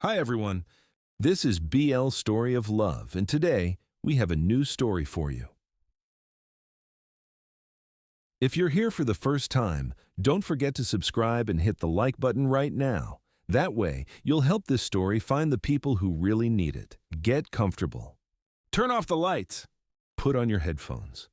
Hi everyone, this is BL's Story of Love, and today we have a new story for you. If you're here for the first time, don't forget to subscribe and hit the like button right now. That way, you'll help this story find the people who really need it. Get comfortable. Turn off the lights. Put on your headphones.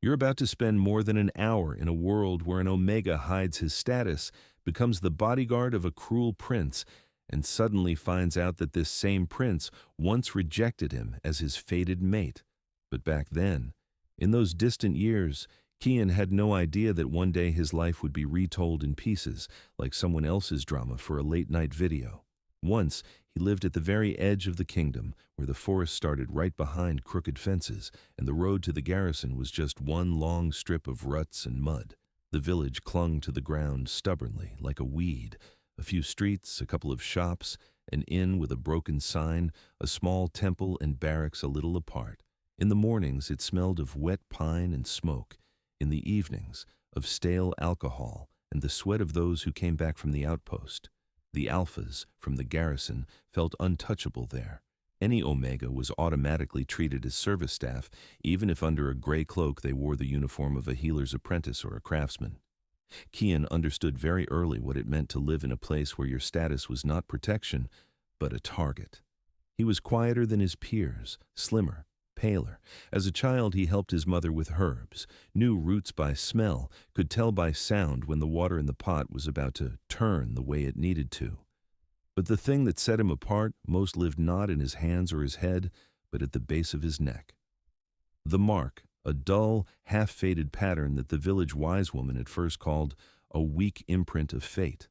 You're about to spend more than an hour in a world where an Omega hides his status, becomes the bodyguard of a cruel prince, and suddenly finds out that this same prince once rejected him as his fated mate. But back then, in those distant years, Kian had no idea that one day his life would be retold in pieces, like someone else's drama for a late-night video. Once, he lived at the very edge of the kingdom, where the forest started right behind crooked fences, and the road to the garrison was just one long strip of ruts and mud. The village clung to the ground stubbornly, like a weed. A few streets, a couple of shops, an inn with a broken sign, a small temple and barracks a little apart. In the mornings it smelled of wet pine and smoke. In the evenings, of stale alcohol and the sweat of those who came back from the outpost. The alphas from the garrison felt untouchable there. Any Omega was automatically treated as service staff, even if under a gray cloak they wore the uniform of a healer's apprentice or a craftsman. Kian understood very early what it meant to live in a place where your status was not protection, but a target. He was quieter than his peers, slimmer, paler. As a child, he helped his mother with herbs, knew roots by smell, could tell by sound when the water in the pot was about to turn the way it needed to. But the thing that set him apart most lived not in his hands or his head, but at the base of his neck. The mark, a dull, half-faded pattern that the village wise woman at first called a weak imprint of fate.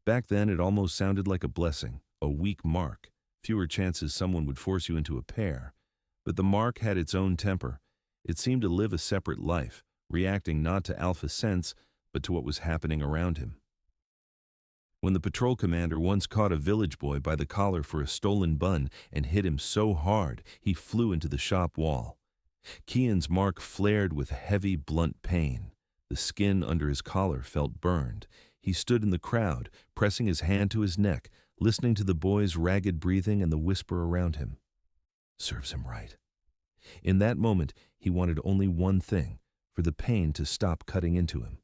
Back then it almost sounded like a blessing, a weak mark. Fewer chances someone would force you into a pair. But the mark had its own temper. It seemed to live a separate life, reacting not to alpha sense, but to what was happening around him. When the patrol commander once caught a village boy by the collar for a stolen bun and hit him so hard he flew into the shop wall. Kian's mark flared with heavy, blunt pain. The skin under his collar felt burned. He stood in the crowd, pressing his hand to his neck, listening to the boy's ragged breathing and the whisper around him. Serves him right. In that moment, he wanted only one thing, for the pain to stop cutting into him.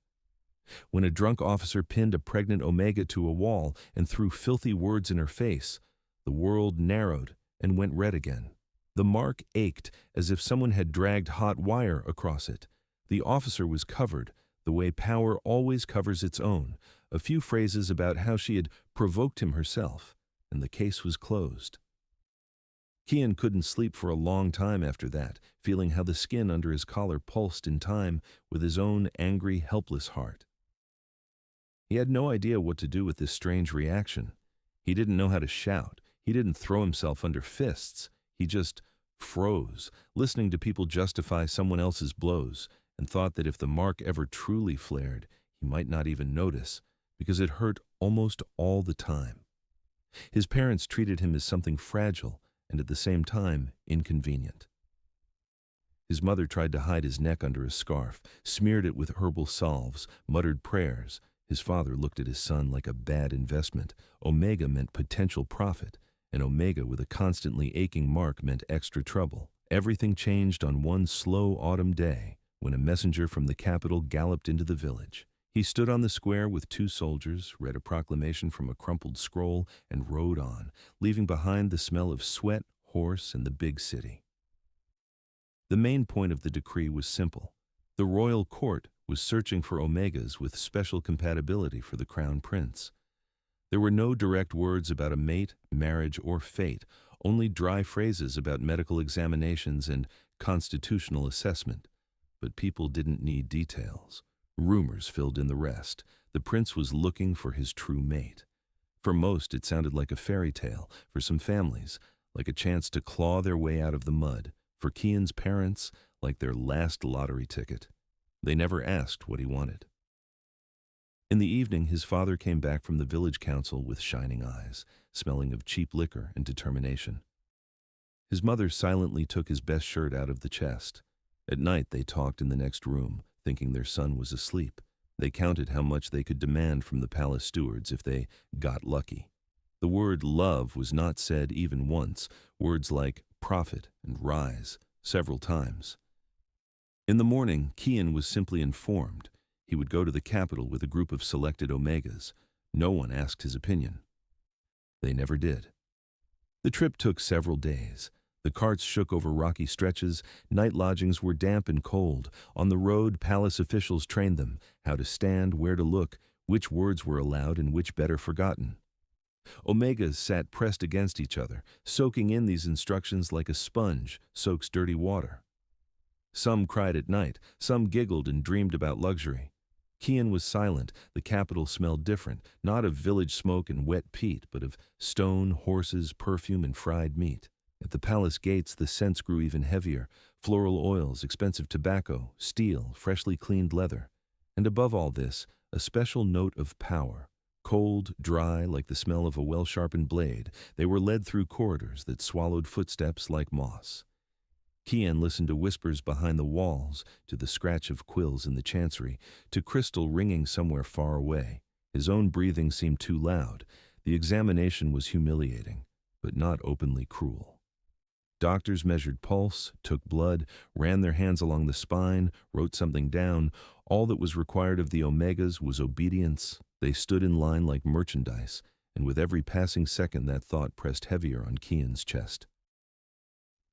When a drunk officer pinned a pregnant Omega to a wall and threw filthy words in her face, the world narrowed and went red again. The mark ached as if someone had dragged hot wire across it. The officer was covered, the way power always covers its own, a few phrases about how she had provoked him herself, and the case was closed. Kian couldn't sleep for a long time after that, feeling how the skin under his collar pulsed in time with his own angry, helpless heart. He had no idea what to do with this strange reaction. He didn't know how to shout. He didn't throw himself under fists. He just froze, listening to people justify someone else's blows, and thought that if the mark ever truly flared, he might not even notice, because it hurt almost all the time. His parents treated him as something fragile and at the same time inconvenient. His mother tried to hide his neck under a scarf, smeared it with herbal salves, muttered prayers. His father looked at his son like a bad investment. Omega meant potential profit. An Omega with a constantly aching mark meant extra trouble. Everything changed on one slow autumn day when a messenger from the capital galloped into the village. He stood on the square with two soldiers, read a proclamation from a crumpled scroll, and rode on, leaving behind the smell of sweat, horse, and the big city. The main point of the decree was simple. The royal court was searching for Omegas with special compatibility for the crown prince. There were no direct words about a mate, marriage, or fate, only dry phrases about medical examinations and constitutional assessment. But people didn't need details. Rumors filled in the rest. The prince was looking for his true mate. For most, it sounded like a fairy tale. For some families, like a chance to claw their way out of the mud. For Kian's parents, like their last lottery ticket. They never asked what he wanted. In the evening, his father came back from the village council with shining eyes, smelling of cheap liquor and determination. His mother silently took his best shirt out of the chest. At night, they talked in the next room, thinking their son was asleep. They counted how much they could demand from the palace stewards if they got lucky. The word love was not said even once, words like profit and rise several times. In the morning, Kian was simply informed. He would go to the capital with a group of selected Omegas. No one asked his opinion. They never did. The trip took several days. The carts shook over rocky stretches, night lodgings were damp and cold. On the road, palace officials trained them how to stand, where to look, which words were allowed and which better forgotten. Omegas sat pressed against each other, soaking in these instructions like a sponge soaks dirty water. Some cried at night, some giggled and dreamed about luxury. Kian was silent. The capital smelled different, not of village smoke and wet peat, but of stone, horses, perfume, and fried meat. At the palace gates, the scents grew even heavier: floral oils, expensive tobacco, steel, freshly cleaned leather. And above all this, a special note of power. Cold, dry, like the smell of a well-sharpened blade, they were led through corridors that swallowed footsteps like moss. Kian listened to whispers behind the walls, to the scratch of quills in the chancery, to crystal ringing somewhere far away. His own breathing seemed too loud. The examination was humiliating, but not openly cruel. Doctors measured pulse, took blood, ran their hands along the spine, wrote something down. All that was required of the Omegas was obedience. They stood in line like merchandise, and with every passing second that thought pressed heavier on Kian's chest.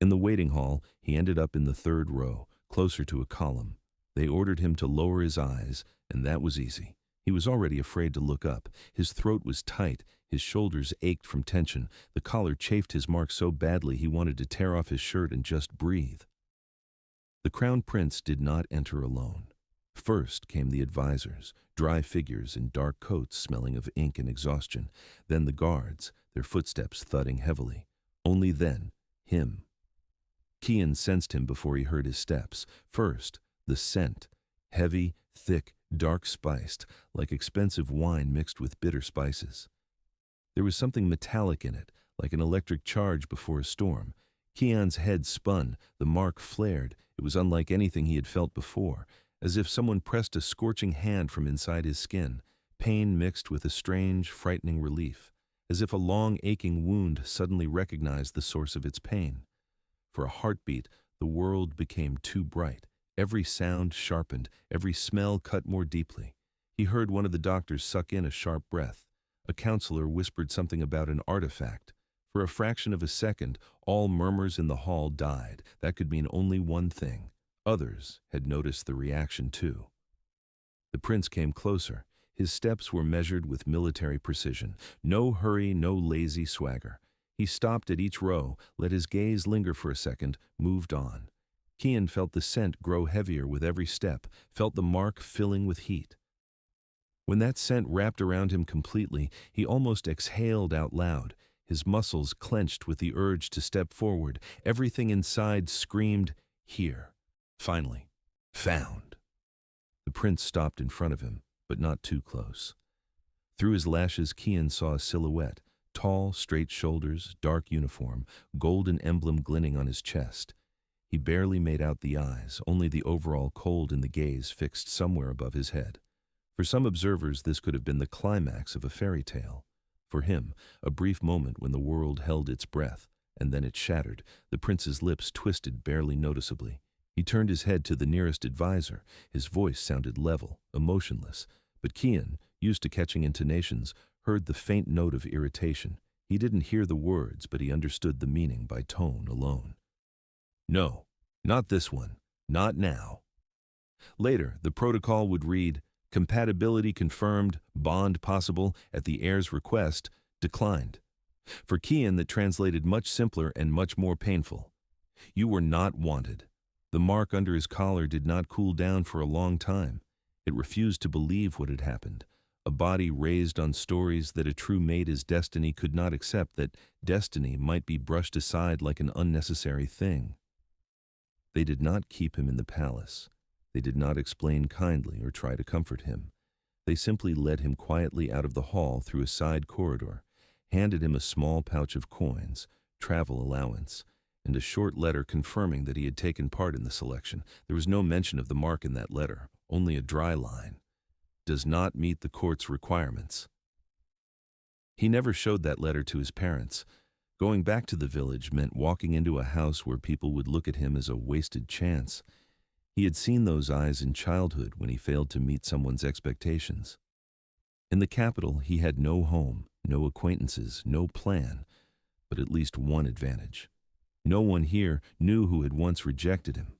In the waiting hall, he ended up in the third row, closer to a column. They ordered him to lower his eyes, and that was easy. He was already afraid to look up. His throat was tight, his shoulders ached from tension. The collar chafed his mark so badly he wanted to tear off his shirt and just breathe. The crown prince did not enter alone. First came the advisors, dry figures in dark coats smelling of ink and exhaustion. Then the guards, their footsteps thudding heavily. Only then, him. Kian sensed him before he heard his steps. First, the scent, heavy, thick, dark-spiced, like expensive wine mixed with bitter spices. There was something metallic in it, like an electric charge before a storm. Kian's head spun, the mark flared. It was unlike anything he had felt before, as if someone pressed a scorching hand from inside his skin, pain mixed with a strange, frightening relief, as if a long, aching wound suddenly recognized the source of its pain. For a heartbeat, the world became too bright. Every sound sharpened, every smell cut more deeply. He heard one of the doctors suck in a sharp breath. A counselor whispered something about an artifact. For a fraction of a second, all murmurs in the hall died. That could mean only one thing. Others had noticed the reaction too. The prince came closer. His steps were measured with military precision. No hurry, no lazy swagger. He stopped at each row, let his gaze linger for a second, moved on. Kian felt the scent grow heavier with every step, felt the mark filling with heat. When that scent wrapped around him completely, he almost exhaled out loud. His muscles clenched with the urge to step forward. Everything inside screamed, "Here." Finally, found. The prince stopped in front of him, but not too close. Through his lashes, Kian saw a silhouette. Tall, straight shoulders, dark uniform, golden emblem glinting on his chest. He barely made out the eyes, only the overall cold in the gaze fixed somewhere above his head. For some observers, this could have been the climax of a fairy tale. For him, a brief moment when the world held its breath, and then it shattered. The prince's lips twisted barely noticeably. He turned his head to the nearest advisor. His voice sounded level, emotionless. But Kian, used to catching intonations, heard the faint note of irritation. He didn't hear the words, but he understood the meaning by tone alone. "No, not this one. Not now." Later, the protocol would read, "Compatibility confirmed, bond possible, at the heir's request, declined." For Kian, that translated much simpler and much more painful. You were not wanted. The mark under his collar did not cool down for a long time. It refused to believe what had happened. A body raised on stories that a true mate is destiny could not accept that destiny might be brushed aside like an unnecessary thing. They did not keep him in the palace. They did not explain kindly or try to comfort him. They simply led him quietly out of the hall through a side corridor, handed him a small pouch of coins, travel allowance, and a short letter confirming that he had taken part in the selection. There was no mention of the mark in that letter, only a dry line. "Does not meet the court's requirements." He never showed that letter to his parents. Going back to the village meant walking into a house where people would look at him as a wasted chance. He had seen those eyes in childhood when he failed to meet someone's expectations. In the capital, he had no home, no acquaintances, no plan, but at least one advantage. No one here knew who had once rejected him.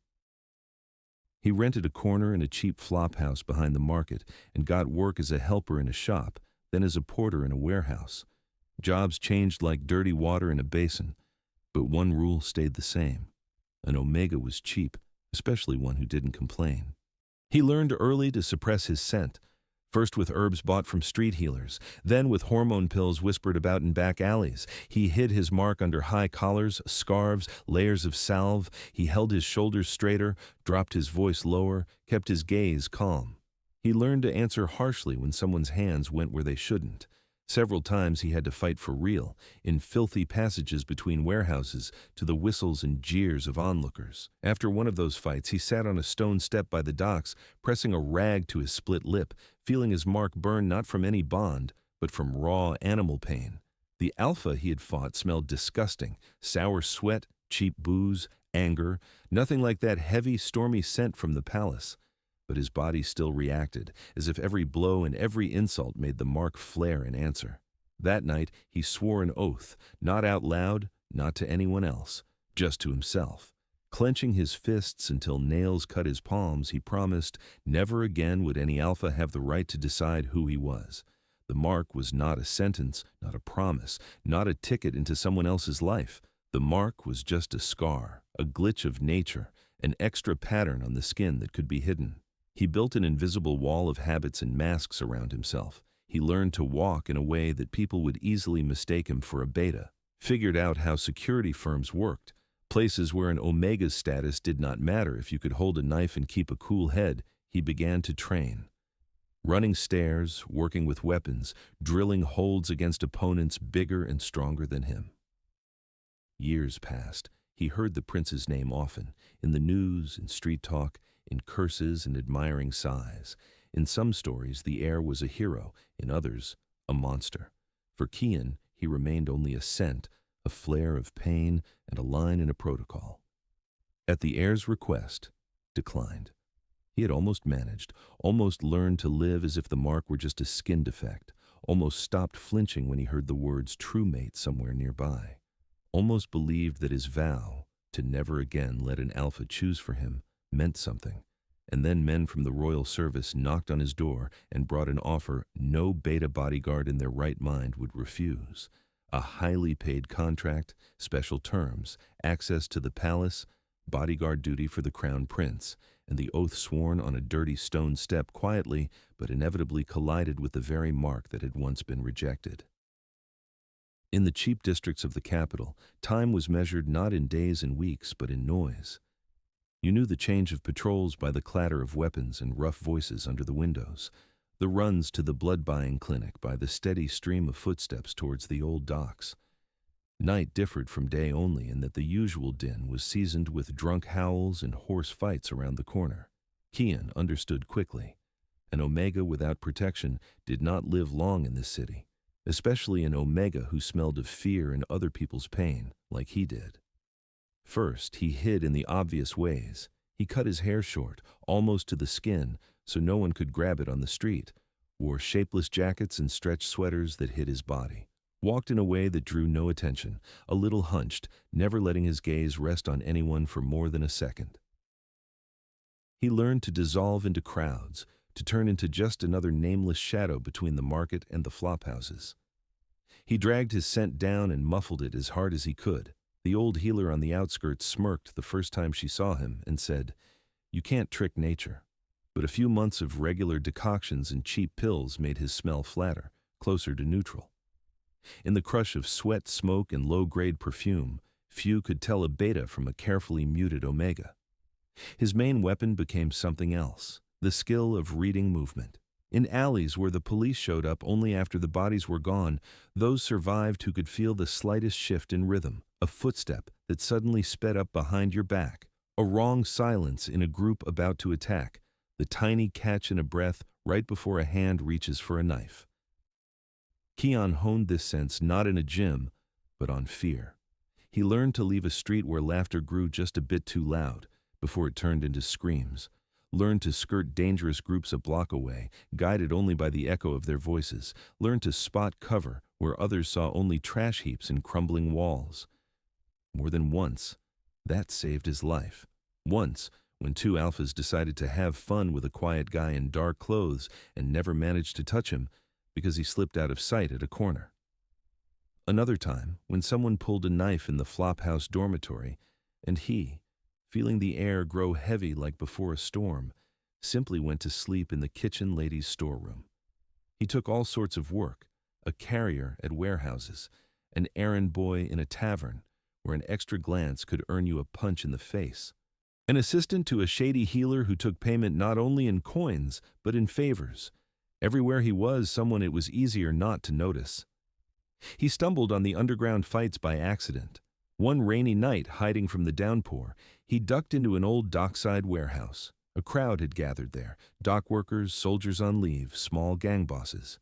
He rented a corner in a cheap flop house behind the market and got work as a helper in a shop, then as a porter in a warehouse. Jobs changed like dirty water in a basin, but one rule stayed the same. An Omega was cheap, especially one who didn't complain. He learned early to suppress his scent, first with herbs bought from street healers, then with hormone pills whispered about in back alleys. He hid his mark under high collars, scarves, layers of salve. He held his shoulders straighter, dropped his voice lower, kept his gaze calm. He learned to answer harshly when someone's hands went where they shouldn't. Several times he had to fight for real, in filthy passages between warehouses, to the whistles and jeers of onlookers. After one of those fights, he sat on a stone step by the docks, pressing a rag to his split lip, feeling his mark burn not from any bond, but from raw animal pain. The alpha he had fought smelled disgusting, sour sweat, cheap booze, anger, nothing like that heavy, stormy scent from the palace. But his body still reacted, as if every blow and every insult made the mark flare in answer. That night he swore an oath, not out loud, not to anyone else, just to himself. Clenching his fists until nails cut his palms, he promised never again would any alpha have the right to decide who he was. The mark was not a sentence, not a promise, not a ticket into someone else's life. The mark was just a scar, a glitch of nature, an extra pattern on the skin that could be hidden. He built an invisible wall of habits and masks around himself. He learned to walk in a way that people would easily mistake him for a beta, figured out how security firms worked, places where an Omega's status did not matter if you could hold a knife and keep a cool head. He began to train. Running stairs, working with weapons, drilling holds against opponents bigger and stronger than him. Years passed. He heard the prince's name often, in the news, in street talk, in curses and admiring sighs. In some stories, the heir was a hero, in others, a monster. For Kian, he remained only a scent, a flare of pain, and a line in a protocol. At the heir's request, declined. He had almost managed, almost learned to live as if the mark were just a skin defect, almost stopped flinching when he heard the words true mate somewhere nearby, almost believed that his vow to never again let an alpha choose for him meant something. And then men from the royal service knocked on his door and brought an offer no beta bodyguard in their right mind would refuse. A highly paid contract, special terms, access to the palace, bodyguard duty for the crown prince, and the oath sworn on a dirty stone step quietly but inevitably collided with the very mark that had once been rejected. In the cheap districts of the capital, time was measured not in days and weeks but in noise. You knew the change of patrols by the clatter of weapons and rough voices under the windows, the runs to the blood-buying clinic by the steady stream of footsteps towards the old docks. Night differed from day only in that the usual din was seasoned with drunk howls and hoarse fights around the corner. Kian understood quickly. An Omega without protection did not live long in this city, especially an Omega who smelled of fear and other people's pain, like he did. First, he hid in the obvious ways. He cut his hair short, almost to the skin, so no one could grab it on the street, wore shapeless jackets and stretched sweaters that hid his body, walked in a way that drew no attention, a little hunched, never letting his gaze rest on anyone for more than a second. He learned to dissolve into crowds, to turn into just another nameless shadow between the market and the flophouses. He dragged his scent down and muffled it as hard as he could. The old healer on the outskirts smirked the first time she saw him and said, "You can't trick nature." But a few months of regular decoctions and cheap pills made his smell flatter, closer to neutral. In the crush of sweat, smoke, and low-grade perfume, few could tell a beta from a carefully muted Omega. His main weapon became something else, the skill of reading movement. In alleys where the police showed up only after the bodies were gone, those survived who could feel the slightest shift in rhythm, a footstep that suddenly sped up behind your back, a wrong silence in a group about to attack, the tiny catch in a breath right before a hand reaches for a knife. Keon honed this sense not in a gym, but on fear. He learned to leave a street where laughter grew just a bit too loud before it turned into screams, learned to skirt dangerous groups a block away, guided only by the echo of their voices, learned to spot cover where others saw only trash heaps and crumbling walls. More than once, that saved his life. Once, when two alphas decided to have fun with a quiet guy in dark clothes and never managed to touch him because he slipped out of sight at a corner. Another time, when someone pulled a knife in the Flophouse dormitory, and he, feeling the air grow heavy like before a storm, simply went to sleep in the kitchen lady's storeroom. He took all sorts of work, a carrier at warehouses, an errand boy in a tavern, where an extra glance could earn you a punch in the face, an assistant to a shady healer who took payment not only in coins, but in favors. Everywhere he was someone it was easier not to notice. He stumbled on the underground fights by accident. One rainy night, hiding from the downpour, he ducked into an old dockside warehouse. A crowd had gathered there, dock workers, soldiers on leave, small gang bosses.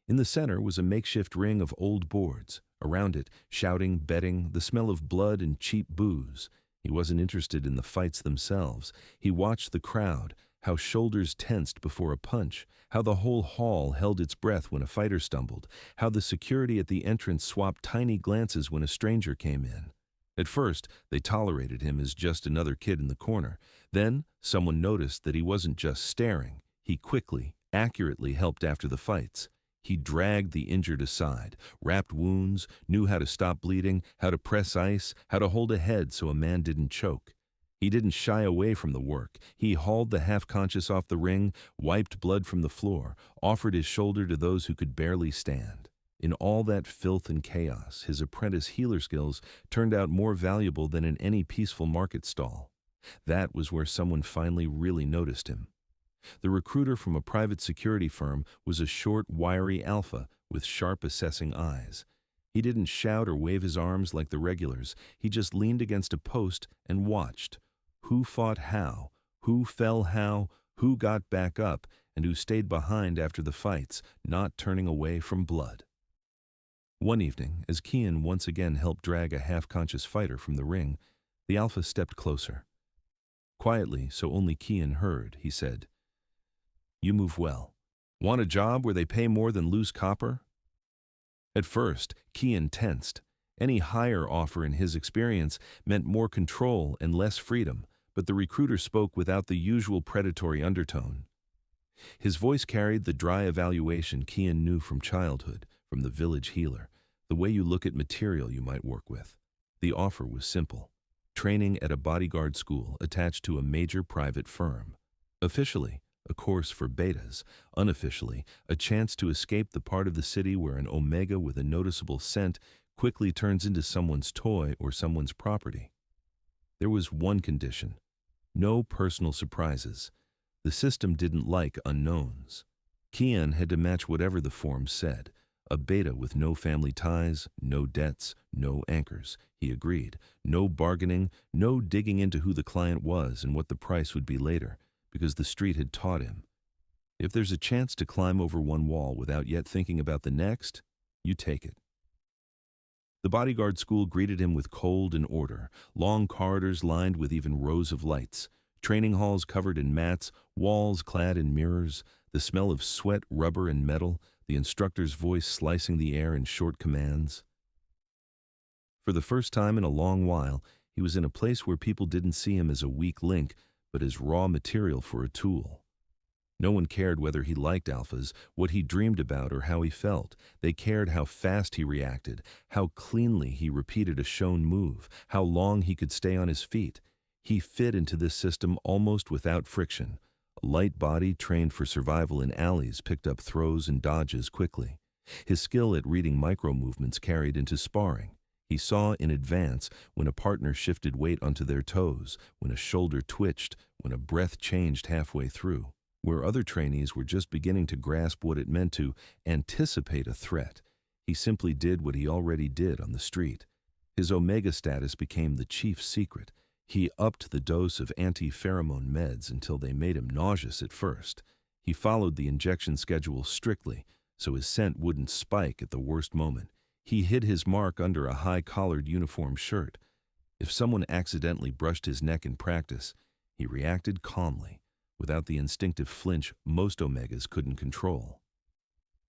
In the center was a makeshift ring of old boards. Around it, shouting, betting, the smell of blood and cheap booze. He wasn't interested in the fights themselves. He watched the crowd, how shoulders tensed before a punch, how the whole hall held its breath when a fighter stumbled, how the security at the entrance swapped tiny glances when a stranger came in. At first, they tolerated him as just another kid in the corner. Then, someone noticed that he wasn't just staring. He quickly, accurately helped after the fights. He dragged the injured aside, wrapped wounds, knew how to stop bleeding, how to press ice, how to hold a head so a man didn't choke. He didn't shy away from the work. He hauled the half-conscious off the ring, wiped blood from the floor, offered his shoulder to those who could barely stand. In all that filth and chaos, his apprentice healer skills turned out more valuable than in any peaceful market stall. That was where someone finally really noticed him. The recruiter from a private security firm was a short, wiry alpha with sharp, assessing eyes. He didn't shout or wave his arms like the regulars. He just leaned against a post and watched. Who fought how, who fell how, who got back up, and who stayed behind after the fights, not turning away from blood. One evening, as Keon once again helped drag a half-conscious fighter from the ring, the alpha stepped closer. Quietly, so only Keon heard, he said, "You move well. Want a job where they pay more than loose copper?" At first, Keon tensed. Any higher offer in his experience meant more control and less freedom, but the recruiter spoke without the usual predatory undertone. His voice carried the dry evaluation Keon knew from childhood, from the village healer, the way you look at material you might work with. The offer was simple. Training at a bodyguard school attached to a major private firm. Officially, a course for betas. Unofficially, a chance to escape the part of the city where an omega with a noticeable scent quickly turns into someone's toy or someone's property. There was one condition: no personal surprises. The system didn't like unknowns. Keon had to match whatever the form said. A beta with no family ties, no debts, no anchors. He agreed. No bargaining, no digging into who the client was and what the price would be later, because the street had taught him. If there's a chance to climb over one wall without yet thinking about the next, you take it. The bodyguard school greeted him with cold and order, long corridors lined with even rows of lights, training halls covered in mats, walls clad in mirrors, the smell of sweat, rubber, and metal, the instructor's voice slicing the air in short commands. For the first time in a long while, he was in a place where people didn't see him as a weak link, but as raw material for a tool. No one cared whether he liked alphas, what he dreamed about, or how he felt. They cared how fast he reacted, how cleanly he repeated a shown move, how long he could stay on his feet. He fit into this system almost without friction. A light body trained for survival in alleys picked up throws and dodges quickly. His skill at reading micro-movements carried into sparring. He saw in advance when a partner shifted weight onto their toes, when a shoulder twitched, when a breath changed halfway through. Where other trainees were just beginning to grasp what it meant to anticipate a threat, he simply did what he already did on the street. His omega status became the chief's secret. He upped the dose of anti-pheromone meds until they made him nauseous at first. He followed the injection schedule strictly, so his scent wouldn't spike at the worst moment. He hid his mark under a high-collared uniform shirt. If someone accidentally brushed his neck in practice, he reacted calmly, without the instinctive flinch most Omegas couldn't control.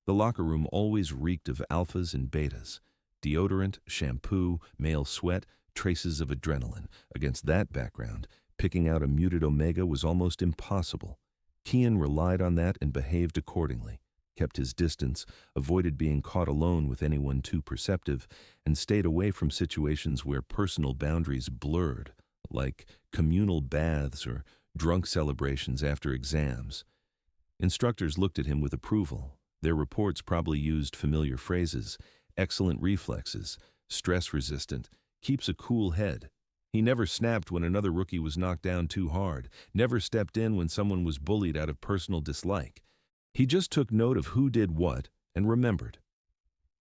The locker room always reeked of alphas and betas. Deodorant, shampoo, male sweat, traces of adrenaline. Against that background, picking out a muted Omega was almost impossible. Kian relied on that and behaved accordingly, kept his distance, avoided being caught alone with anyone too perceptive, and stayed away from situations where personal boundaries blurred, like communal baths or drunk celebrations after exams. Instructors looked at him with approval. Their reports probably used familiar phrases: excellent reflexes, stress-resistant, keeps a cool head. He never snapped when another rookie was knocked down too hard, never stepped in when someone was bullied out of personal dislike. He just took note of who did what and remembered.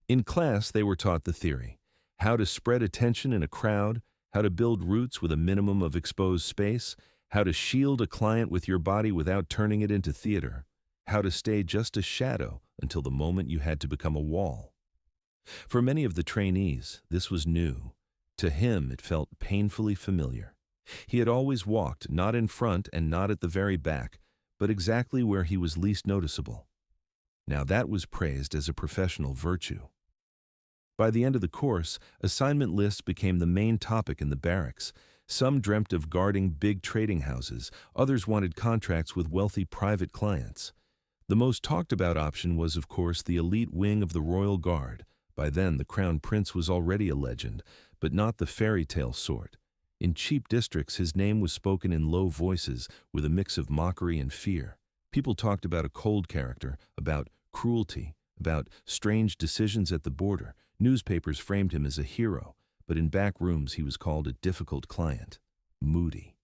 In class, they were taught the theory: how to spread attention in a crowd, how to build roots with a minimum of exposed space, how to shield a client with your body without turning it into theater, how to stay just a shadow until the moment you had to become a wall. For many of the trainees, this was new. To him, it felt painfully familiar. He had always walked, not in front and not at the very back, but exactly where he was least noticeable. Now that was praised as a professional virtue. By the end of the course, assignment lists became the main topic in the barracks. Some dreamt of guarding big trading houses, others wanted contracts with wealthy private clients. The most talked about option was, of course, the elite wing of the Royal Guard. By then, the Crown Prince was already a legend, but not the fairy tale sort. In cheap districts, his name was spoken in low voices with a mix of mockery and fear. People talked about a cold character, about cruelty, about strange decisions at the border. Newspapers framed him as a hero, but in back rooms he was called a difficult client, moody,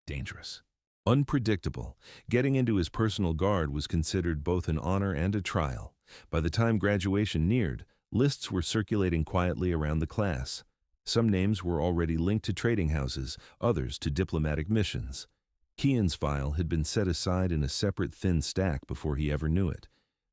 dangerous, unpredictable. Getting into his personal guard was considered both an honor and a trial. By the time graduation neared, lists were circulating quietly around the class. Some names were already linked to trading houses, others to diplomatic missions. Kian's file had been set aside in a separate thin stack before he ever knew it.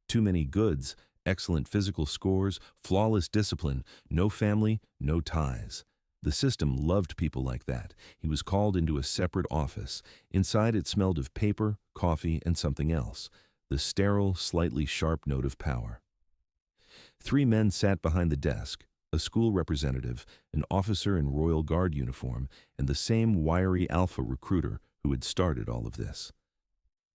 Too many goods, excellent physical scores, flawless discipline, no family, no ties. The system loved people like that. He was called into a separate office. Inside it smelled of paper, coffee, and something else, the sterile, slightly sharp note of power. 3 men sat behind the desk, a school representative, an officer in Royal Guard uniform, and the same wiry alpha recruiter who had started all of this.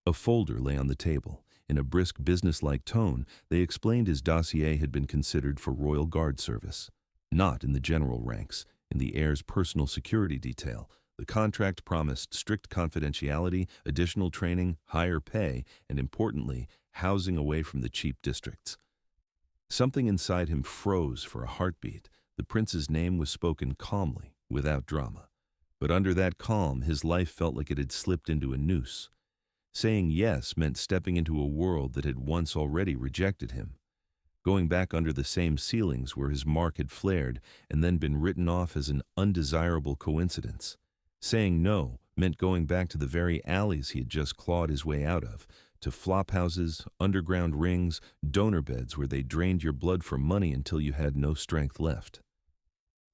A folder lay on the table. In a brisk, business-like tone, they explained his dossier had been considered for Royal Guard service. Not in the general ranks, in the heir's personal security detail. The contract promised strict confidentiality, additional training, higher pay, and importantly, housing away from the cheap districts. Something inside him froze for a heartbeat. The prince's name was spoken calmly, without drama. But under that calm, his life felt like it had slipped into a noose. Saying yes meant stepping into a world that had once already rejected him. Going back under the same ceilings where his mark had flared and then been written off as an undesirable coincidence. Saying no meant going back to the very alleys he had just clawed his way out of, to flophouses, underground rings, donor beds where they drained your blood for money until you had no strength left.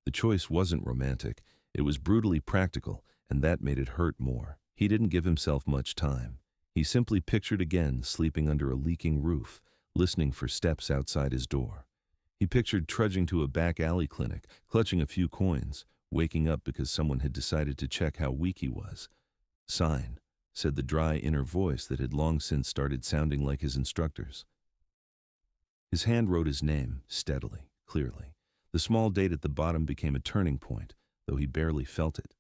The choice wasn't romantic, it was brutally practical, and that made it hurt more. He didn't give himself much time. He simply pictured again sleeping under a leaking roof, listening for steps outside his door. He pictured trudging to a back alley clinic, clutching a few coins, waking up because someone had decided to check how weak he was. "Sign," said the dry inner voice that had long since started sounding like his instructor's. His hand wrote his name, steadily, clearly. The small date at the bottom became a turning point, though he barely felt it.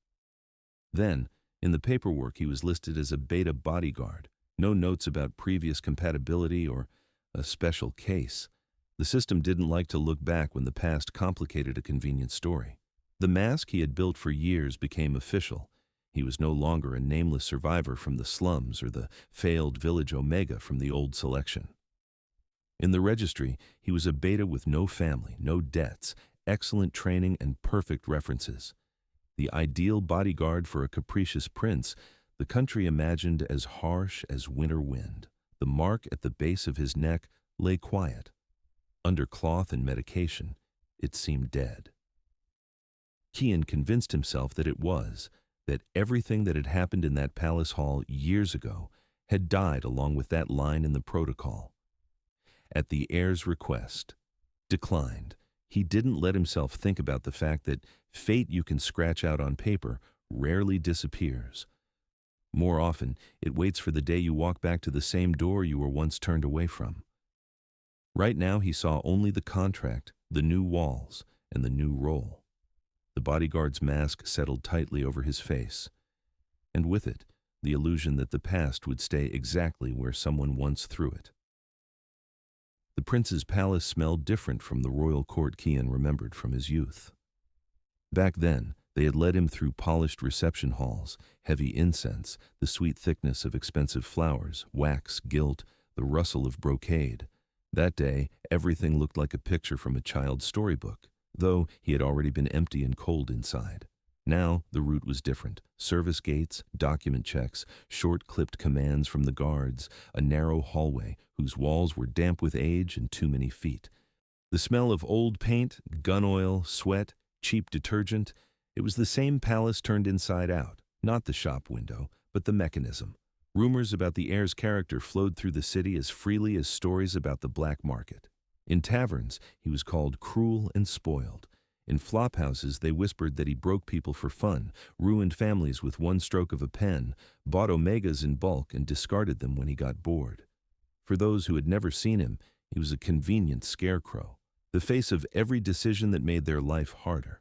Then, in the paperwork, he was listed as a beta bodyguard. No notes about previous compatibility or a special case. The system didn't like to look back when the past complicated a convenient story. The mask he had built for years became official. He was no longer a nameless survivor from the slums or the failed village Omega from the old selection. In the registry, he was a beta with no family, no debts, excellent training, and perfect references. The ideal bodyguard for a capricious prince, the country imagined as harsh as winter wind. The mark at the base of his neck, lay quiet. Under cloth and medication, it seemed dead. Kian convinced himself that it was, that everything that had happened in that palace hall years ago had died along with that line in the protocol. At the heir's request, declined, he didn't let himself think about the fact that fate you can scratch out on paper rarely disappears. More often, it waits for the day you walk back to the same door you were once turned away from. Right now he saw only the contract, the new walls, and the new role. The bodyguard's mask settled tightly over his face, and with it, the illusion that the past would stay exactly where someone once threw it. The prince's palace smelled different from the royal court Kian remembered from his youth. Back then, they had led him through polished reception halls, heavy incense, the sweet thickness of expensive flowers, wax, gilt, the rustle of brocade. That day, everything looked like a picture from a child's storybook, though he had already been empty and cold inside. Now, the route was different. Service gates, document checks, short-clipped commands from the guards, a narrow hallway whose walls were damp with age and too many feet. The smell of old paint, gun oil, sweat, cheap detergent. It was the same palace turned inside out, not the shop window, but the mechanism. Rumors about the heir's character flowed through the city as freely as stories about the black market. In taverns, he was called cruel and spoiled. In flophouses, they whispered that he broke people for fun, ruined families with one stroke of a pen, bought omegas in bulk and discarded them when he got bored. For those who had never seen him, he was a convenient scarecrow, the face of every decision that made their life harder.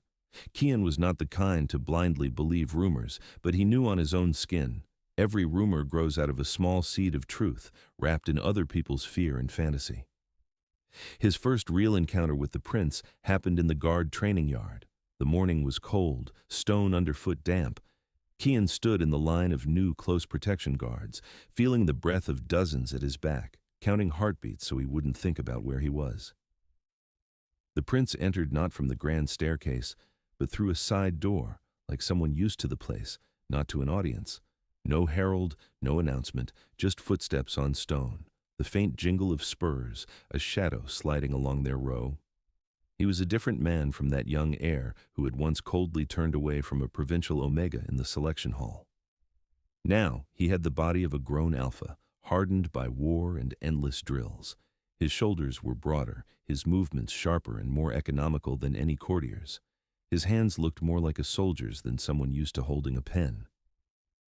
Kian was not the kind to blindly believe rumors, but he knew on his own skin, every rumor grows out of a small seed of truth, wrapped in other people's fear and fantasy. His first real encounter with the prince happened in the guard training yard. The morning was cold, stone underfoot damp. Kian stood in the line of new close protection guards, feeling the breath of dozens at his back, counting heartbeats so he wouldn't think about where he was. The prince entered not from the grand staircase, but through a side door, like someone used to the place, not to an audience. No herald, no announcement, just footsteps on stone, the faint jingle of spurs, a shadow sliding along their row. He was a different man from that young heir who had once coldly turned away from a provincial omega in the selection hall. Now he had the body of a grown alpha, hardened by war and endless drills. His shoulders were broader, his movements sharper and more economical than any courtier's. His hands looked more like a soldier's than someone used to holding a pen.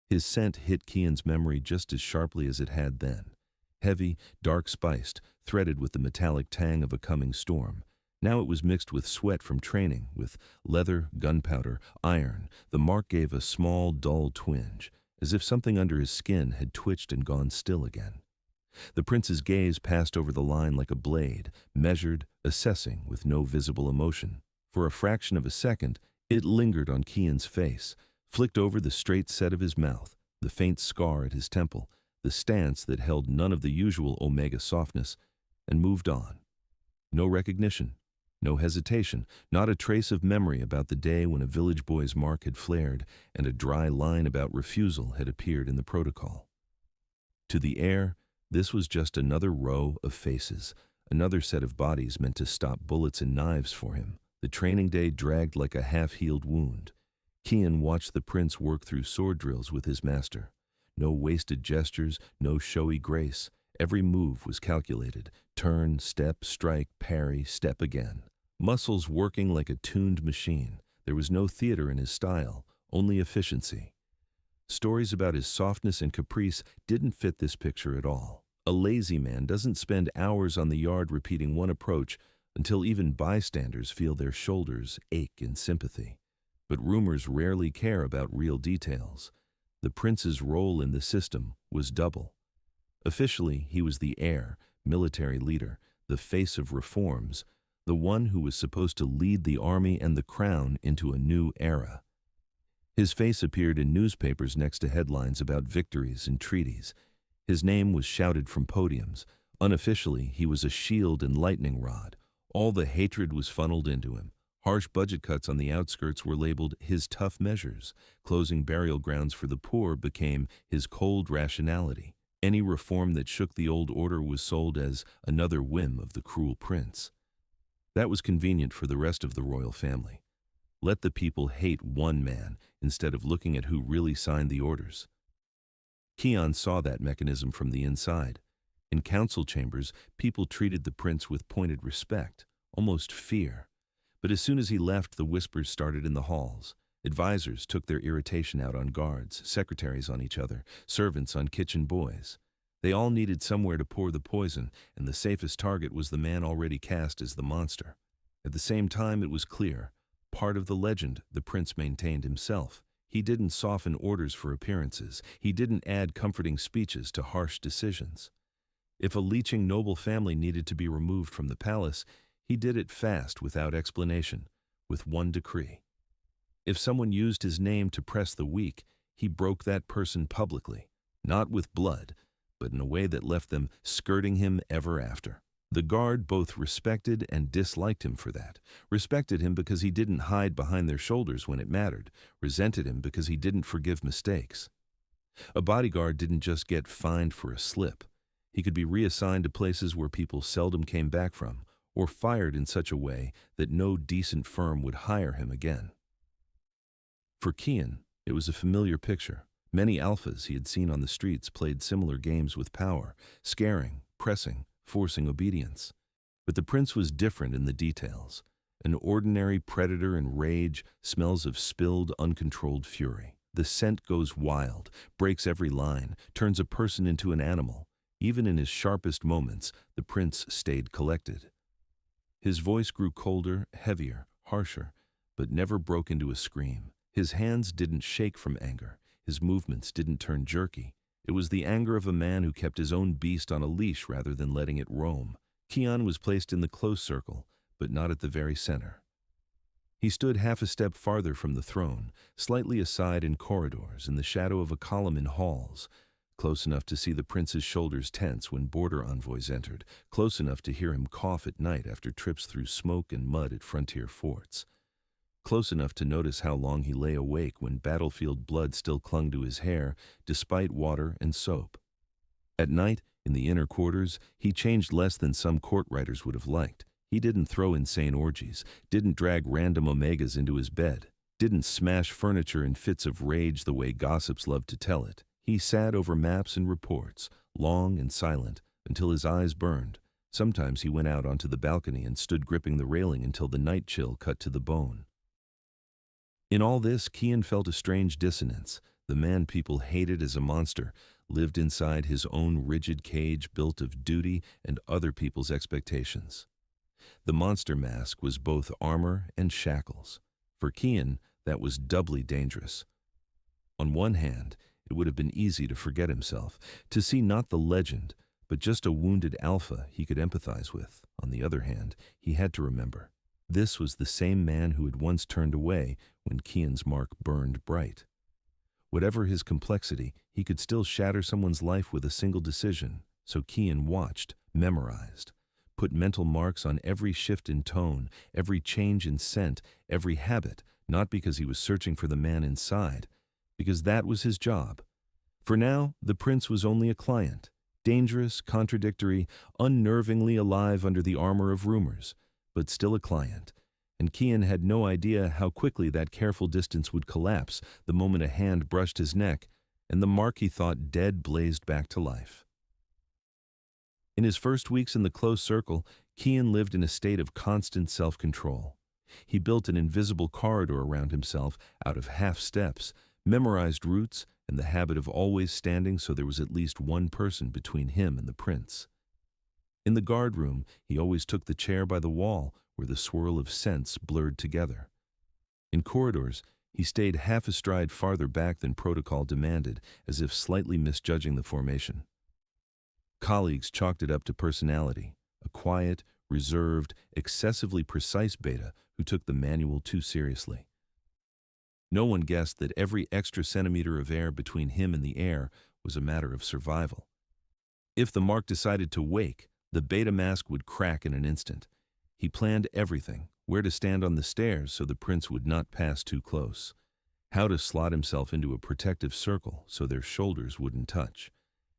His scent hit Kian's memory just as sharply as it had then. Heavy, dark-spiced, threaded with the metallic tang of a coming storm. Now it was mixed with sweat from training, with leather, gunpowder, iron. The mark gave a small, dull twinge, as if something under his skin had twitched and gone still again. The prince's gaze passed over the line like a blade, measured, assessing, with no visible emotion. For a fraction of a second, it lingered on Kian's face, flicked over the straight set of his mouth, the faint scar at his temple, the stance that held none of the usual omega softness, and moved on. No recognition, no hesitation, not a trace of memory about the day when a village boy's mark had flared and a dry line about refusal had appeared in the protocol. To the heir, this was just another row of faces, another set of bodies meant to stop bullets and knives for him. The training day dragged like a half-healed wound. Kian watched the prince work through sword drills with his master. No wasted gestures, no showy grace. Every move was calculated. Turn, step, strike, parry, step again. Muscles working like a tuned machine. There was no theater in his style, only efficiency. Stories about his softness and caprice didn't fit this picture at all. A lazy man doesn't spend hours on the yard repeating one approach until even bystanders feel their shoulders ache in sympathy. But rumors rarely care about real details. The prince's role in the system was double. Officially, he was the heir, military leader, the face of reforms, the one who was supposed to lead the army and the crown into a new era. His face appeared in newspapers next to headlines about victories and treaties. His name was shouted from podiums. Unofficially, he was a shield and lightning rod. All the hatred was funneled into him. Harsh budget cuts on the outskirts were labeled his tough measures. Closing burial grounds for the poor became his cold rationality. Any reform that shook the old order was sold as another whim of the cruel prince. That was convenient for the rest of the royal family. Let the people hate one man instead of looking at who really signed the orders. Kian saw that mechanism from the inside. In council chambers, people treated the prince with pointed respect, almost fear. But as soon as he left, the whispers started in the halls. Advisors took their irritation out on guards, secretaries on each other, servants on kitchen boys. They all needed somewhere to pour the poison, and the safest target was the man already cast as the monster. At the same time, it was clear, part of the legend the prince maintained himself. He didn't soften orders for appearances. He didn't add comforting speeches to harsh decisions. If a leeching noble family needed to be removed from the palace, he did it fast without explanation, with one decree. If someone used his name to press the weak, he broke that person publicly, not with blood, but in a way that left them skirting him ever after. The guard both respected and disliked him for that, respected him because he didn't hide behind their shoulders when it mattered, resented him because he didn't forgive mistakes. A bodyguard didn't just get fined for a slip. He could be reassigned to places where people seldom came back from, or fired in such a way that no decent firm would hire him again. For Kian, it was a familiar picture. Many alphas he had seen on the streets played similar games with power, scaring, pressing, forcing obedience. But the prince was different in the details. An ordinary predator in rage smells of spilled, uncontrolled fury. The scent goes wild, breaks every line, turns a person into an animal. Even in his sharpest moments, the prince stayed collected. His voice grew colder, heavier, harsher, but never broke into a scream. His hands didn't shake from anger. His movements didn't turn jerky. It was the anger of a man who kept his own beast on a leash rather than letting it roam. Kian was placed in the close circle, but not at the very center. He stood half a step farther from the throne, slightly aside in corridors, in the shadow of a column in halls, close enough to see the prince's shoulders tense when border envoys entered, close enough to hear him cough at night after trips through smoke and mud at frontier forts, close enough to notice how long he lay awake when battlefield blood still clung to his hair, despite water and soap. At night, in the inner quarters, he changed less than some court writers would have liked. He didn't throw insane orgies, didn't drag random omegas into his bed, didn't smash furniture in fits of rage the way gossips love to tell it. He sat over maps and reports, long and silent, until his eyes burned. Sometimes he went out onto the balcony and stood gripping the railing until the night chill cut to the bone. In all this, Kian felt a strange dissonance. The man people hated as a monster lived inside his own rigid cage built of duty and other people's expectations. The monster mask was both armor and shackles. For Kian, that was doubly dangerous. On one hand, it would have been easy to forget himself, to see not the legend, but just a wounded alpha he could empathize with. On the other hand, he had to remember. This was the same man who had once turned away when Kian's mark burned bright. Whatever his complexity, he could still shatter someone's life with a single decision, so Kian watched, memorized, put mental marks on every shift in tone, every change in scent, every habit, not because he was searching for the man inside, because that was his job. For now, the prince was only a client, dangerous, contradictory, unnervingly alive under the armor of rumors, but still a client, and Kian had no idea how quickly that careful distance would collapse the moment a hand brushed his neck and the mark he thought dead blazed back to life. In his first weeks in the close circle, Kian lived in a state of constant self-control. He built an invisible corridor around himself out of half-steps, memorized routes, and the habit of always standing so there was at least one person between him and the prince. In the guard room, he always took the chair by the wall where the swirl of scents blurred together. In corridors, he stayed half a stride farther back than protocol demanded, as if slightly misjudging the formation. Colleagues chalked it up to personality, a quiet, reserved, excessively precise beta who took the manual too seriously. No one guessed that every extra centimeter of air between him and the air was a matter of survival. If the mark decided to wake, the beta mask would crack in an instant. He planned everything, where to stand on the stairs so the prince would not pass too close, how to slot himself into a protective circle so their shoulders wouldn't touch,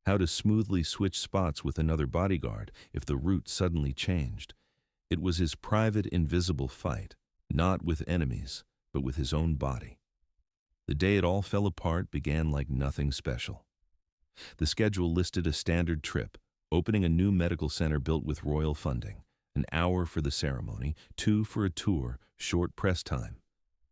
how to smoothly switch spots with another bodyguard if the route suddenly changed. It was his private invisible fight, not with enemies, but with his own body. The day it all fell apart began like nothing special. The schedule listed a standard trip, opening a new medical center built with royal funding, an hour for the ceremony, 2 for a tour, short press time.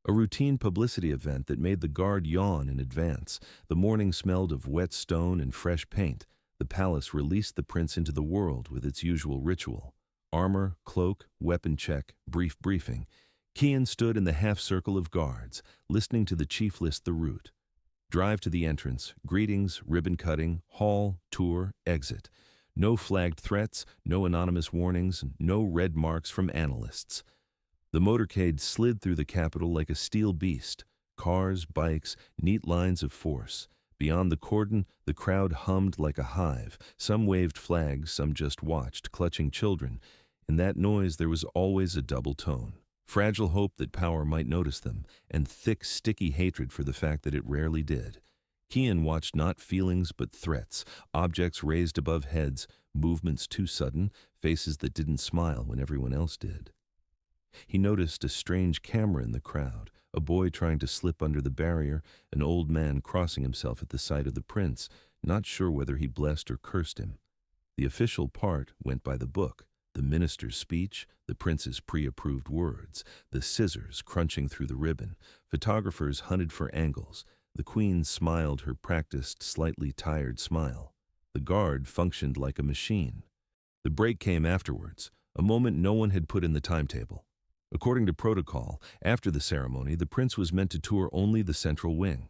A routine publicity event that made the guard yawn in advance. The morning smelled of wet stone and fresh paint. The palace released the prince into the world with its usual ritual. Armor, cloak, weapon check, brief briefing. Kian stood in the half-circle of guards, listening to the chief list the route. Drive to the entrance, greetings, ribbon cutting, hall, tour, exit. No flagged threats, no anonymous warnings, no red marks from analysts. The motorcade slid through the capital like a steel beast. Cars, bikes, neat lines of force. Beyond the cordon, the crowd hummed like a hive. Some waved flags, some just watched, clutching children. In that noise there was always a double tone. Fragile hope that power might notice them, and thick, sticky hatred for the fact that it rarely did. Kian watched not feelings but threats, objects raised above heads, movements too sudden, faces that didn't smile when everyone else did. He noticed a strange camera in the crowd, a boy trying to slip under the barrier, an old man crossing himself at the sight of the prince, not sure whether he blessed or cursed him. The official part went by the book. The minister's speech, the prince's pre-approved words, the scissors crunching through the ribbon. Photographers hunted for angles. The queen smiled her practiced, slightly tired smile. The guard functioned like a machine. The break came afterwards, a moment no one had put in the timetable. According to protocol, after the ceremony, the prince was meant to tour only the central wing.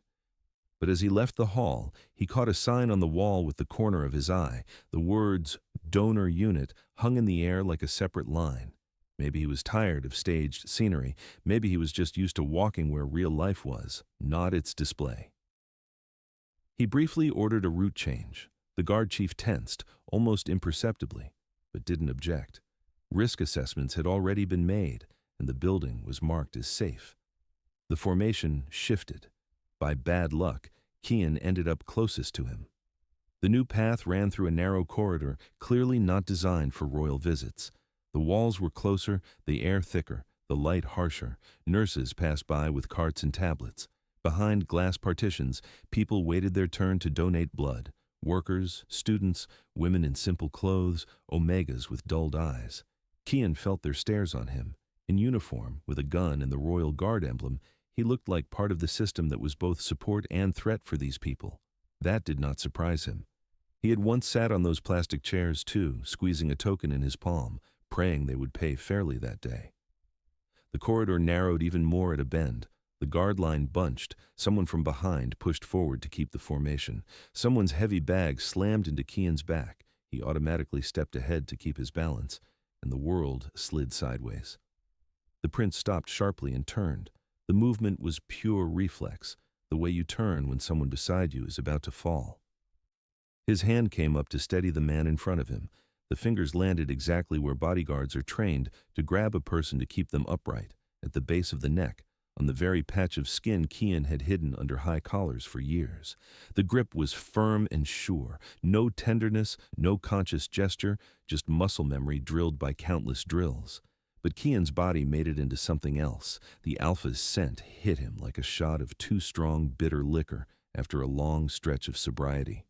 But as he left the hall, he caught a sign on the wall with the corner of his eye. The words, "Donor Unit," hung in the air like a separate line. Maybe he was tired of staged scenery. Maybe he was just used to walking where real life was, not its display. He briefly ordered a route change. The guard chief tensed, almost imperceptibly, but didn't object. Risk assessments had already been made, and the building was marked as safe. The formation shifted. By bad luck, Kian ended up closest to him. The new path ran through a narrow corridor, clearly not designed for royal visits. The walls were closer, the air thicker, the light harsher. Nurses passed by with carts and tablets. Behind glass partitions, people waited their turn to donate blood. Workers, students, women in simple clothes, omegas with dulled eyes. Kian felt their stares on him. In uniform, with a gun and the Royal Guard emblem, he looked like part of the system that was both support and threat for these people. That did not surprise him. He had once sat on those plastic chairs too, squeezing a token in his palm, praying they would pay fairly that day. The corridor narrowed even more at a bend. The guard line bunched. Someone from behind pushed forward to keep the formation. Someone's heavy bag slammed into Kian's back. He automatically stepped ahead to keep his balance, and the world slid sideways. The prince stopped sharply and turned. The movement was pure reflex, the way you turn when someone beside you is about to fall. His hand came up to steady the man in front of him. The fingers landed exactly where bodyguards are trained to grab a person to keep them upright, at the base of the neck, on the very patch of skin Kian had hidden under high collars for years. The grip was firm and sure, no tenderness, no conscious gesture, just muscle memory drilled by countless drills. But Kian's body made it into something else. The alpha's scent hit him like a shot of too strong, bitter liquor after a long stretch of sobriety.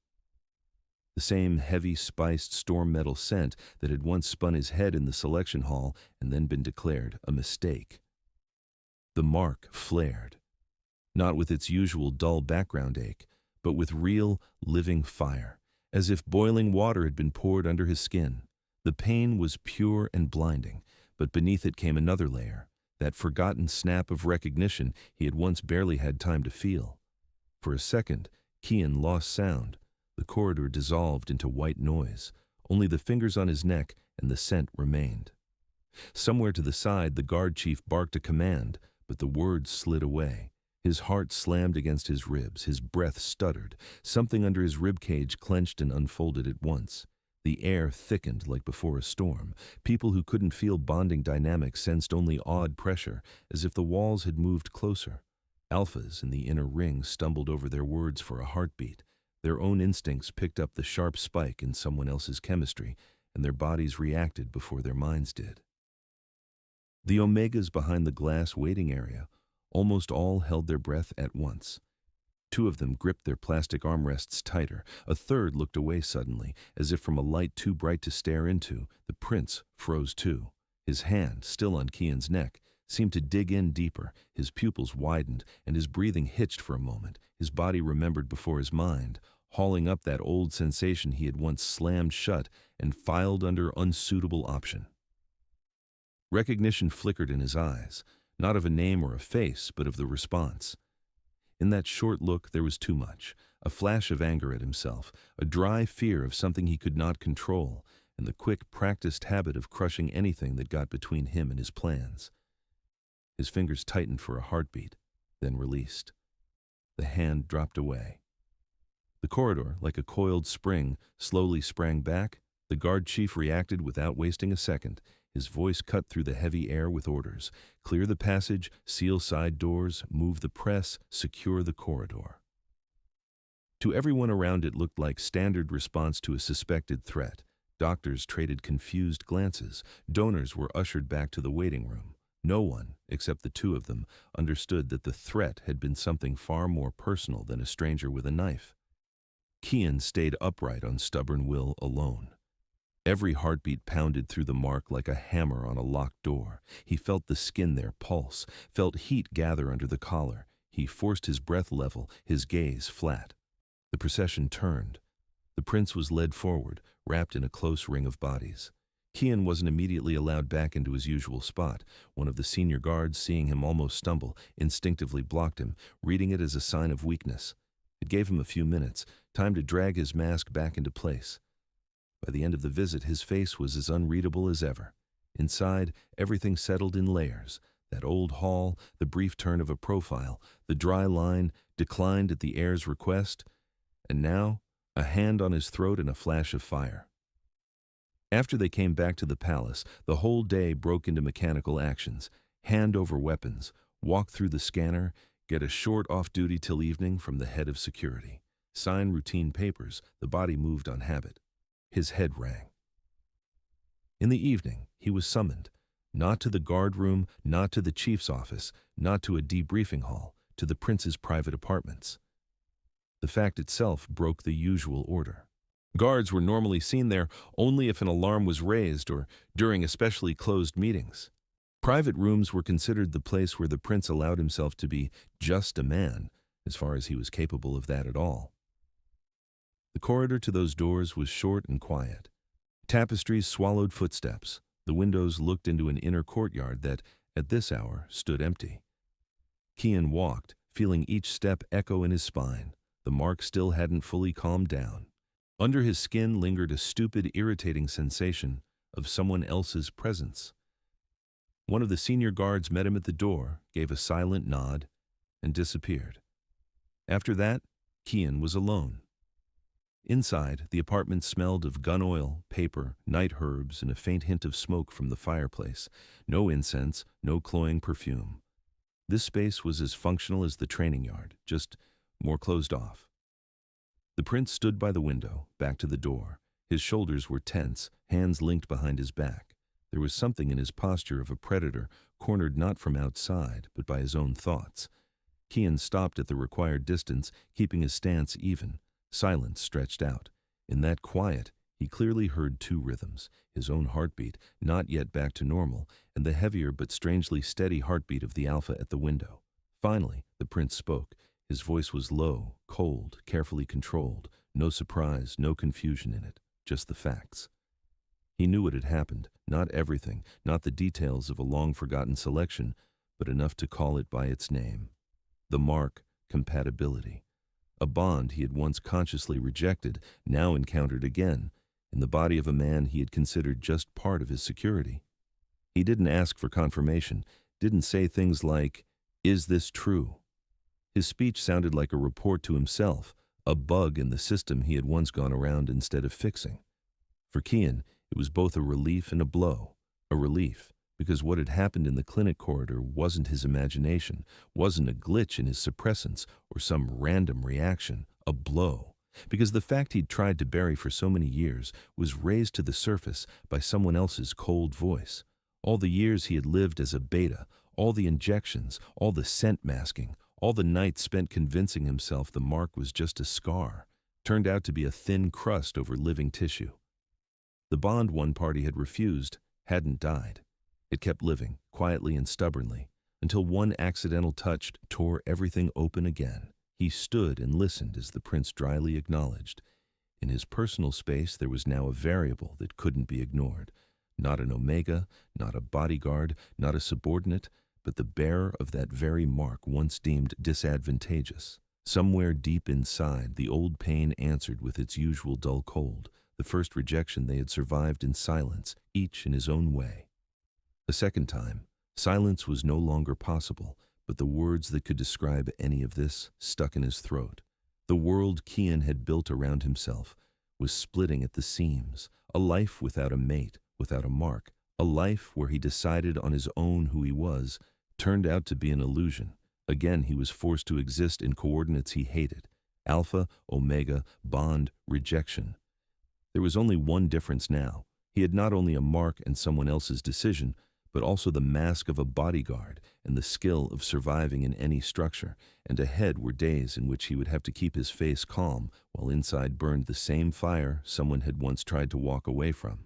The same heavy, spiced storm metal scent that had once spun his head in the selection hall and then been declared a mistake. The mark flared, not with its usual dull background ache, but with real, living fire, as if boiling water had been poured under his skin. The pain was pure and blinding, but beneath it came another layer, that forgotten snap of recognition he had once barely had time to feel. For a second, Kian lost sound. The corridor dissolved into white noise. Only the fingers on his neck and the scent remained. Somewhere to the side, the guard chief barked a command, but the words slid away. His heart slammed against his ribs, his breath stuttered. Something under his ribcage clenched and unfolded at once. The air thickened like before a storm. People who couldn't feel bonding dynamics sensed only awed pressure, as if the walls had moved closer. Alphas in the inner ring stumbled over their words for a heartbeat. Their own instincts picked up the sharp spike in someone else's chemistry, and their bodies reacted before their minds did. The Omegas behind the glass waiting area almost all held their breath at once. Two of them gripped their plastic armrests tighter. A third looked away suddenly, as if from a light too bright to stare into. The prince froze too. His hand, still on Kian's neck, seemed to dig in deeper. His pupils widened, and his breathing hitched for a moment. His body remembered before his mind, hauling up that old sensation he had once slammed shut and filed under unsuitable option. Recognition flickered in his eyes, not of a name or a face, but of the response. In that short look there was too much, a flash of anger at himself, a dry fear of something he could not control, and the quick, practiced habit of crushing anything that got between him and his plans. His fingers tightened for a heartbeat, then released. The hand dropped away. The corridor, like a coiled spring, slowly sprang back. The guard chief reacted without wasting a second. His voice cut through the heavy air with orders. Clear the passage, seal side doors, move the press, secure the corridor. To everyone around it looked like standard response to a suspected threat. Doctors traded confused glances. Donors were ushered back to the waiting room. No one, except the two of them, understood that the threat had been something far more personal than a stranger with a knife. Kian stayed upright on stubborn will alone. Every heartbeat pounded through the mark like a hammer on a locked door. He felt the skin there pulse, felt heat gather under the collar. He forced his breath level, his gaze flat. The procession turned. The prince was led forward, wrapped in a close ring of bodies. Kian wasn't immediately allowed back into his usual spot. One of the senior guards, seeing him almost stumble, instinctively blocked him, reading it as a sign of weakness. It gave him a few minutes, time to drag his mask back into place. By the end of the visit, his face was as unreadable as ever. Inside, everything settled in layers. That old hall, the brief turn of a profile, the dry line, declined at the heir's request, and now, a hand on his throat and a flash of fire. After they came back to the palace, the whole day broke into mechanical actions. Hand over weapons, walk through the scanner, get a short off-duty till evening from the head of security. Sign routine papers, the body moved on habit. His head rang. In the evening, he was summoned, not to the guard room, not to the chief's office, not to a debriefing hall, to the prince's private apartments. The fact itself broke the usual order. Guards were normally seen there only if an alarm was raised or during especially closed meetings. Private rooms were considered the place where the prince allowed himself to be just a man, as far as he was capable of that at all. The corridor to those doors was short and quiet. Tapestries swallowed footsteps. The windows looked into an inner courtyard that, at this hour, stood empty. Kian walked, feeling each step echo in his spine. The mark still hadn't fully calmed down. Under his skin lingered a stupid, irritating sensation of someone else's presence. One of the senior guards met him at the door, gave a silent nod, and disappeared. After that, Kian was alone. Inside, the apartment smelled of gun oil, paper, night herbs, and a faint hint of smoke from the fireplace. No incense, no cloying perfume. This space was as functional as the training yard, just more closed off. The prince stood by the window, back to the door. His shoulders were tense, hands linked behind his back. There was something in his posture of a predator, cornered not from outside, but by his own thoughts. Kian stopped at the required distance, keeping his stance even. Silence stretched out. In that quiet, he clearly heard two rhythms, his own heartbeat, not yet back to normal, and the heavier but strangely steady heartbeat of the alpha at the window. Finally, the prince spoke. His voice was low, cold, carefully controlled. No surprise, no confusion in it, just the facts. He knew what had happened, not everything, not the details of a long-forgotten selection, but enough to call it by its name. The mark, compatibility. A bond he had once consciously rejected, now encountered again, in the body of a man he had considered just part of his security. He didn't ask for confirmation, didn't say things like, "Is this true?" His speech sounded like a report to himself, a bug in the system he had once gone around instead of fixing. For Kian, it was both a relief and a blow. A relief, because what had happened in the clinic corridor wasn't his imagination, wasn't a glitch in his suppressants or some random reaction. A blow. because the fact he'd tried to bury for so many years was raised to the surface by someone else's cold voice. All the years he had lived as a beta, all the injections, all the scent masking, all the nights spent convincing himself the mark was just a scar, turned out to be a thin crust over living tissue. The bond one party had refused hadn't died. It kept living, quietly and stubbornly, until one accidental touch tore everything open again. He stood and listened as the prince dryly acknowledged. In his personal space there was now a variable that couldn't be ignored. Not an omega, not a bodyguard, not a subordinate, but the bearer of that very mark once deemed disadvantageous. Somewhere deep inside, the old pain answered with its usual dull cold, the first rejection they had survived in silence, each in his own way. A second time, silence was no longer possible, but the words that could describe any of this stuck in his throat. The world Kian had built around himself was splitting at the seams, a life without a mate, without a mark, a life where he decided on his own who he was, turned out to be an illusion. Again he was forced to exist in coordinates he hated: alpha, omega, bond, rejection. There was only one difference now. He had not only a mark and someone else's decision, but also the mask of a bodyguard and the skill of surviving in any structure, and ahead were days in which he would have to keep his face calm while inside burned the same fire someone had once tried to walk away from.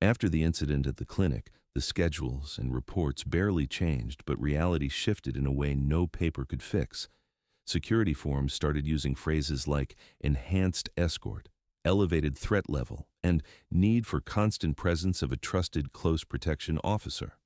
After the incident at the clinic, the schedules and reports barely changed, but reality shifted in a way no paper could fix. Security forums started using phrases like enhanced escort, elevated threat level, and need for constant presence of a trusted close protection officer.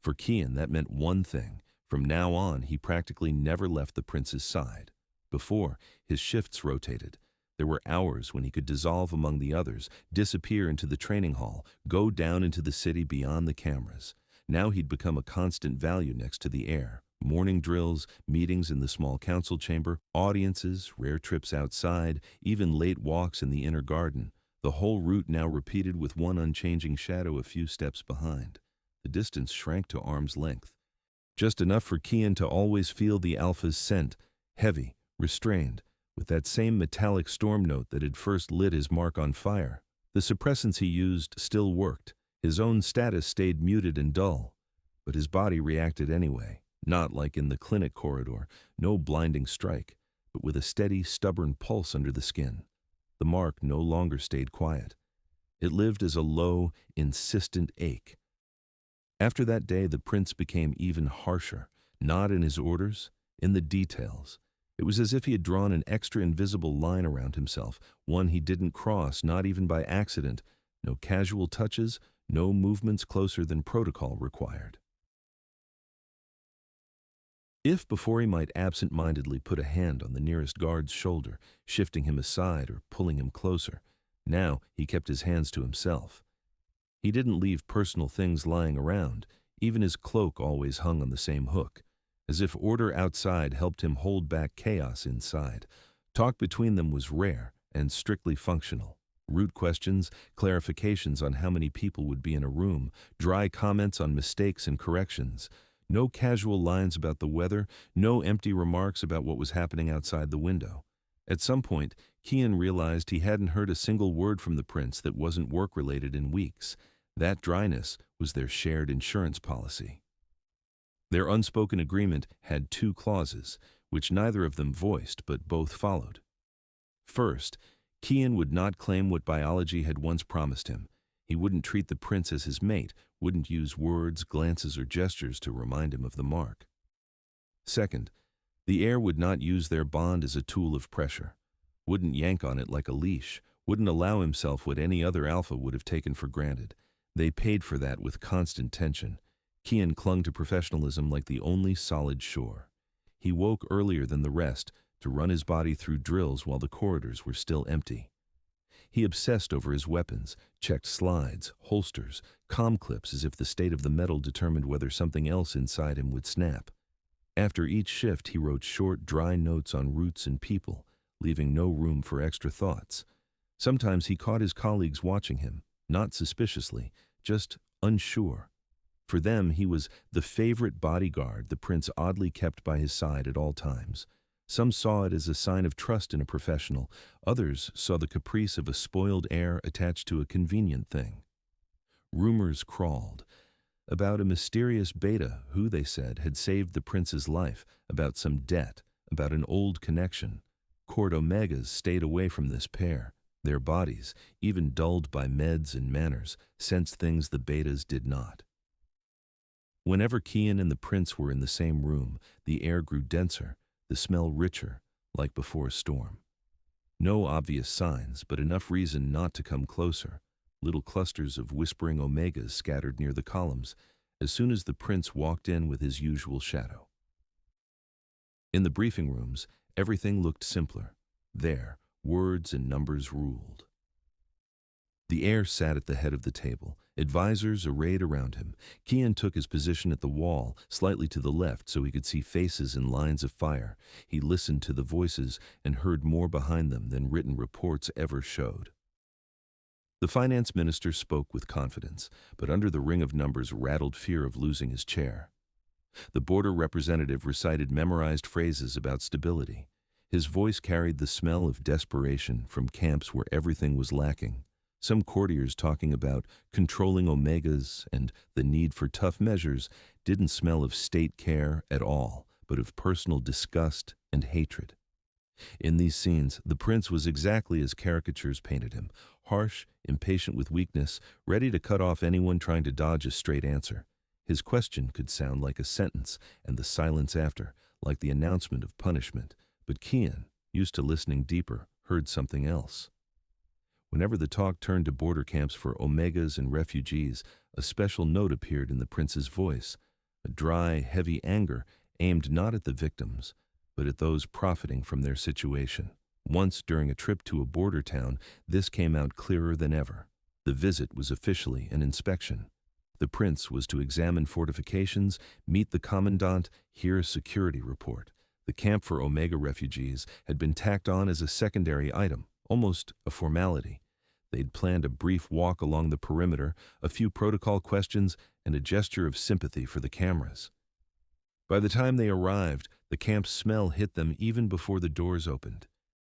For Kian, that meant one thing. From now on, he practically never left the prince's side. Before, his shifts rotated. There were hours when he could dissolve among the others, disappear into the training hall, go down into the city beyond the cameras. Now he'd become a constant value next to the air. Morning drills, meetings in the small council chamber, audiences, rare trips outside, even late walks in the inner garden. The whole route now repeated with one unchanging shadow a few steps behind. The distance shrank to arm's length. Just enough for Kian to always feel the alpha's scent, heavy, restrained, with that same metallic storm note that had first lit his mark on fire. The suppressants he used still worked. His own status stayed muted and dull. But his body reacted anyway. Not like in the clinic corridor, no blinding strike, but with a steady, stubborn pulse under the skin. The mark no longer stayed quiet. It lived as a low, insistent ache. After that day, the prince became even harsher, not in his orders, in the details. It was as if he had drawn an extra invisible line around himself, one he didn't cross, not even by accident. No casual touches, no movements closer than protocol required. If before he might absent-mindedly put a hand on the nearest guard's shoulder, shifting him aside or pulling him closer, now he kept his hands to himself. He didn't leave personal things lying around. Even his cloak always hung on the same hook, as if order outside helped him hold back chaos inside. Talk between them was rare and strictly functional. Root questions, clarifications on how many people would be in a room, dry comments on mistakes and corrections. No casual lines about the weather, no empty remarks about what was happening outside the window. At some point, Kian realized he hadn't heard a single word from the prince that wasn't work-related in weeks. That dryness was their shared insurance policy. Their unspoken agreement had 2 clauses, which neither of them voiced but both followed. First, Kian would not claim what biology had once promised him. He wouldn't treat the prince as his mate, wouldn't use words, glances, or gestures to remind him of the mark. Second, the heir would not use their bond as a tool of pressure, wouldn't yank on it like a leash, wouldn't allow himself what any other alpha would have taken for granted. They paid for that with constant tension. Kian clung to professionalism like the only solid shore. He woke earlier than the rest to run his body through drills while the corridors were still empty. He obsessed over his weapons, checked slides, holsters, comm clips as if the state of the metal determined whether something else inside him would snap. After each shift, he wrote short, dry notes on routes and people, leaving no room for extra thoughts. Sometimes he caught his colleagues watching him, not suspiciously, just unsure. For them, he was the favorite bodyguard the prince oddly kept by his side at all times. Some saw it as a sign of trust in a professional. Others saw the caprice of a spoiled heir attached to a convenient thing. Rumors crawled about a mysterious beta who, they said, had saved the prince's life, about some debt, about an old connection. Court Omegas stayed away from this pair. Their bodies, even dulled by meds and manners, sensed things the betas did not. Whenever Kian and the prince were in the same room, the air grew denser, the smell richer, like before a storm. No obvious signs, but enough reason not to come closer. Little clusters of whispering omegas scattered near the columns, as soon as the prince walked in with his usual shadow. In the briefing rooms, everything looked simpler. There, words and numbers ruled. The heir sat at the head of the table, advisors arrayed around him. Kian took his position at the wall, slightly to the left so he could see faces in lines of fire. He listened to the voices and heard more behind them than written reports ever showed. The finance minister spoke with confidence, but under the ring of numbers rattled fear of losing his chair. The border representative recited memorized phrases about stability. His voice carried the smell of desperation from camps where everything was lacking. Some courtiers talking about controlling omegas and the need for tough measures didn't smell of state care at all, but of personal disgust and hatred. In these scenes, the prince was exactly as caricatures painted him, harsh, impatient with weakness, ready to cut off anyone trying to dodge a straight answer. His question could sound like a sentence, and the silence after, like the announcement of punishment. But Kian, used to listening deeper, heard something else. Whenever the talk turned to border camps for omegas and refugees, a special note appeared in the prince's voice, a dry, heavy anger aimed not at the victims, but at those profiting from their situation. Once, during a trip to a border town, this came out clearer than ever. The visit was officially an inspection. The prince was to examine fortifications, meet the commandant, hear a security report. The camp for Omega refugees had been tacked on as a secondary item, almost a formality. They'd planned a brief walk along the perimeter, a few protocol questions, and a gesture of sympathy for the cameras. By the time they arrived, the camp's smell hit them even before the doors opened.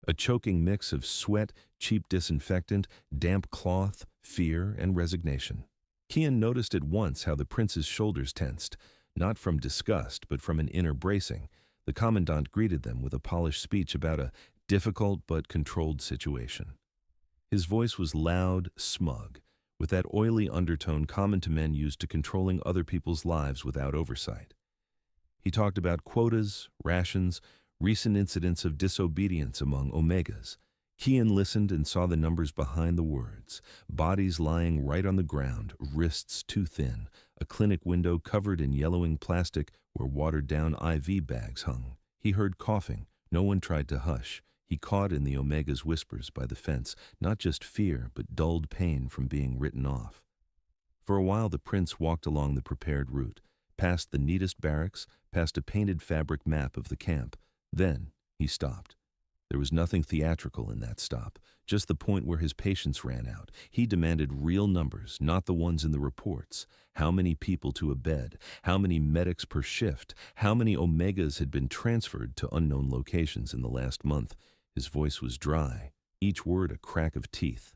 A choking mix of sweat, cheap disinfectant, damp cloth, fear, and resignation. Kian noticed at once how the prince's shoulders tensed, not from disgust, but from an inner bracing. The commandant greeted them with a polished speech about a difficult but controlled situation. His voice was loud, smug, with that oily undertone common to men used to controlling other people's lives without oversight. He talked about quotas, rations, recent incidents of disobedience among Omegas. Kian listened and saw the numbers behind the words. Bodies lying right on the ground, wrists too thin, a clinic window covered in yellowing plastic where watered-down IV bags hung. He heard coughing. No one tried to hush. He caught in the Omega's whispers by the fence, not just fear, but dulled pain from being written off. For a while the prince walked along the prepared route, past the neatest barracks, past a painted fabric map of the camp. Then he stopped. There was nothing theatrical in that stop, just the point where his patience ran out. He demanded real numbers, not the ones in the reports. How many people to a bed? How many medics per shift? How many Omegas had been transferred to unknown locations in the last month? His voice was dry, each word a crack of teeth.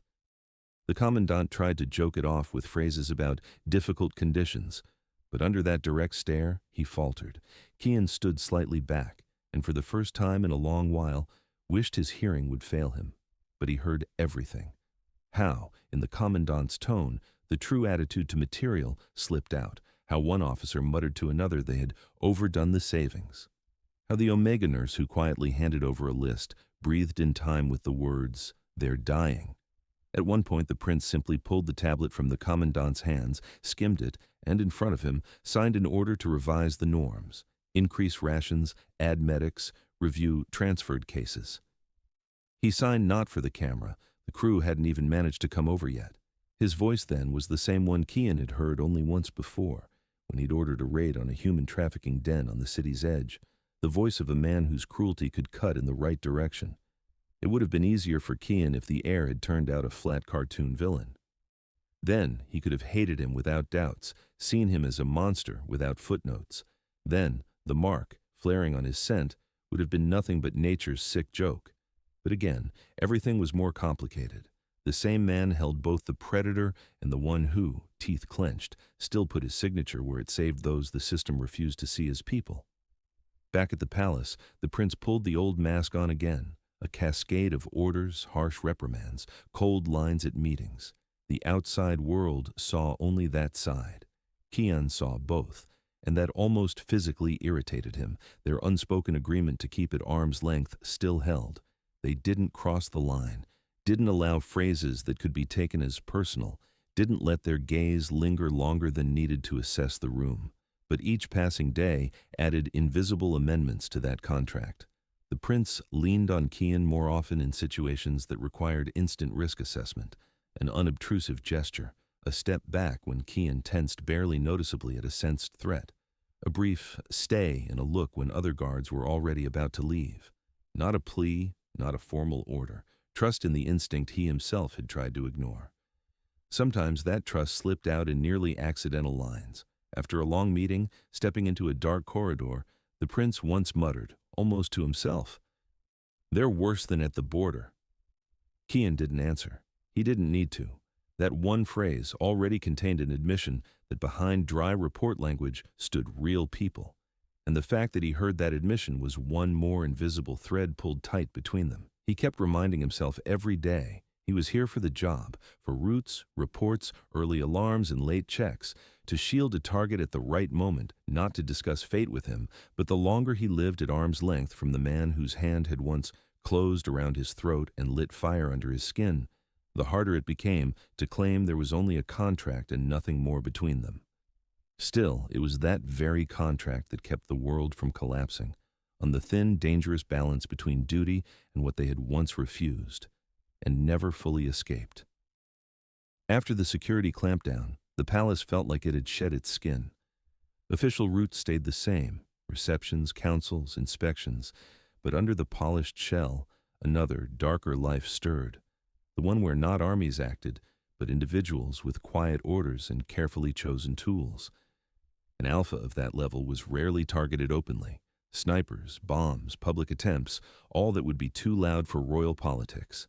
The commandant tried to joke it off with phrases about difficult conditions, but under that direct stare, he faltered. Kian stood slightly back, and for the first time in a long while, wished his hearing would fail him. But he heard everything. How, in the commandant's tone, the true attitude to material slipped out. How one officer muttered to another they had overdone the savings. How the Omega nurse who quietly handed over a list breathed in time with the words, "They're dying." At one point the prince simply pulled the tablet from the commandant's hands, skimmed it, and in front of him signed an order to revise the norms, increase rations, add medics, review transferred cases. He signed not for the camera. The crew hadn't even managed to come over yet. His voice then was the same one Kian had heard only once before, when he'd ordered a raid on a human trafficking den on the city's edge, the voice of a man whose cruelty could cut in the right direction. It would have been easier for Kian if the heir had turned out a flat cartoon villain. Then he could have hated him without doubts, seen him as a monster without footnotes. Then the mark, flaring on his scent, would have been nothing but nature's sick joke. But again, everything was more complicated. The same man held both the predator and the one who, teeth clenched, still put his signature where it saved those the system refused to see as people. Back at the palace, the prince pulled the old mask on again, a cascade of orders, harsh reprimands, cold lines at meetings. The outside world saw only that side. Kian saw both, and that almost physically irritated him. Their unspoken agreement to keep at arm's length still held. They didn't cross the line, didn't allow phrases that could be taken as personal, didn't let their gaze linger longer than needed to assess the room. But each passing day added invisible amendments to that contract. The prince leaned on Kian more often in situations that required instant risk assessment, an unobtrusive gesture, a step back when Kian tensed barely noticeably at a sensed threat, a brief stay and a look when other guards were already about to leave. Not a plea, not a formal order, trust in the instinct he himself had tried to ignore. Sometimes that trust slipped out in nearly accidental lines. After a long meeting, stepping into a dark corridor, the prince once muttered, almost to himself, "They're worse than at the border." Kian didn't answer. He didn't need to. That one phrase already contained an admission that behind dry report language stood real people. And the fact that he heard that admission was one more invisible thread pulled tight between them. He kept reminding himself every day he was here for the job, for routes, reports, early alarms, and late checks, to shield a target at the right moment, not to discuss fate with him, but the longer he lived at arm's length from the man whose hand had once closed around his throat and lit fire under his skin, the harder it became to claim there was only a contract and nothing more between them. Still, it was that very contract that kept the world from collapsing, on the thin, dangerous balance between duty and what they had once refused, and never fully escaped. After the security clampdown, the palace felt like it had shed its skin. Official routes stayed the same, receptions, councils, inspections, but under the polished shell, another, darker life stirred, the one where not armies acted, but individuals with quiet orders and carefully chosen tools. An alpha of that level was rarely targeted openly. Snipers, bombs, public attempts, all that would be too loud for royal politics.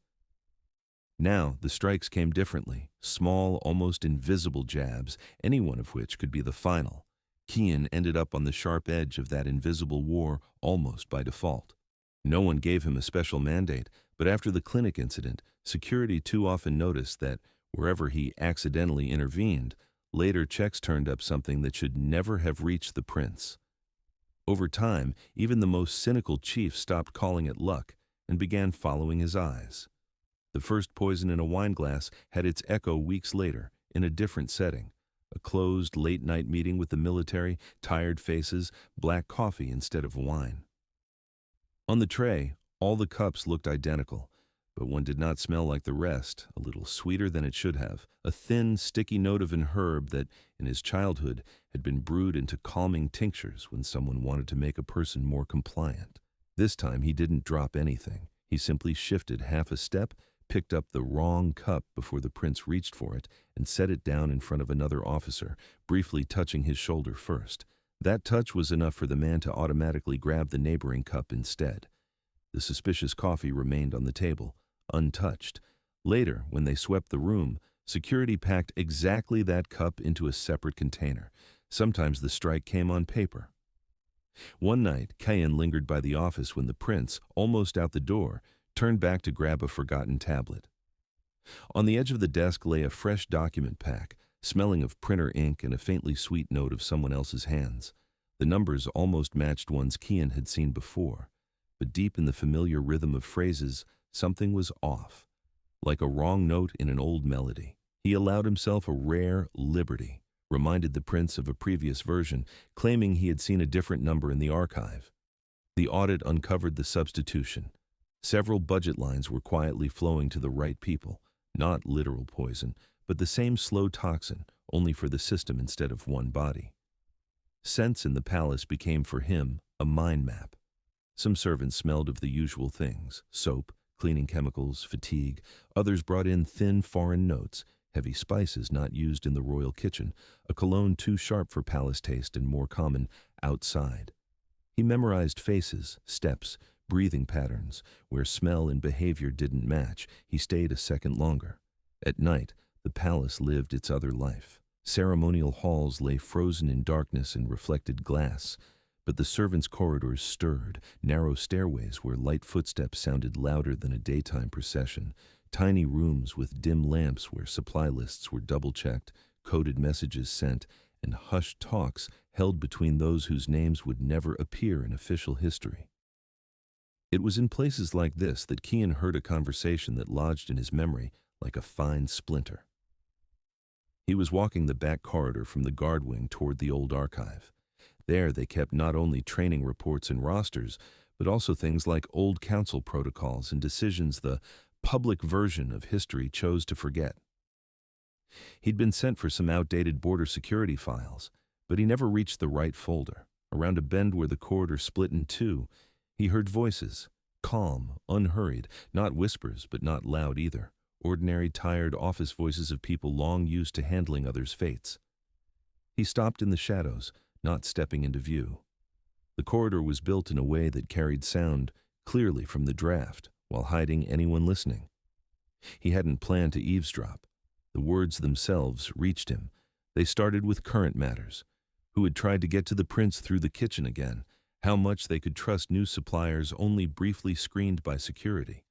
Now, the strikes came differently, small, almost invisible jabs, any one of which could be the final. Kian ended up on the sharp edge of that invisible war almost by default. No one gave him a special mandate, but after the clinic incident, security too often noticed that, wherever he accidentally intervened, later checks turned up something that should never have reached the prince. Over time, even the most cynical chief stopped calling it luck and began following his eyes. The first poison in a wine glass had its echo weeks later, in a different setting. A closed, late-night meeting with the military, tired faces, black coffee instead of wine. On the tray, all the cups looked identical, but one did not smell like the rest, a little sweeter than it should have, a thin, sticky note of an herb that, in his childhood, had been brewed into calming tinctures when someone wanted to make a person more compliant. This time he didn't drop anything. He simply shifted half a step, picked up the wrong cup before the prince reached for it, and set it down in front of another officer, briefly touching his shoulder first. That touch was enough for the man to automatically grab the neighboring cup instead. The suspicious coffee remained on the table, untouched. Later, when they swept the room, security packed exactly that cup into a separate container. Sometimes the strike came on paper. One night, Kian lingered by the office when the prince, almost out the door, turned back to grab a forgotten tablet. On the edge of the desk lay a fresh document pack, smelling of printer ink and a faintly sweet note of someone else's hands. The numbers almost matched ones Kian had seen before, but deep in the familiar rhythm of phrases, something was off, like a wrong note in an old melody. He allowed himself a rare liberty, reminded the prince of a previous version, claiming he had seen a different number in the archive. The audit uncovered the substitution. Several budget lines were quietly flowing to the right people, not literal poison, but the same slow toxin, only for the system instead of one body. Scents in the palace became for him a mind map. Some servants smelled of the usual things, soap, cleaning chemicals, fatigue. Others brought in thin foreign notes, heavy spices not used in the royal kitchen, a cologne too sharp for palace taste and more common outside. He memorized faces, steps, breathing patterns. Where smell and behavior didn't match, he stayed a second longer. At night, the palace lived its other life. Ceremonial halls lay frozen in darkness and reflected glass, but the servants' corridors stirred, narrow stairways where light footsteps sounded louder than a daytime procession, tiny rooms with dim lamps where supply lists were double-checked, coded messages sent, and hushed talks held between those whose names would never appear in official history. It was in places like this that Kian heard a conversation that lodged in his memory like a fine splinter. He was walking the back corridor from the guard wing toward the old archive. There they kept not only training reports and rosters, but also things like old council protocols and decisions the public version of history chose to forget. He'd been sent for some outdated border security files, but he never reached the right folder. Around a bend where the corridor split in two, he heard voices, calm, unhurried, not whispers but not loud either, ordinary tired office voices of people long used to handling others' fates. He stopped in the shadows, not stepping into view. The corridor was built in a way that carried sound clearly from the draft, while hiding anyone listening. He hadn't planned to eavesdrop. The words themselves reached him. They started with current matters. Who had tried to get to the prince through the kitchen again? How much they could trust new suppliers only briefly screened by security.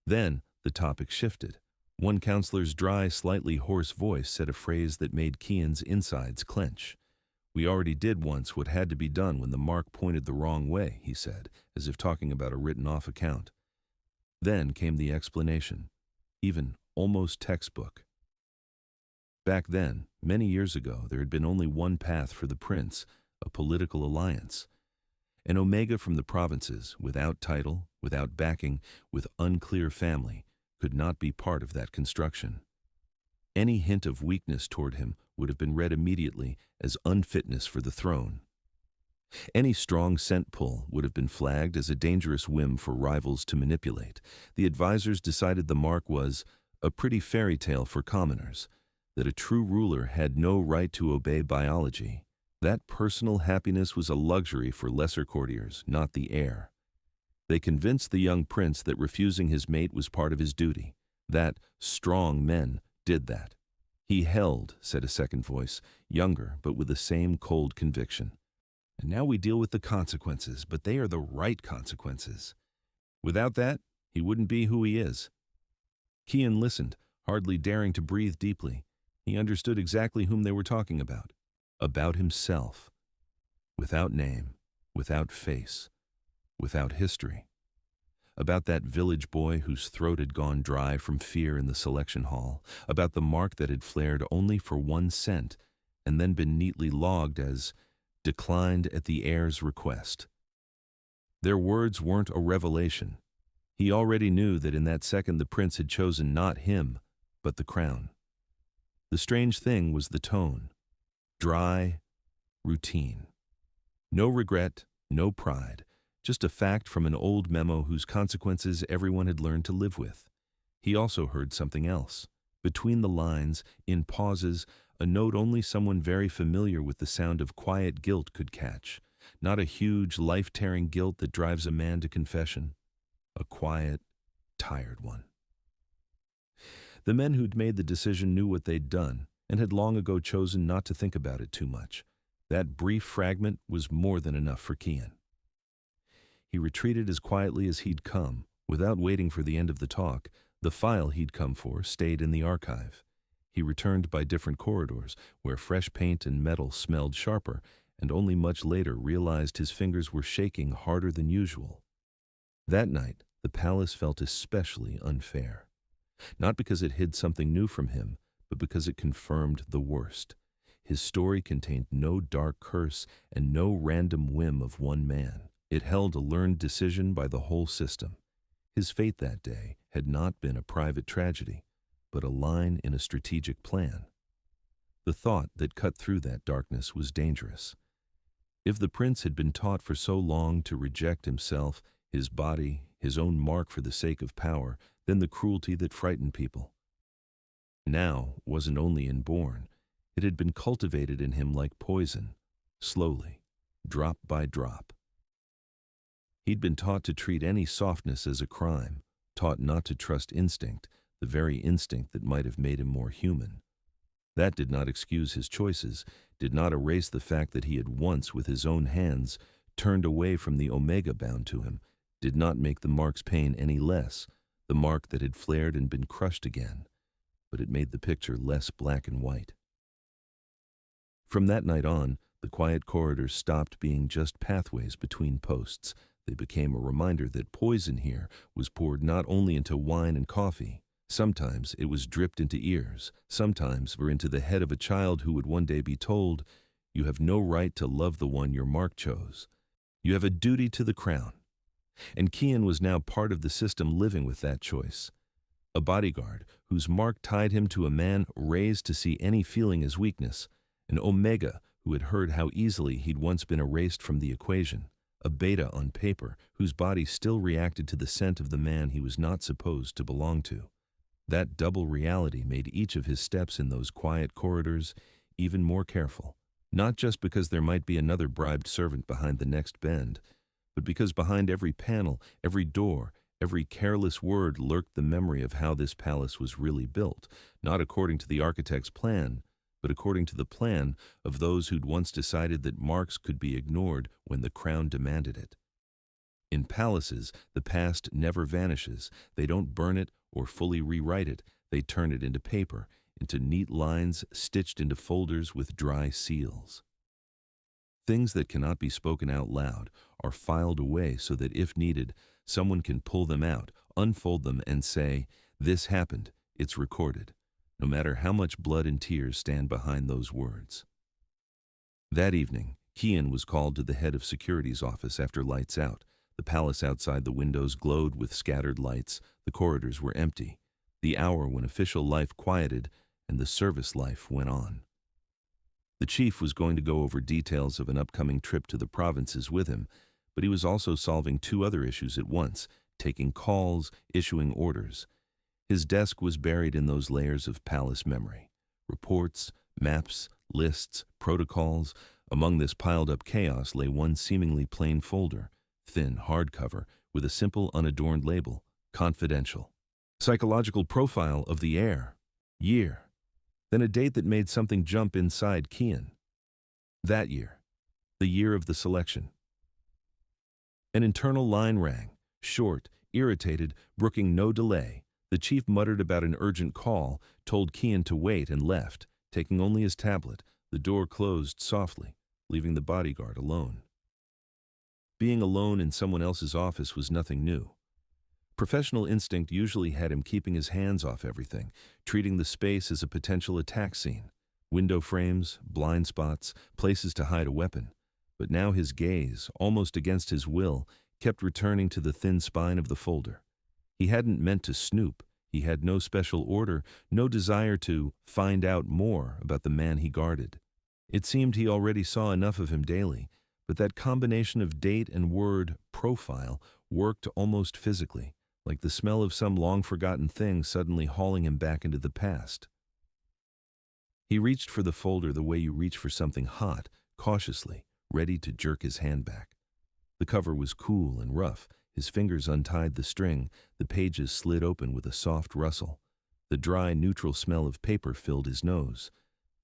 Then the topic shifted. One counselor's dry, slightly hoarse voice said a phrase that made Kian's insides clench. "We already did once what had to be done when the mark pointed the wrong way," he said, as if talking about a written-off account. Then came the explanation, even almost textbook. Back then, many years ago, there had been only one path for the prince, a political alliance. An Omega from the provinces, without title, without backing, with unclear family, could not be part of that construction. Any hint of weakness toward him would have been read immediately as unfitness for the throne. Any strong scent pull would have been flagged as a dangerous whim for rivals to manipulate. The advisors decided the mark was a pretty fairy tale for commoners, that a true ruler had no right to obey biology. That personal happiness was a luxury for lesser courtiers, not the heir. They convinced the young prince that refusing his mate was part of his duty, that strong men did that. He held, said a second voice, younger but with the same cold conviction. And now we deal with the consequences, but they are the right consequences. Without that, he wouldn't be who he is. Kian listened, hardly daring to breathe deeply. He understood exactly whom they were talking about. About himself. Without name, without face, without history. About that village boy whose throat had gone dry from fear in the selection hall. About the mark that had flared only for 1 cent and then been neatly logged as declined at the heir's request. Their words weren't a revelation. He already knew that in that second the prince had chosen not him, but the crown. The strange thing was the tone. Dry, routine. No regret, no pride, just a fact from an old memo whose consequences everyone had learned to live with. He also heard something else. Between the lines, in pauses, a note only someone very familiar with the sound of quiet guilt could catch. Not a huge, life-tearing guilt that drives a man to confession. A quiet, tired one. The men who'd made the decision knew what they'd done, and had long ago chosen not to think about it too much. That brief fragment was more than enough for Kian. He retreated as quietly as he'd come, without waiting for the end of the talk. The file he'd come for stayed in the archive. He returned by different corridors, where fresh paint and metal smelled sharper, and only much later realized his fingers were shaking harder than usual. That night, the palace felt especially unfair. Not because it hid something new from him, but because it confirmed the worst. His story contained no dark curse and no random whim of one man. It held a learned decision by the whole system. His fate that day had not been a private tragedy, but a line in a strategic plan. The thought that cut through that darkness was dangerous. If the prince had been taught for so long to reject himself, his body, his own mark for the sake of power, then the cruelty that frightened people. Now wasn't only inborn, it had been cultivated in him like poison, slowly, drop by drop. He'd been taught to treat any softness as a crime, taught not to trust instinct, the very instinct that might have made him more human. That did not excuse his choices, did not erase the fact that he had once, with his own hands, turned away from the Omega bound to him, did not make the mark's pain any less, the mark that had flared and been crushed again, but it made the picture less black and white. From that night on, the quiet corridors stopped being just pathways between posts. They became a reminder that poison here was poured not only into wine and coffee. Sometimes it was dripped into ears, sometimes or into the head of a child who would one day be told, "You have no right to love the one your mark chose. You have a duty to the crown." And Kian was now part of the system living with that choice. A bodyguard whose mark tied him to a man raised to see any feeling as weakness, an Omega who had heard how easily he'd once been erased from the equation, a Beta on paper whose body still reacted to the scent of the man he was not supposed to belong to. That double reality made each of his steps in those quiet corridors even more careful, not just because there might be another bribed servant behind the next bend, but because behind every panel, every door, every careless word lurked the memory of how this palace was really built, not according to the architect's plan, but according to the plan of those who'd once decided that marks could be ignored when the crown demanded it. In palaces, the past never vanishes. They don't burn it or fully rewrite it. They turn it into paper, into neat lines stitched into folders with dry seals. Things that cannot be spoken out loud are filed away so that if needed, someone can pull them out, unfold them, and say, "This happened, it's recorded," no matter how much blood and tears stand behind those words. That evening, Kian was called to the head of security's office after lights out. The palace outside the windows glowed with scattered lights. The corridors were empty. The hour when official life quieted and the service life went on. The chief was going to go over details of an upcoming trip to the provinces with him, but he was also solving two other issues at once, taking calls, issuing orders. His desk was buried in those layers of palace memory. Reports, maps, lists, protocols. Among this piled-up chaos lay one seemingly plain folder, thin hardcover, with a simple unadorned label, "Confidential." Psychological profile of the heir. Year. Then a date that made something jump inside Kian. That year. The year of the selection. An internal line rang, short, irritated, brooking no delay. The chief muttered about an urgent call, told Kian to wait, and left, taking only his tablet. The door closed softly, leaving the bodyguard alone. Being alone in someone else's office was nothing new. Professional instinct usually had him keeping his hands off everything, treating the space as a potential attack scene. Window frames, blind spots, places to hide a weapon. But now his gaze, almost against his will, kept returning to the thin spine of the folder. He hadn't meant to snoop. He had no special order, no desire to find out more about the man he guarded. It seemed he already saw enough of him daily, but that combination of date and word, profile, worked almost physically, like the smell of some long-forgotten thing suddenly hauling him back into the past. He reached for the folder the way you reach for something hot, cautiously, ready to jerk his hand back. The cover was cool and rough. His fingers untied the string. The pages slid open with a soft rustle. The dry, neutral smell of paper filled his nose.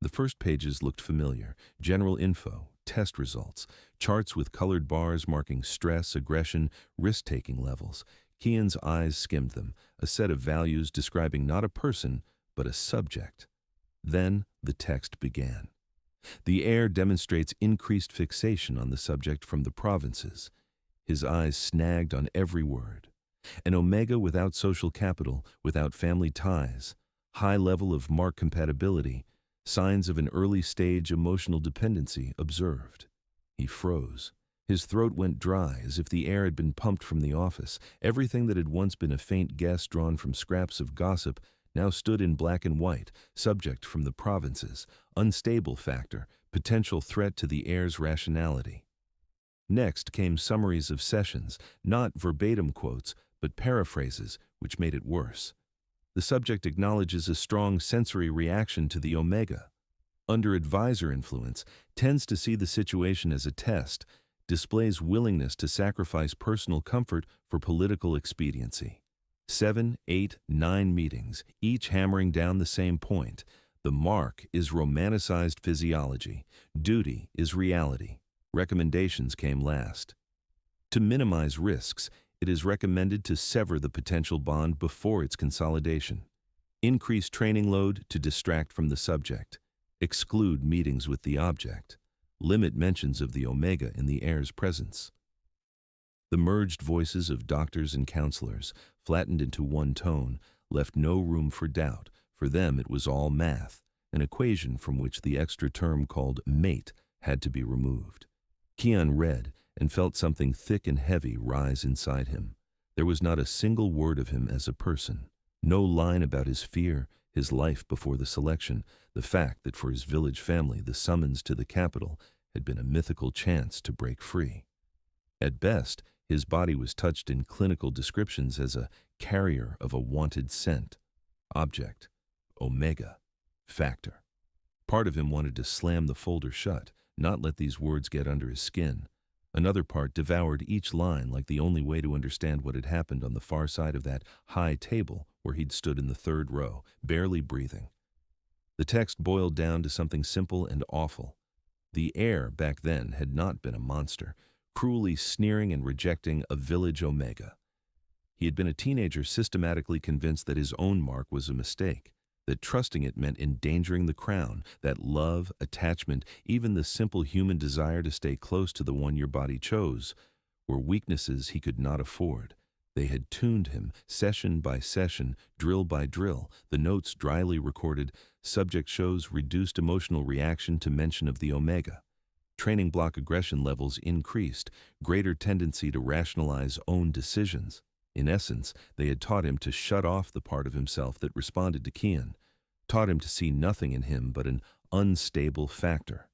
The first pages looked familiar. General info, test results, charts with colored bars marking stress, aggression, risk-taking levels. Kian's eyes skimmed them, a set of values describing not a person, but a subject. Then the text began. The heir demonstrates increased fixation on the subject from the provinces. His eyes snagged on every word. An Omega without social capital, without family ties, high level of mark compatibility, signs of an early-stage emotional dependency observed. He froze. His throat went dry as if the air had been pumped from the office. Everything that had once been a faint guess drawn from scraps of gossip now stood in black and white, subject from the provinces, unstable factor, potential threat to the heir's rationality. Next came summaries of sessions, not verbatim quotes, but paraphrases, which made it worse. The subject acknowledges a strong sensory reaction to the Omega. Under advisor influence, tends to see the situation as a test, displays willingness to sacrifice personal comfort for political expediency. 7, 8, 9 meetings, each hammering down the same point. The mark is romanticized physiology. Duty is reality. Recommendations came last. To minimize risks, it is recommended to sever the potential bond before its consolidation. Increase training load to distract from the subject. Exclude meetings with the object. Limit mentions of the omega in the heir's presence. The merged voices of doctors and counselors, flattened into one tone, left no room for doubt. For them it was all math, an equation from which the extra term called mate had to be removed. Kian read and felt something thick and heavy rise inside him. There was not a single word of him as a person, no line about his fear, his life before the selection, the fact that for his village family the summons to the capital had been a mythical chance to break free. At best, his body was touched in clinical descriptions as a carrier of a wanted scent, object, omega, factor. Part of him wanted to slam the folder shut, not let these words get under his skin. Another part devoured each line like the only way to understand what had happened on the far side of that high table where he'd stood in the third row, barely breathing. The text boiled down to something simple and awful. The heir back then had not been a monster, cruelly sneering and rejecting a village omega. He had been a teenager systematically convinced that his own mark was a mistake, that trusting it meant endangering the crown, that love, attachment, even the simple human desire to stay close to the one your body chose, were weaknesses he could not afford. They had tuned him, session by session, drill by drill. The notes dryly recorded, subject shows reduced emotional reaction to mention of the omega. Training block aggression levels increased, greater tendency to rationalize own decisions. In essence, they had taught him to shut off the part of himself that responded to Kian, taught him to see nothing in him but an unstable factor.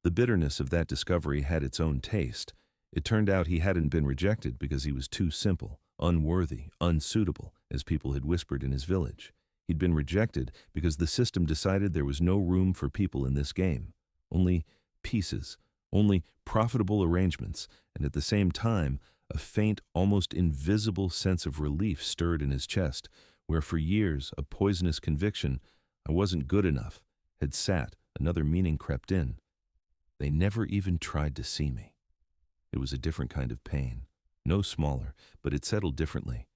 The bitterness of that discovery had its own taste. It turned out he hadn't been rejected because he was too simple, unworthy, unsuitable, as people had whispered in his village. He'd been rejected because the system decided there was no room for people in this game, only pieces, only profitable arrangements, and at the same time, a faint, almost invisible sense of relief stirred in his chest, where for years a poisonous conviction, I wasn't good enough, had sat. Another meaning crept in. They never even tried to see me. It was a different kind of pain, no smaller, but it settled differently.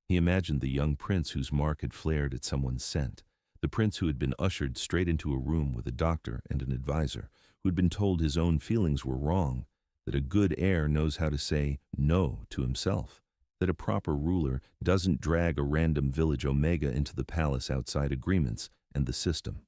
He imagined the young prince whose mark had flared at someone's scent, the prince who had been ushered straight into a room with a doctor and an advisor, who had been told his own feelings were wrong, that a good heir knows how to say no to himself, that a proper ruler doesn't drag a random village omega into the palace outside agreements and the system.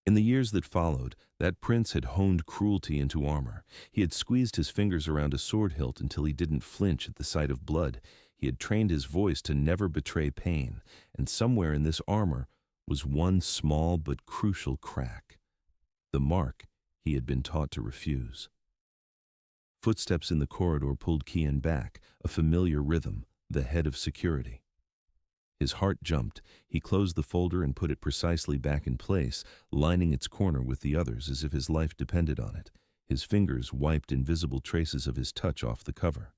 In the years that followed, that prince had honed cruelty into armor. He had squeezed his fingers around a sword hilt until he didn't flinch at the sight of blood. He had trained his voice to never betray pain, and somewhere in this armor was one small but crucial crack. The mark he had been taught to refuse. Footsteps in the corridor pulled Kian back, a familiar rhythm, the head of security. His heart jumped. He closed the folder and put it precisely back in place, lining its corner with the others as if his life depended on it. His fingers wiped invisible traces of his touch off the cover.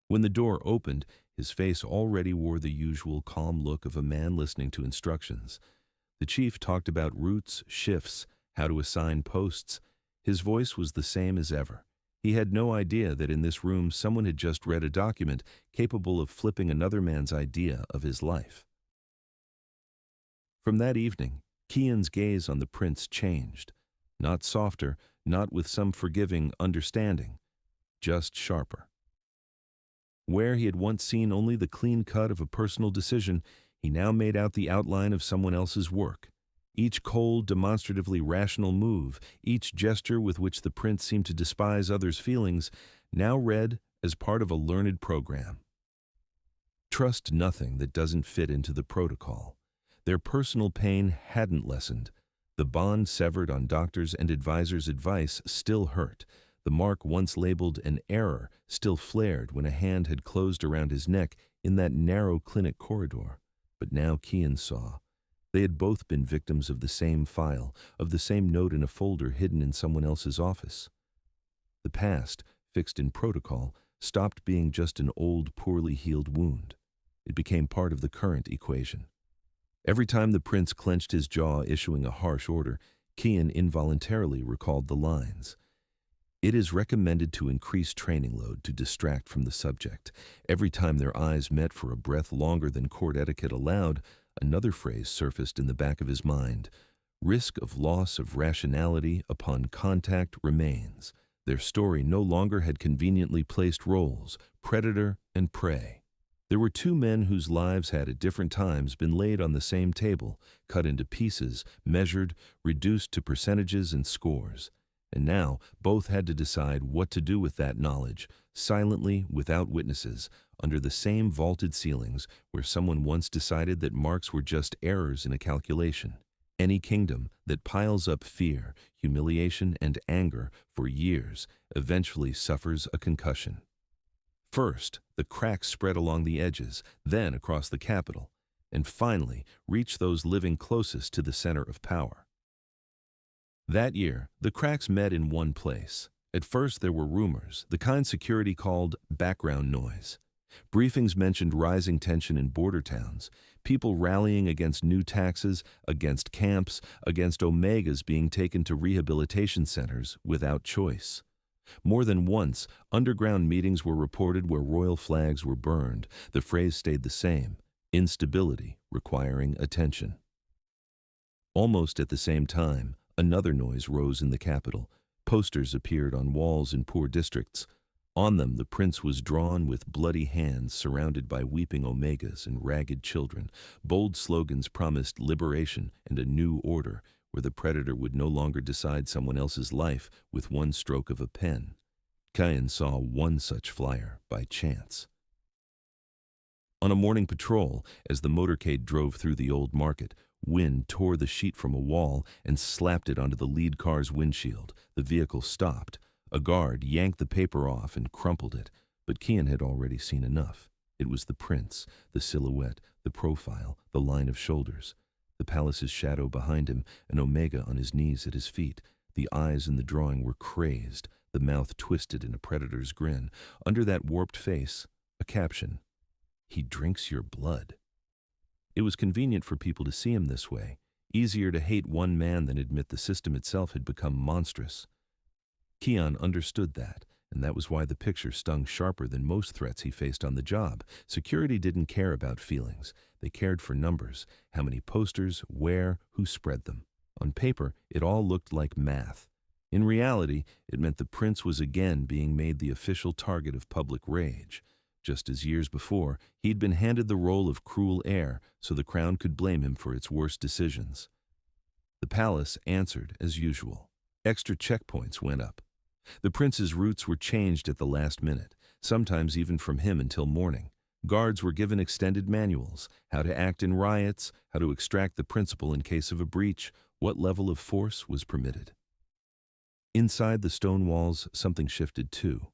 When the door opened, his face already wore the usual calm look of a man listening to instructions. The chief talked about routes, shifts, how to assign posts. His voice was the same as ever. He had no idea that in this room someone had just read a document capable of flipping another man's idea of his life. From that evening, Kian's gaze on the prince changed. Not softer, not with some forgiving understanding, just sharper. Where he had once seen only the clean cut of a personal decision, he now made out the outline of someone else's work. Each cold, demonstratively rational move, each gesture with which the prince seemed to despise others' feelings, now read as part of a learned program. Trust nothing that doesn't fit into the protocol. Their personal pain hadn't lessened. The bond severed on doctors' and advisors' advice still hurt. The mark once labeled an error still flared when a hand had closed around his neck in that narrow clinic corridor. But now Kian saw. They had both been victims of the same file, of the same note in a folder hidden in someone else's office. The past, fixed in protocol, stopped being just an old, poorly healed wound. It became part of the current equation. Every time the prince clenched his jaw issuing a harsh order, Kian involuntarily recalled the lines. It is recommended to increase training load to distract from the subject. Every time their eyes met for a breath longer than court etiquette allowed, another phrase surfaced in the back of his mind. Risk of loss of rationality upon contact remains. Their story no longer had conveniently placed roles, predator and prey. There were two men whose lives had at different times been laid on the same table, cut into pieces, measured, reduced to percentages and scores. And now both had to decide what to do with that knowledge, silently, without witnesses, under the same vaulted ceilings where someone once decided that marks were just errors in a calculation. Any kingdom that piles up fear, humiliation, and anger for years eventually suffers a concussion. First, the cracks spread along the edges, then across the capital, and finally reach those living closest to the center of power. That year, the cracks met in one place. At first there were rumors, the kind security called background noise. Briefings mentioned rising tension in border towns, people rallying against new taxes, against camps, against omegas being taken to rehabilitation centers without choice. More than once, underground meetings were reported where royal flags were burned. The phrase stayed the same: instability requiring attention. Almost at the same time, another noise rose in the capital. Posters appeared on walls in poor districts. On them the prince was drawn with bloody hands surrounded by weeping omegas and ragged children. Bold slogans promised liberation and a new order, where the predator would no longer decide someone else's life with one stroke of a pen. Kian saw one such flyer by chance. On a morning patrol, as the motorcade drove through the old market, wind tore the sheet from a wall and slapped it onto the lead car's windshield. The vehicle stopped. A guard yanked the paper off and crumpled it, but Kian had already seen enough. It was the prince, the silhouette, the profile, the line of shoulders. The palace's shadow behind him, an omega on his knees at his feet. The eyes in the drawing were crazed, the mouth twisted in a predator's grin. Under that warped face, a caption: "He drinks your blood." It was convenient for people to see him this way, easier to hate one man than admit the system itself had become monstrous. Kian understood that, and that was why the picture stung sharper than most threats he faced on the job. Security didn't care about feelings. They cared for numbers, how many posters, where, who spread them. On paper, it all looked like math. In reality, it meant the prince was again being made the official target of public rage. Just as years before, he'd been handed the role of cruel heir so the crown could blame him for its worst decisions. The palace answered as usual. Extra checkpoints went up. The prince's routes were changed at the last minute, sometimes even from him until morning. Guards were given extended manuals, how to act in riots, how to extract the principal in case of a breach, what level of force was permitted. Inside the stone walls, something shifted too.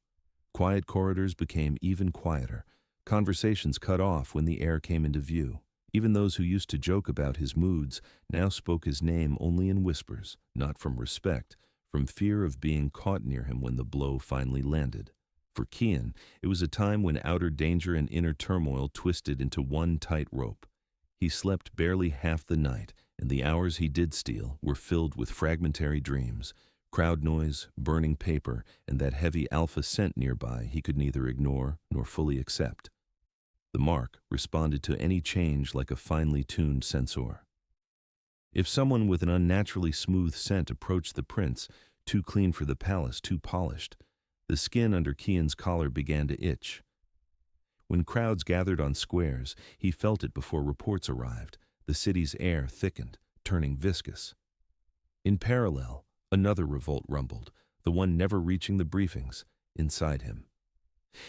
Quiet corridors became even quieter. Conversations cut off when the heir came into view. Even those who used to joke about his moods now spoke his name only in whispers, not from respect, from fear of being caught near him when the blow finally landed. For Kian, it was a time when outer danger and inner turmoil twisted into one tight rope. He slept barely half the night, and the hours he did steal were filled with fragmentary dreams. Crowd noise, burning paper, and that heavy alpha scent nearby he could neither ignore nor fully accept. The mark responded to any change like a finely tuned sensor. If someone with an unnaturally smooth scent approached the prince, too clean for the palace, too polished, the skin under Kian's collar began to itch. When crowds gathered on squares, he felt it before reports arrived. The city's air thickened, turning viscous. In parallel, another revolt rumbled, the one never reaching the briefings, inside him.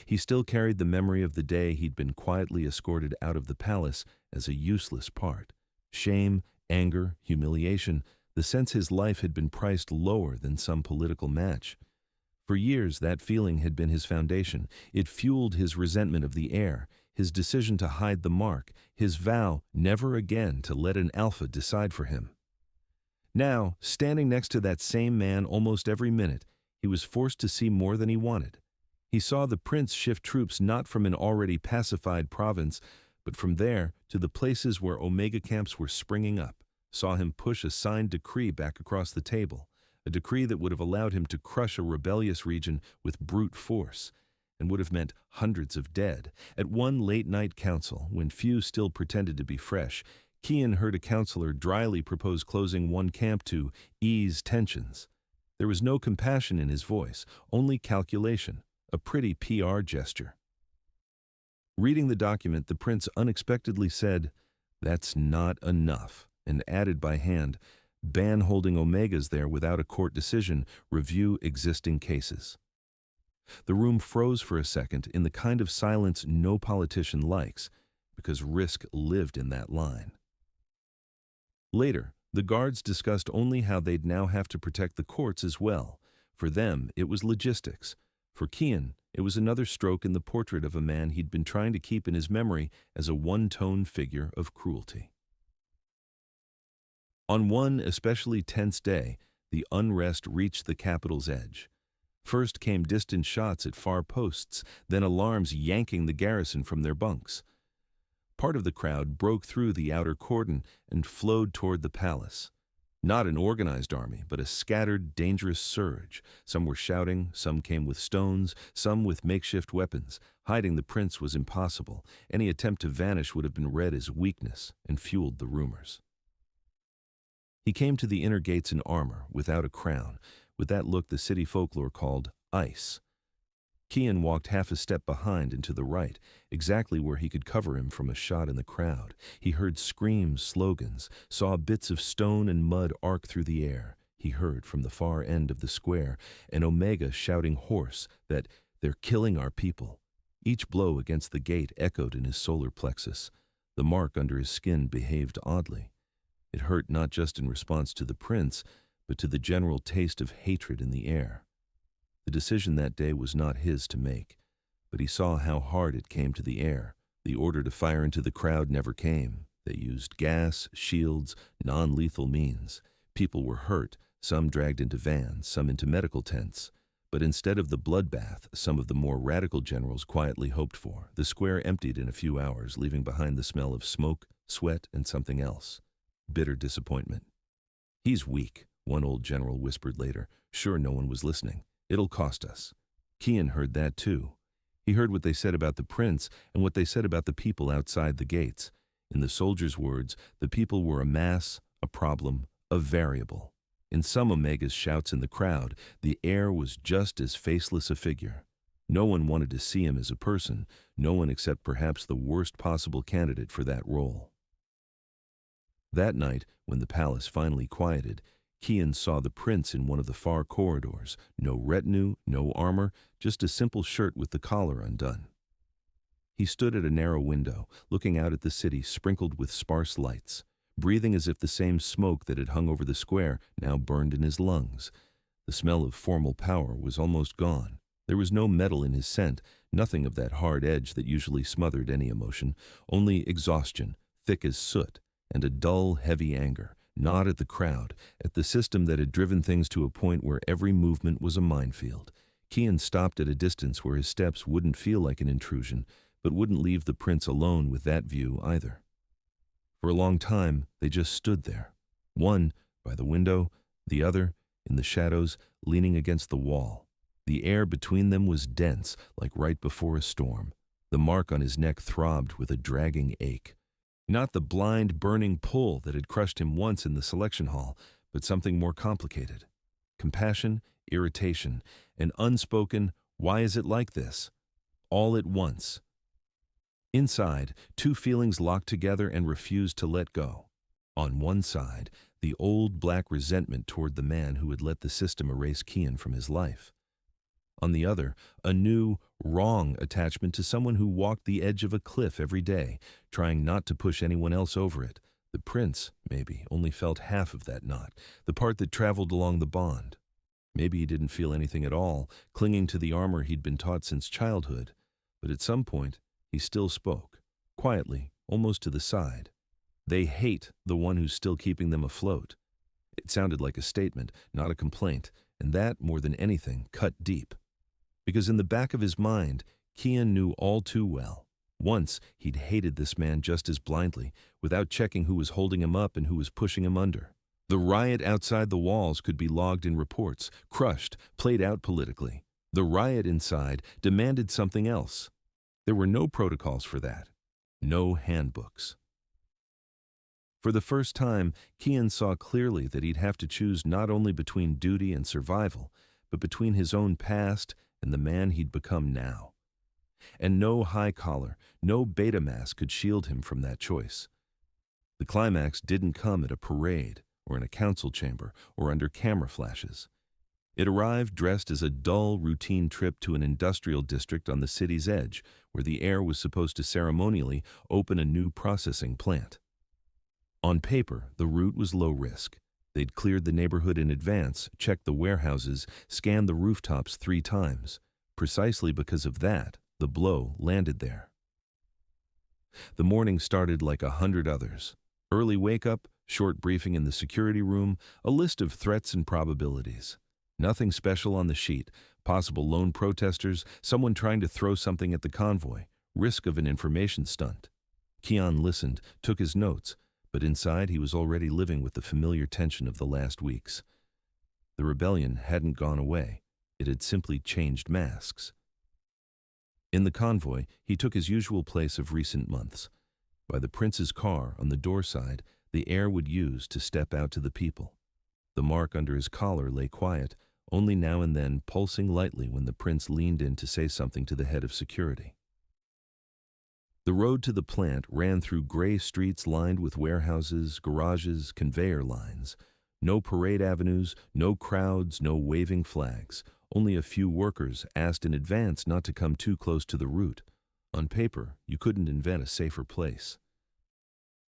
He still carried the memory of the day he'd been quietly escorted out of the palace as a useless part. Shame, anger, humiliation, the sense his life had been priced lower than some political match. For years, that feeling had been his foundation. It fueled his resentment of the heir, his decision to hide the mark, his vow never again to let an alpha decide for him. Now, standing next to that same man almost every minute, He was forced to see more than he wanted. He saw the prince shift troops not from an already pacified province, but from there to the places where Omega camps were springing up, saw him push a signed decree back across the table, a decree that would have allowed him to crush a rebellious region with brute force, and would have meant hundreds of dead. At one late-night council, when few still pretended to be fresh, Kian heard a counselor dryly propose closing one camp to ease tensions. There was no compassion in his voice, only calculation, a pretty PR gesture. Reading the document, the prince unexpectedly said, "That's not enough," and added by hand, "Ban holding Omegas there without a court decision, review existing cases." The room froze for a second in the kind of silence no politician likes, because risk lived in that line. Later, the guards discussed only how they'd now have to protect the courts as well. For them, it was logistics. For Kian, it was another stroke in the portrait of a man he'd been trying to keep in his memory as a one-tone figure of cruelty. On one especially tense day, the unrest reached the capital's edge. First came distant shots at far posts, then alarms yanking the garrison from their bunks. Part of the crowd broke through the outer cordon and flowed toward the palace. Not an organized army, but a scattered, dangerous surge. Some were shouting, some came with stones, some with makeshift weapons. Hiding the prince was impossible. Any attempt to vanish would have been read as weakness and fueled the rumors. He came to the inner gates in armor, without a crown, with that look the city folklore called ice. Kian walked half a step behind and to the right, exactly where he could cover him from a shot in the crowd. He heard screams, slogans, saw bits of stone and mud arc through the air. He heard from the far end of the square an Omega shouting hoarse that "They're killing our people." Each blow against the gate echoed in his solar plexus. The mark under his skin behaved oddly. It hurt not just in response to the prince, but to the general taste of hatred in the air. The decision that day was not his to make, but he saw how hard it came to the air. The order to fire into the crowd never came. They used gas, shields, non-lethal means. People were hurt, some dragged into vans, some into medical tents. But instead of the bloodbath some of the more radical generals quietly hoped for, the square emptied in a few hours, leaving behind the smell of smoke, sweat, and something else. Bitter disappointment. "He's weak," one old general whispered later, sure no one was listening. "It'll cost us." Kian heard that too. He heard what they said about the prince and what they said about the people outside the gates. In the soldiers' words, the people were a mass, a problem, a variable. In some Omega's shouts in the crowd, the air was just as faceless a figure. No one wanted to see him as a person, no one except perhaps the worst possible candidate for that role. That night, when the palace finally quieted, Kian saw the prince in one of the far corridors. No retinue, no armor, just a simple shirt with the collar undone. He stood at a narrow window, looking out at the city sprinkled with sparse lights, breathing as if the same smoke that had hung over the square now burned in his lungs. The smell of formal power was almost gone. There was no metal in his scent, nothing of that hard edge that usually smothered any emotion, only exhaustion, thick as soot, and a dull, heavy anger. Not at the crowd, at the system that had driven things to a point where every movement was a minefield. Kian stopped at a distance where his steps wouldn't feel like an intrusion, but wouldn't leave the prince alone with that view either. For a long time, they just stood there. One by the window, the other in the shadows, leaning against the wall. The air between them was dense, like right before a storm. The mark on his neck throbbed with a dragging ache. Not the blind, burning pull that had crushed him once in the selection hall, but something more complicated. Compassion, irritation, an unspoken, "Why is it like this?" all at once. Inside, two feelings locked together and refused to let go. On one side, the old black resentment toward the man who had let the system erase Kian from his life. On the other, a new, wrong attachment to someone who walked the edge of a cliff every day, trying not to push anyone else over it. The prince, maybe, only felt half of that knot, the part that traveled along the bond. Maybe he didn't feel anything at all, clinging to the armor he'd been taught since childhood. But at some point, he still spoke, quietly, almost to the side. They hate the one who's still keeping them afloat. It sounded like a statement, not a complaint, and that, more than anything, cut deep. Because in the back of his mind, Kian knew all too well. Once, he'd hated this man just as blindly, without checking who was holding him up and who was pushing him under. The riot outside the walls could be logged in reports, crushed, played out politically. The riot inside demanded something else. There were no protocols for that. No handbooks. For the first time, Kian saw clearly that he'd have to choose not only between duty and survival, but between his own past and the man he'd become now. And no high collar, no beta mask could shield him from that choice. The climax didn't come at a parade, or in a council chamber, or under camera flashes. It arrived dressed as a dull, routine trip to an industrial district on the city's edge, where the heir was supposed to ceremonially open a new processing plant. On paper, the route was low risk. They'd cleared the neighborhood in advance, checked the warehouses, scanned the rooftops 3 times. Precisely because of that, the blow landed there. The morning started like 100 others. Early wake-up, short briefing in the security room, a list of threats and probabilities. Nothing special on the sheet. Possible lone protesters, someone trying to throw something at the convoy, risk of an information stunt. Kian listened, took his notes, but inside he was already living with the familiar tension of the last weeks. The rebellion hadn't gone away. It had simply changed masks. In the convoy, he took his usual place of recent months. By the prince's car, on the door side, the heir would use to step out to the people. The mark under his collar lay quiet, only now and then pulsing lightly when the prince leaned in to say something to the head of security. The road to the plant ran through gray streets lined with warehouses, garages, conveyor lines. No parade avenues, no crowds, no waving flags. Only a few workers asked in advance not to come too close to the route. On paper, you couldn't invent a safer place.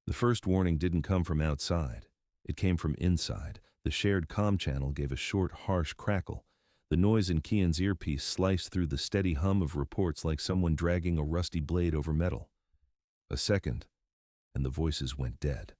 The first warning didn't come from outside. It came from inside. The shared comm channel gave a short, harsh crackle. The noise in Kian's earpiece sliced through the steady hum of reports like someone dragging a rusty blade over metal. A second, and the voices went dead.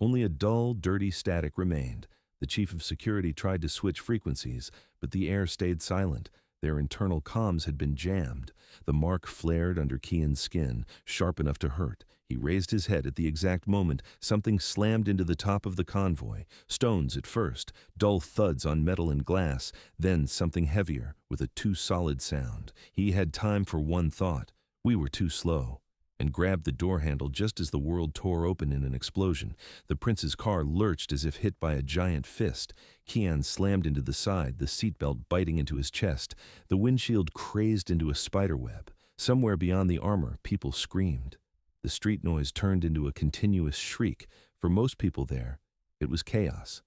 Only a dull, dirty static remained. The chief of security tried to switch frequencies, but the air stayed silent. Their internal comms had been jammed. The mark flared under Kian's skin, sharp enough to hurt. He raised his head at the exact moment something slammed into the top of the convoy. Stones at first, dull thuds on metal and glass, then something heavier with a too solid sound. He had time for one thought. We were too slow. And grabbed the door handle just as the world tore open in an explosion. The prince's car lurched as if hit by a giant fist. Kian slammed into the side, the seatbelt biting into his chest. The windshield crazed into a spiderweb. Somewhere beyond the armor, people screamed. The street noise turned into a continuous shriek. For most people there, it was chaos.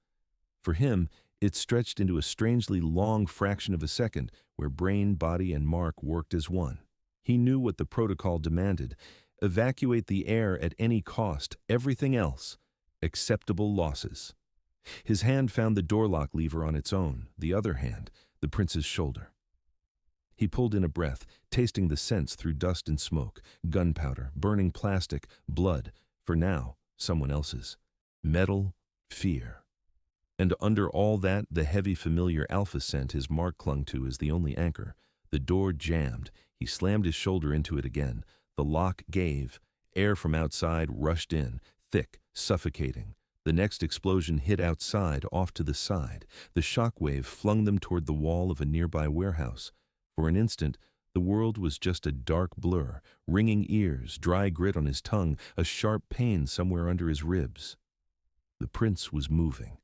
For him, it stretched into a strangely long fraction of a second where brain, body, and mark worked as one. He knew what the protocol demanded. Evacuate the air at any cost, everything else, acceptable losses. His hand found the door lock lever on its own, the other hand, the prince's shoulder. He pulled in a breath, tasting the scents through dust and smoke, gunpowder, burning plastic, blood, for now, someone else's. Metal, fear. And under all that, the heavy familiar alpha scent his mark clung to as the only anchor. The door jammed. He slammed his shoulder into it again. The lock gave. Air from outside rushed in, thick, suffocating. The next explosion hit outside, off to the side. The shock wave flung them toward the wall of a nearby warehouse. For an instant, the world was just a dark blur, ringing ears, dry grit on his tongue, a sharp pain somewhere under his ribs. The prince was moving.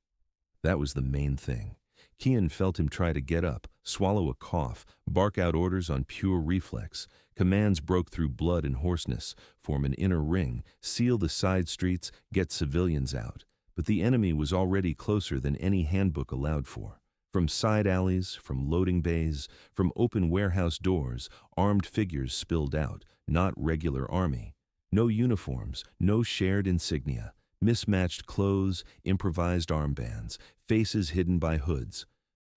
That was the main thing. Kian felt him try to get up, swallow a cough, bark out orders on pure reflex. Commands broke through blood and hoarseness, form an inner ring, seal the side streets, get civilians out. But the enemy was already closer than any handbook allowed for. From side alleys, from loading bays, from open warehouse doors, armed figures spilled out, not regular army. No uniforms, no shared insignia. Mismatched clothes, improvised armbands, faces hidden by hoods,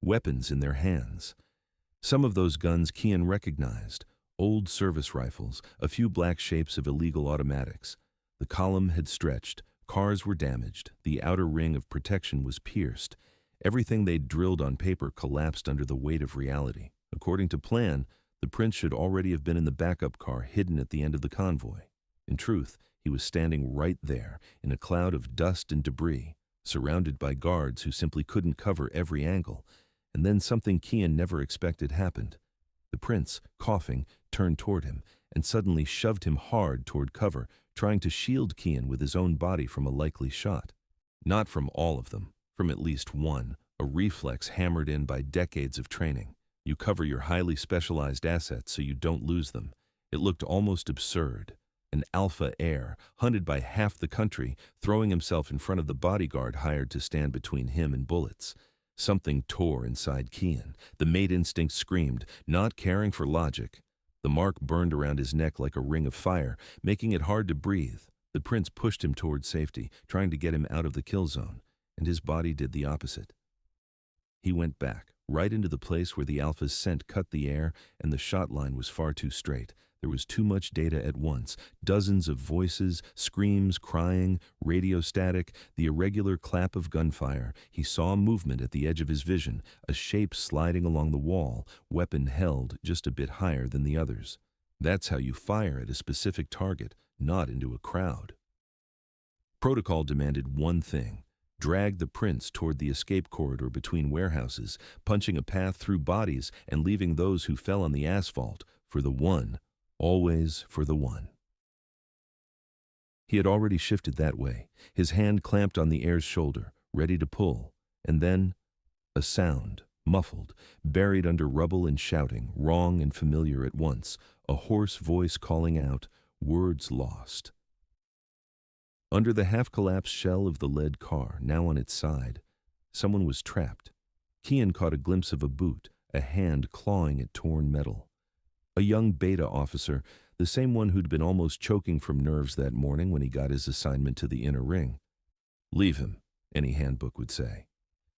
weapons in their hands. Some of those guns Kian recognized, old service rifles, a few black shapes of illegal automatics. The column had stretched, cars were damaged, the outer ring of protection was pierced. Everything they'd drilled on paper collapsed under the weight of reality. According to plan, the prince should already have been in the backup car hidden at the end of the convoy. In truth, he was standing right there, in a cloud of dust and debris, surrounded by guards who simply couldn't cover every angle. And then something Kian never expected happened. The prince, coughing, turned toward him and suddenly shoved him hard toward cover, trying to shield Kian with his own body from a likely shot. Not from all of them, from at least one, a reflex hammered in by decades of training. You cover your highly specialized assets so you don't lose them. It looked almost absurd. An alpha heir, hunted by half the country, throwing himself in front of the bodyguard hired to stand between him and bullets. Something tore inside Kian. The mate instinct screamed, not caring for logic. The mark burned around his neck like a ring of fire, making it hard to breathe. The prince pushed him toward safety, trying to get him out of the kill zone, and his body did the opposite. He went back, right into the place where the alpha's scent cut the air and the shot line was far too straight. There was too much data at once, dozens of voices, screams, crying, radio static, the irregular clap of gunfire. He saw movement at the edge of his vision, a shape sliding along the wall, weapon held just a bit higher than the others. That's how you fire at a specific target, not into a crowd. Protocol demanded one thing: drag the prince toward the escape corridor between warehouses, punching a path through bodies and leaving those who fell on the asphalt for the one. Always for the one. He had already shifted that way, his hand clamped on the heir's shoulder, ready to pull, and then a sound, muffled, buried under rubble and shouting, wrong and familiar at once, a hoarse voice calling out, words lost. Under the half-collapsed shell of the lead car, now on its side, someone was trapped. Kian caught a glimpse of a boot, a hand clawing at torn metal. A young beta officer, the same one who'd been almost choking from nerves that morning when he got his assignment to the inner ring. Leave him, any handbook would say.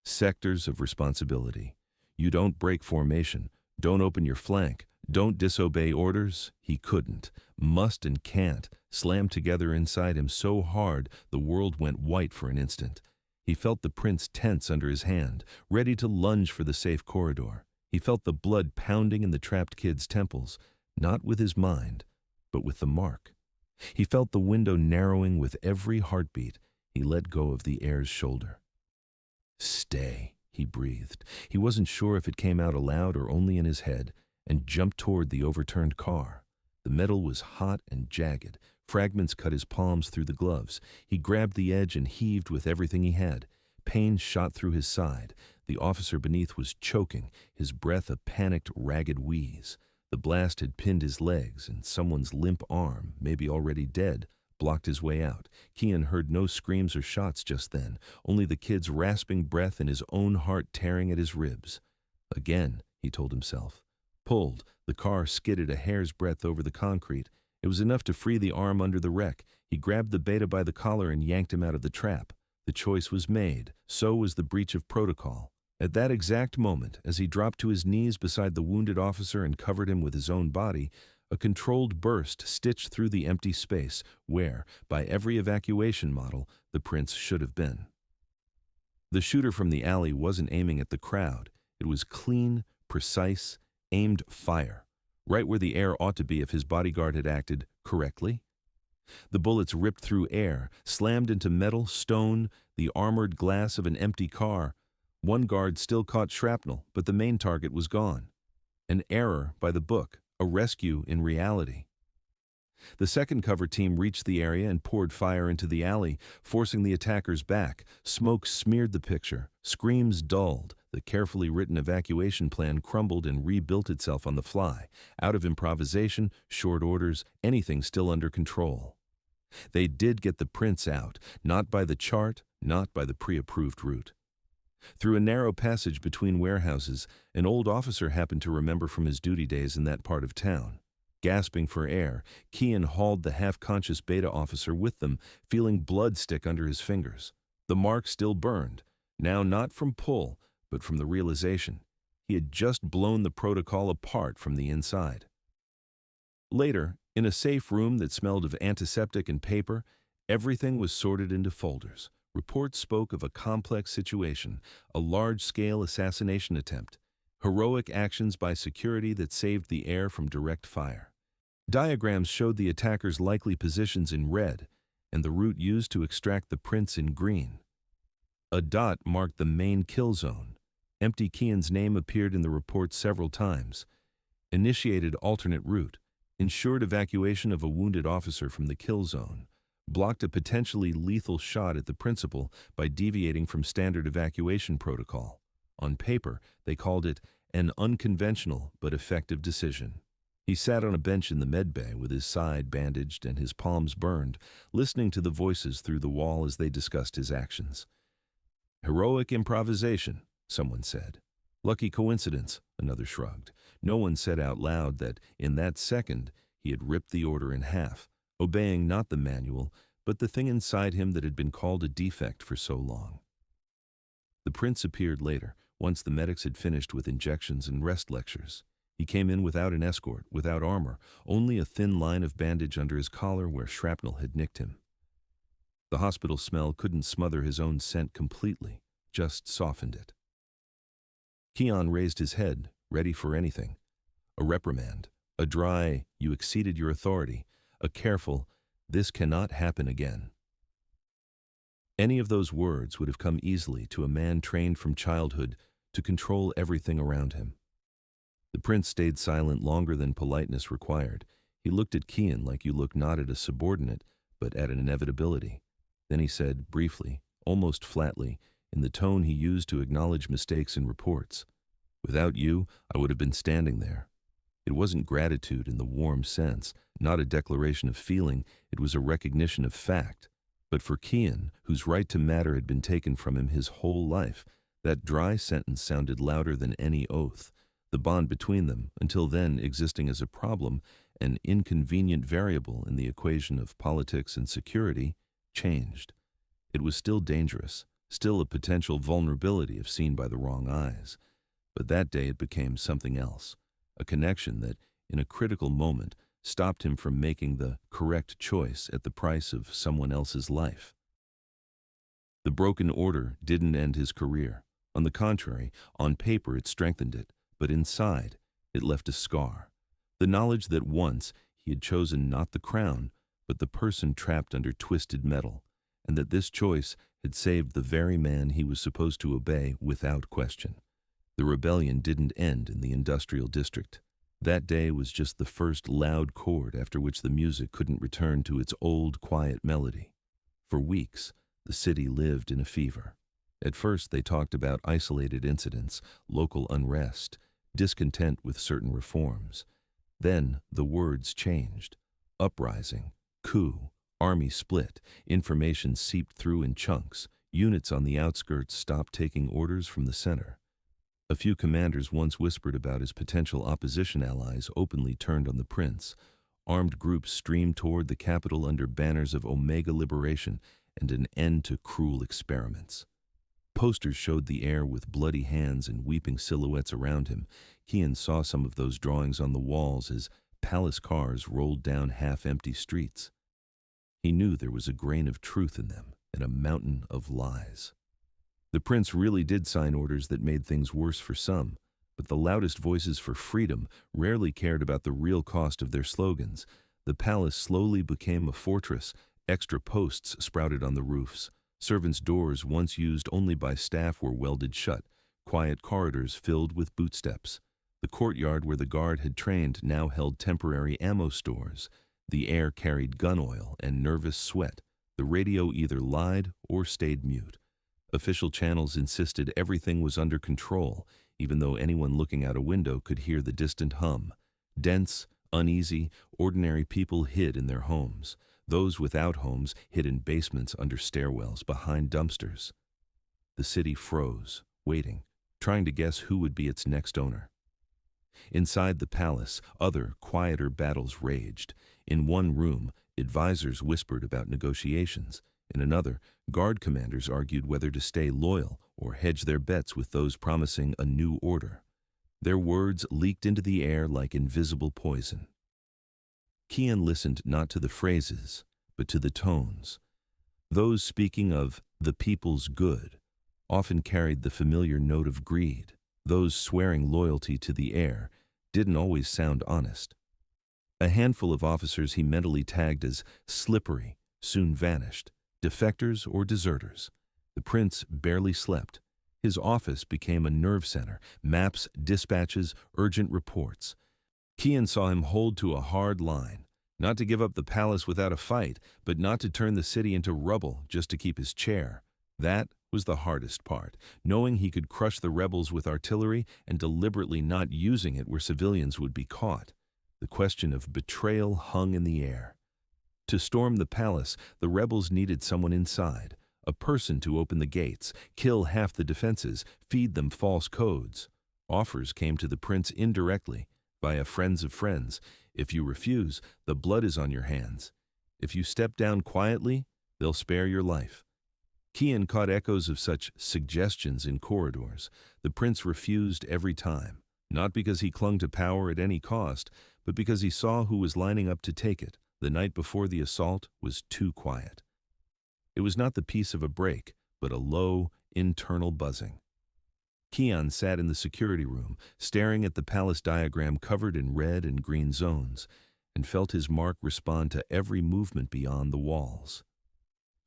Sectors of responsibility. You don't break formation, don't open your flank, don't disobey orders. He couldn't, must and can't, slammed together inside him so hard the world went white for an instant. He felt the prince tense under his hand, ready to lunge for the safe corridor. He felt the blood pounding in the trapped kid's temples, not with his mind, but with the mark. He felt the window narrowing with every heartbeat. He let go of the heir's shoulder. Stay, he breathed. He wasn't sure if it came out aloud or only in his head, and jumped toward the overturned car. The metal was hot and jagged. Fragments cut his palms through the gloves. He grabbed the edge and heaved with everything he had. Pain shot through his side. The officer beneath was choking, his breath a panicked, ragged wheeze. The blast had pinned his legs, and someone's limp arm, maybe already dead, blocked his way out. Kian heard no screams or shots just then, only the kid's rasping breath and his own heart tearing at his ribs. Again, he told himself. Pulled, the car skidded a hair's breadth over the concrete. It was enough to free the arm under the wreck. He grabbed the beta by the collar and yanked him out of the trap. The choice was made. So was the breach of protocol. At that exact moment, as he dropped to his knees beside the wounded officer and covered him with his own body, a controlled burst stitched through the empty space where, by every evacuation model, the prince should have been. The shooter from the alley wasn't aiming at the crowd. It was clean, precise, aimed fire, right where the air ought to be if his bodyguard had acted correctly. The bullets ripped through air, slammed into metal, stone, the armored glass of an empty car. One guard still caught shrapnel, but the main target was gone. An error by the book, a rescue in reality. The second cover team reached the area and poured fire into the alley, forcing the attackers back. Smoke smeared the picture. Screams dulled. The carefully written evacuation plan crumbled and rebuilt itself on the fly, out of improvisation, short orders, anything still under control. They did get the prince out, not by the chart, not by the pre-approved route. Through a narrow passage between warehouses, an old officer happened to remember from his duty days in that part of town. Gasping for air, Kian hauled the half-conscious beta officer with them, feeling blood stick under his fingers. The mark still burned, now not from pull, but from the realization he had just blown the protocol apart from the inside. Later, in a safe room that smelled of antiseptic and paper, everything was sorted into folders. Reports spoke of a complex situation, a large-scale assassination attempt, heroic actions by security that saved the air from direct fire. Diagrams showed the attackers' likely positions in red and the route used to extract the prints in green. A dot marked the main kill zone. Empty Kian's name appeared in the report several times. Initiated alternate route, ensured evacuation of a wounded officer from the kill zone, blocked a potentially lethal shot at the principal by deviating from standard evacuation protocol. On paper, they called it an unconventional but effective decision. He sat on a bench in the med bay with his side bandaged and his palms burned, listening to the voices through the wall as they discussed his actions. Heroic improvisation, someone said. Lucky coincidence, another shrugged. No one said out loud that, in that second, he had ripped the order in half, obeying not the manual, but the thing inside him that had been called a defect for so long. The prince appeared later, once the medics had finished with injections and rest lectures. He came in without an escort, without armor, only a thin line of bandage under his collar where shrapnel had nicked him. The hospital smell couldn't smother his own scent completely, just softened it. Kian raised his head, ready for anything. A reprimand, a dry, "You exceeded your authority," a careful, "This cannot happen again." Any of those words would have come easily to a man trained from childhood to control everything around him. The prince stayed silent longer than politeness required. He looked at Kian like you look not at a subordinate, but at an inevitability. Then he said, briefly, almost flatly, in the tone he used to acknowledge mistakes in reports, "Without you, I would have been standing there." It wasn't gratitude in the warm sense, not a declaration of feeling, it was a recognition of fact. But for Kian, whose right to matter had been taken from him his whole life, that dry sentence sounded louder than any oath. The bond between them, until then existing as a problem, an inconvenient variable in the equation of politics and security, changed. It was still dangerous, still a potential vulnerability if seen by the wrong eyes. But that day it became something else, a connection that, in a critical moment, stopped him from making the correct choice at the price of someone else's life. The broken order didn't end his career. On the contrary, on paper it strengthened it, but inside it left a scar. The knowledge that once he had chosen not the crown, but the person trapped under twisted metal, and that this choice had saved the very man he was supposed to obey without question. The rebellion didn't end in the industrial district. That day was just the first loud chord after which the music couldn't return to its old quiet melody. For weeks, the city lived in a fever. At first they talked about isolated incidents, local unrest, discontent with certain reforms. Then the words changed. Uprising, coup, army split, information seeped through in chunks, units on the outskirts stopped taking orders from the center. A few commanders once whispered about his potential opposition allies openly turned on the prince. Armed groups streamed toward the capital under banners of Omega liberation and an end to cruel experiments. Posters showed the air with bloody hands and weeping silhouettes around him. Kian saw some of those drawings on the walls as palace cars rolled down half-empty streets. He knew there was a grain of truth in them and a mountain of lies. The prince really did sign orders that made things worse for some, but the loudest voices for freedom rarely cared about the real cost of their slogans. The palace slowly became a fortress. Extra posts sprouted on the roofs. Servants' doors, once used only by staff, were welded shut. Quiet corridors filled with bootsteps. The courtyard where the guard had trained now held temporary ammo stores. The air carried gun oil and nervous sweat. The radio either lied or stayed mute. Official channels insisted everything was under control, even though anyone looking out a window could hear the distant hum. Dense, uneasy, ordinary people hid in their homes. Those without homes hid in basements under stairwells, behind dumpsters. The city froze, waiting, trying to guess who would be its next owner. Inside the palace, other, quieter battles raged. In one room, advisors whispered about negotiations. In another, guard commanders argued whether to stay loyal or hedge their bets with those promising a new order. Their words leaked into the air like invisible poison. Kian listened not to the phrases, but to the tones. Those speaking of The people's good often carried the familiar note of greed. Those swearing loyalty to the heir didn't always sound honest. A handful of officers he mentally tagged as slippery soon vanished, defectors or deserters. The prince barely slept. His office became a nerve center, maps, dispatches, urgent reports. Kian saw him hold to a hard line, not to give up the palace without a fight, but not to turn the city into rubble just to keep his chair. That was the hardest part, knowing he could crush the rebels with artillery and deliberately not using it where civilians would be caught. The question of betrayal hung in the air. To storm the palace, the rebels needed someone inside, a person to open the gates, kill half the defenses, feed them false codes. Offers came to the prince indirectly, via friends of friends. If you refuse, the blood is on your hands. If you step down quietly, they'll spare your life. Kian caught echoes of such suggestions in corridors. The prince refused every time, not because he clung to power at any cost, but because he saw who was lining up to take it. The night before the assault was too quiet. It was not the peace of a break, but a low, internal buzzing. Kian sat in the security room, staring at the palace diagram covered in red and green zones, and felt his mark respond to every movement beyond the walls.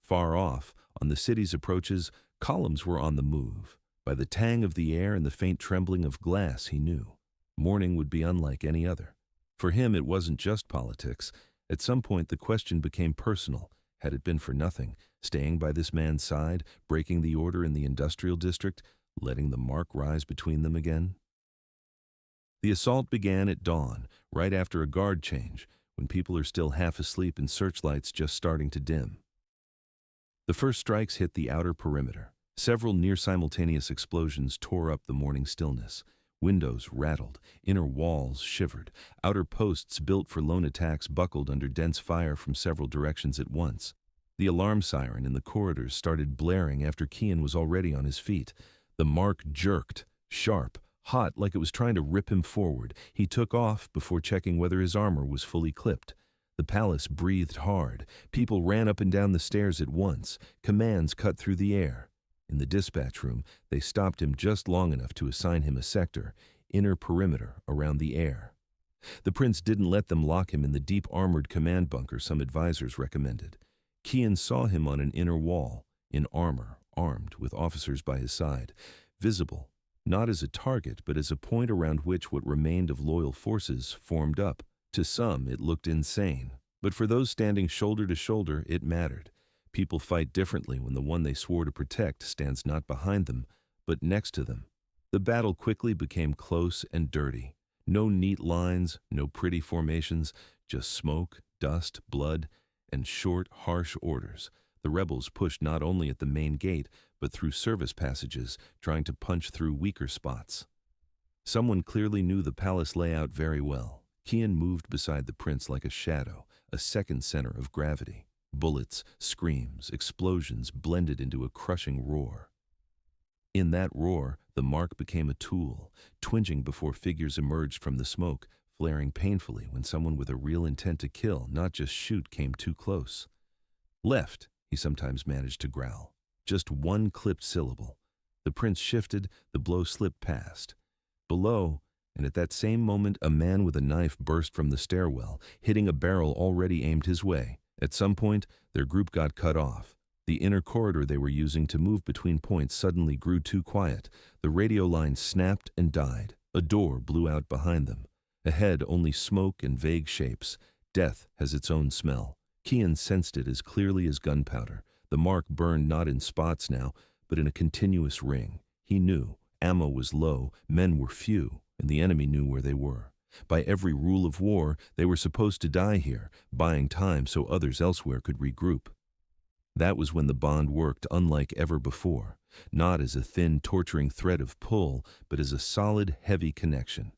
Far off, on the city's approaches, columns were on the move. By the tang of the air and the faint trembling of glass, he knew morning would be unlike any other. For him, it wasn't just politics. At some point, the question became personal. Had it been for nothing, staying by this man's side, breaking the order in the industrial district, letting the mark rise between them again? The assault began at dawn, right after a guard change, when people are still half asleep and searchlights just starting to dim. The first strikes hit the outer perimeter. Several near-simultaneous explosions tore up the morning stillness. Windows rattled, inner walls shivered, outer posts built for lone attacks buckled under dense fire from several directions at once. The alarm siren in the corridors started blaring after Kian was already on his feet. The mark jerked, sharp, hot, like it was trying to rip him forward. He took off before checking whether his armor was fully clipped. The palace breathed hard. People ran up and down the stairs at once. Commands cut through the air. In the dispatch room, they stopped him just long enough to assign him a sector, inner perimeter around the air. The prince didn't let them lock him in the deep armored command bunker some advisors recommended. Kian saw him on an inner wall, in armor, armed, with officers by his side, visible, not as a target, but as a point around which what remained of loyal forces formed up. To some, it looked insane, but for those standing shoulder to shoulder, it mattered. People fight differently when the one they swore to protect stands not behind them, but next to them. The battle quickly became close and dirty. No neat lines, no pretty formations, just smoke, dust, blood, and short, harsh orders. The rebels pushed not only at the main gate, but through service passages, trying to punch through weaker spots. Someone clearly knew the palace layout very well. Kian moved beside the prince like a shadow, a second center of gravity. Bullets, screams, explosions blended into a crushing roar. In that roar, the mark became a tool, twinging before figures emerged from the smoke, flaring painfully when someone with a real intent to kill, not just shoot, came too close. Left, he sometimes managed to growl. Just one clipped syllable. The prince shifted, the blow slipped past. Below, and at that same moment, a man with a knife burst from the stairwell, hitting a barrel already aimed his way. At some point, their group got cut off. The inner corridor they were using to move between points suddenly grew too quiet. The radio line snapped and died. A door blew out behind them. Ahead, only smoke and vague shapes. Death has its own smell. Kian sensed it as clearly as gunpowder. The mark burned not in spots now, but in a continuous ring. He knew ammo was low, men were few, and the enemy knew where they were. By every rule of war, they were supposed to die here, buying time so others elsewhere could regroup. That was when the bond worked unlike ever before, not as a thin, torturing thread of pull, but as a solid, heavy connection.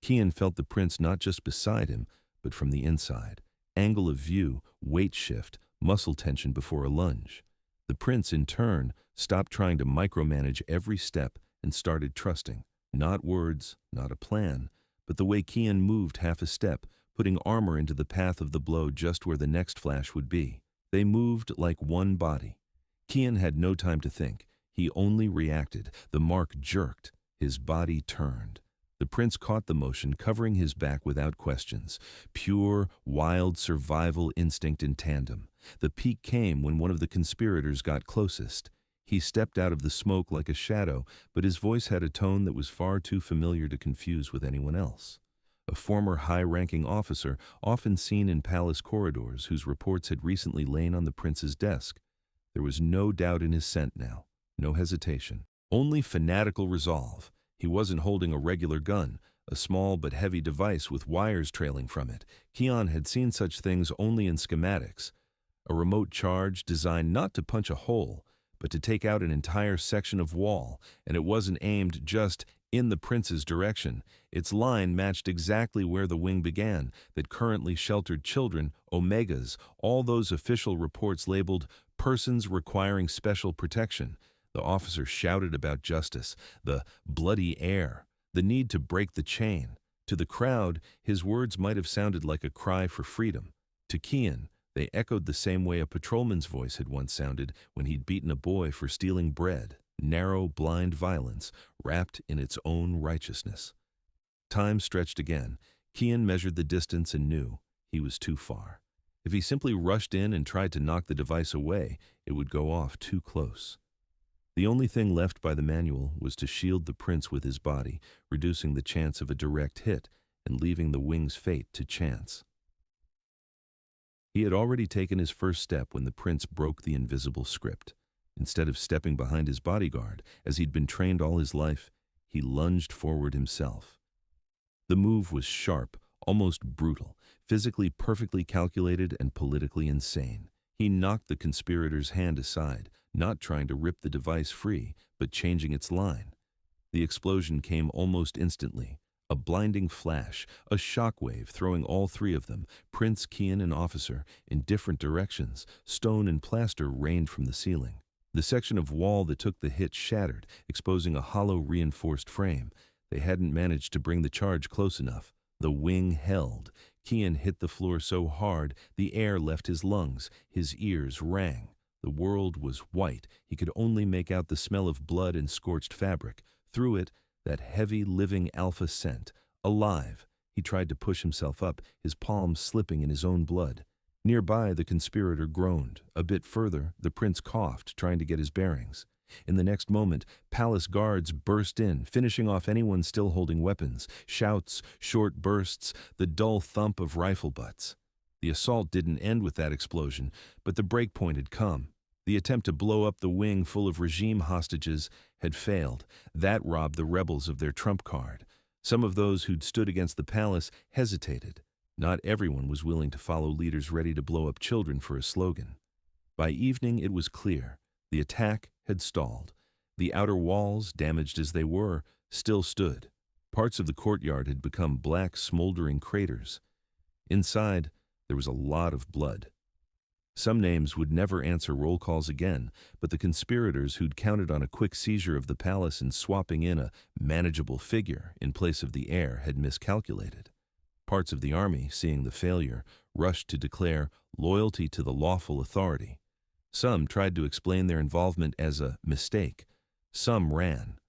Kian felt the prince not just beside him, but from the inside. Angle of view, weight shift, muscle tension before a lunge. The prince, in turn, stopped trying to micromanage every step and started trusting. Not words, not a plan, but the way Kian moved half a step, putting armor into the path of the blow just where the next flash would be. They moved like one body. Kian had no time to think. He only reacted. The mark jerked. His body turned. The prince caught the motion, covering his back without questions. Pure, wild survival instinct in tandem. The peak came when one of the conspirators got closest. He stepped out of the smoke like a shadow, but his voice had a tone that was far too familiar to confuse with anyone else. A former high-ranking officer, often seen in palace corridors, whose reports had recently lain on the prince's desk. There was no doubt in his scent now, no hesitation, only fanatical resolve. He wasn't holding a regular gun, a small but heavy device with wires trailing from it. Kian had seen such things only in schematics. A remote charge designed not to punch a hole, but to take out an entire section of wall, and it wasn't aimed just in the prince's direction. Its line matched exactly where the wing began, that currently sheltered children, Omegas, all those official reports labeled persons requiring special protection. The officer shouted about justice, the bloody air, the need to break the chain. To the crowd, his words might have sounded like a cry for freedom. To Kian, they echoed the same way a patrolman's voice had once sounded when he'd beaten a boy for stealing bread. Narrow, blind violence, wrapped in its own righteousness. Time stretched again. Kian measured the distance and knew he was too far. If he simply rushed in and tried to knock the device away, it would go off too close. The only thing left by the manual was to shield the prince with his body, reducing the chance of a direct hit and leaving the wing's fate to chance. He had already taken his first step when the prince broke the invisible script. Instead of stepping behind his bodyguard, as he'd been trained all his life, he lunged forward himself. The move was sharp, almost brutal, physically perfectly calculated and politically insane. He knocked the conspirator's hand aside, not trying to rip the device free, but changing its line. The explosion came almost instantly. A blinding flash, a shockwave throwing all three of them, Prince, Kian, and officer, in different directions. Stone and plaster rained from the ceiling. The section of wall that took the hit shattered, exposing a hollow reinforced frame. They hadn't managed to bring the charge close enough. The wing held. Kian hit the floor so hard the air left his lungs. His ears rang. The world was white. He could only make out the smell of blood and scorched fabric. Through it, that heavy, living alpha scent. Alive. He tried to push himself up, his palms slipping in his own blood. Nearby, the conspirator groaned. A bit further, the prince coughed, trying to get his bearings. In the next moment, palace guards burst in, finishing off anyone still holding weapons. Shouts, short bursts, the dull thump of rifle butts. The assault didn't end with that explosion, but the break point had come. The attempt to blow up the wing full of regime hostages had failed. That robbed the rebels of their trump card. Some of those who'd stood against the palace hesitated. Not everyone was willing to follow leaders ready to blow up children for a slogan. By evening, it was clear. The attack had stalled. The outer walls, damaged as they were, still stood. Parts of the courtyard had become black, smoldering craters. Inside, there was a lot of blood. Some names would never answer roll calls again, but the conspirators who'd counted on a quick seizure of the palace and swapping in a manageable figure in place of the heir had miscalculated. Parts of the army, seeing the failure, rushed to declare loyalty to the lawful authority. Some tried to explain their involvement as a mistake. Some ran.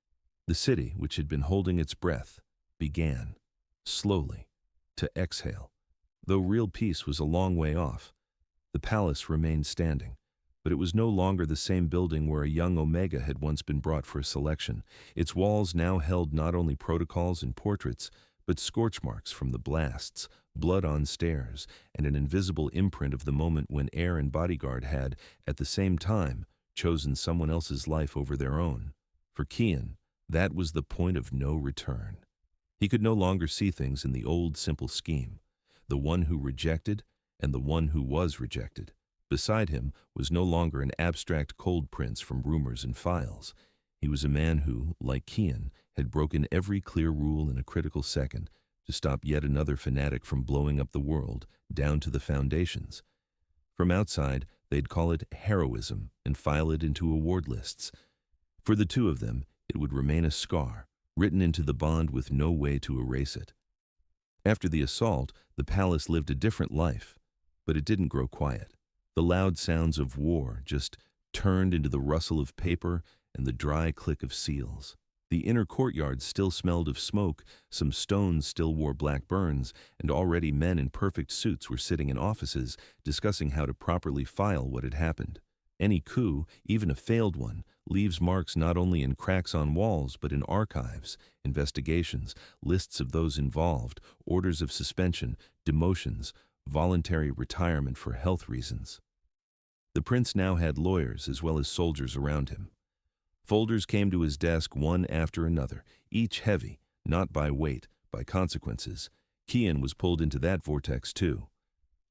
The city, which had been holding its breath, began, slowly, to exhale. Though real peace was a long way off, the palace remained standing, but it was no longer the same building where a young Omega had once been brought for a selection. Its walls now held not only protocols and portraits, but scorch marks from the blasts, blood on stairs, and an invisible imprint of the moment when heir and bodyguard had, at the same time, chosen someone else's life over their own. For Kian, that was the point of no return. He could no longer see things in the old simple scheme. The one who rejected and the one who was rejected. Beside him was no longer an abstract cold prince from rumors and files. He was a man who, like Kian, had broken every clear rule in a critical second to stop yet another fanatic from blowing up the world, down to the foundations. From outside, they'd call it heroism and file it into award lists. For the two of them, it would remain a scar, written into the bond with no way to erase it. After the assault, the palace lived a different life, but it didn't grow quiet. The loud sounds of war just turned into the rustle of paper and the dry click of seals. The inner courtyard still smelled of smoke, some stones still wore black burns, and already men in perfect suits were sitting in offices discussing how to properly file what had happened. Any coup, even a failed one, leaves marks not only in cracks on walls but in archives, investigations, lists of those involved, orders of suspension, demotions, voluntary retirement for health reasons. The prince now had lawyers as well as soldiers around him. Folders came to his desk one after another, each heavy, not by weight, by consequences. Kian was pulled into that vortex too.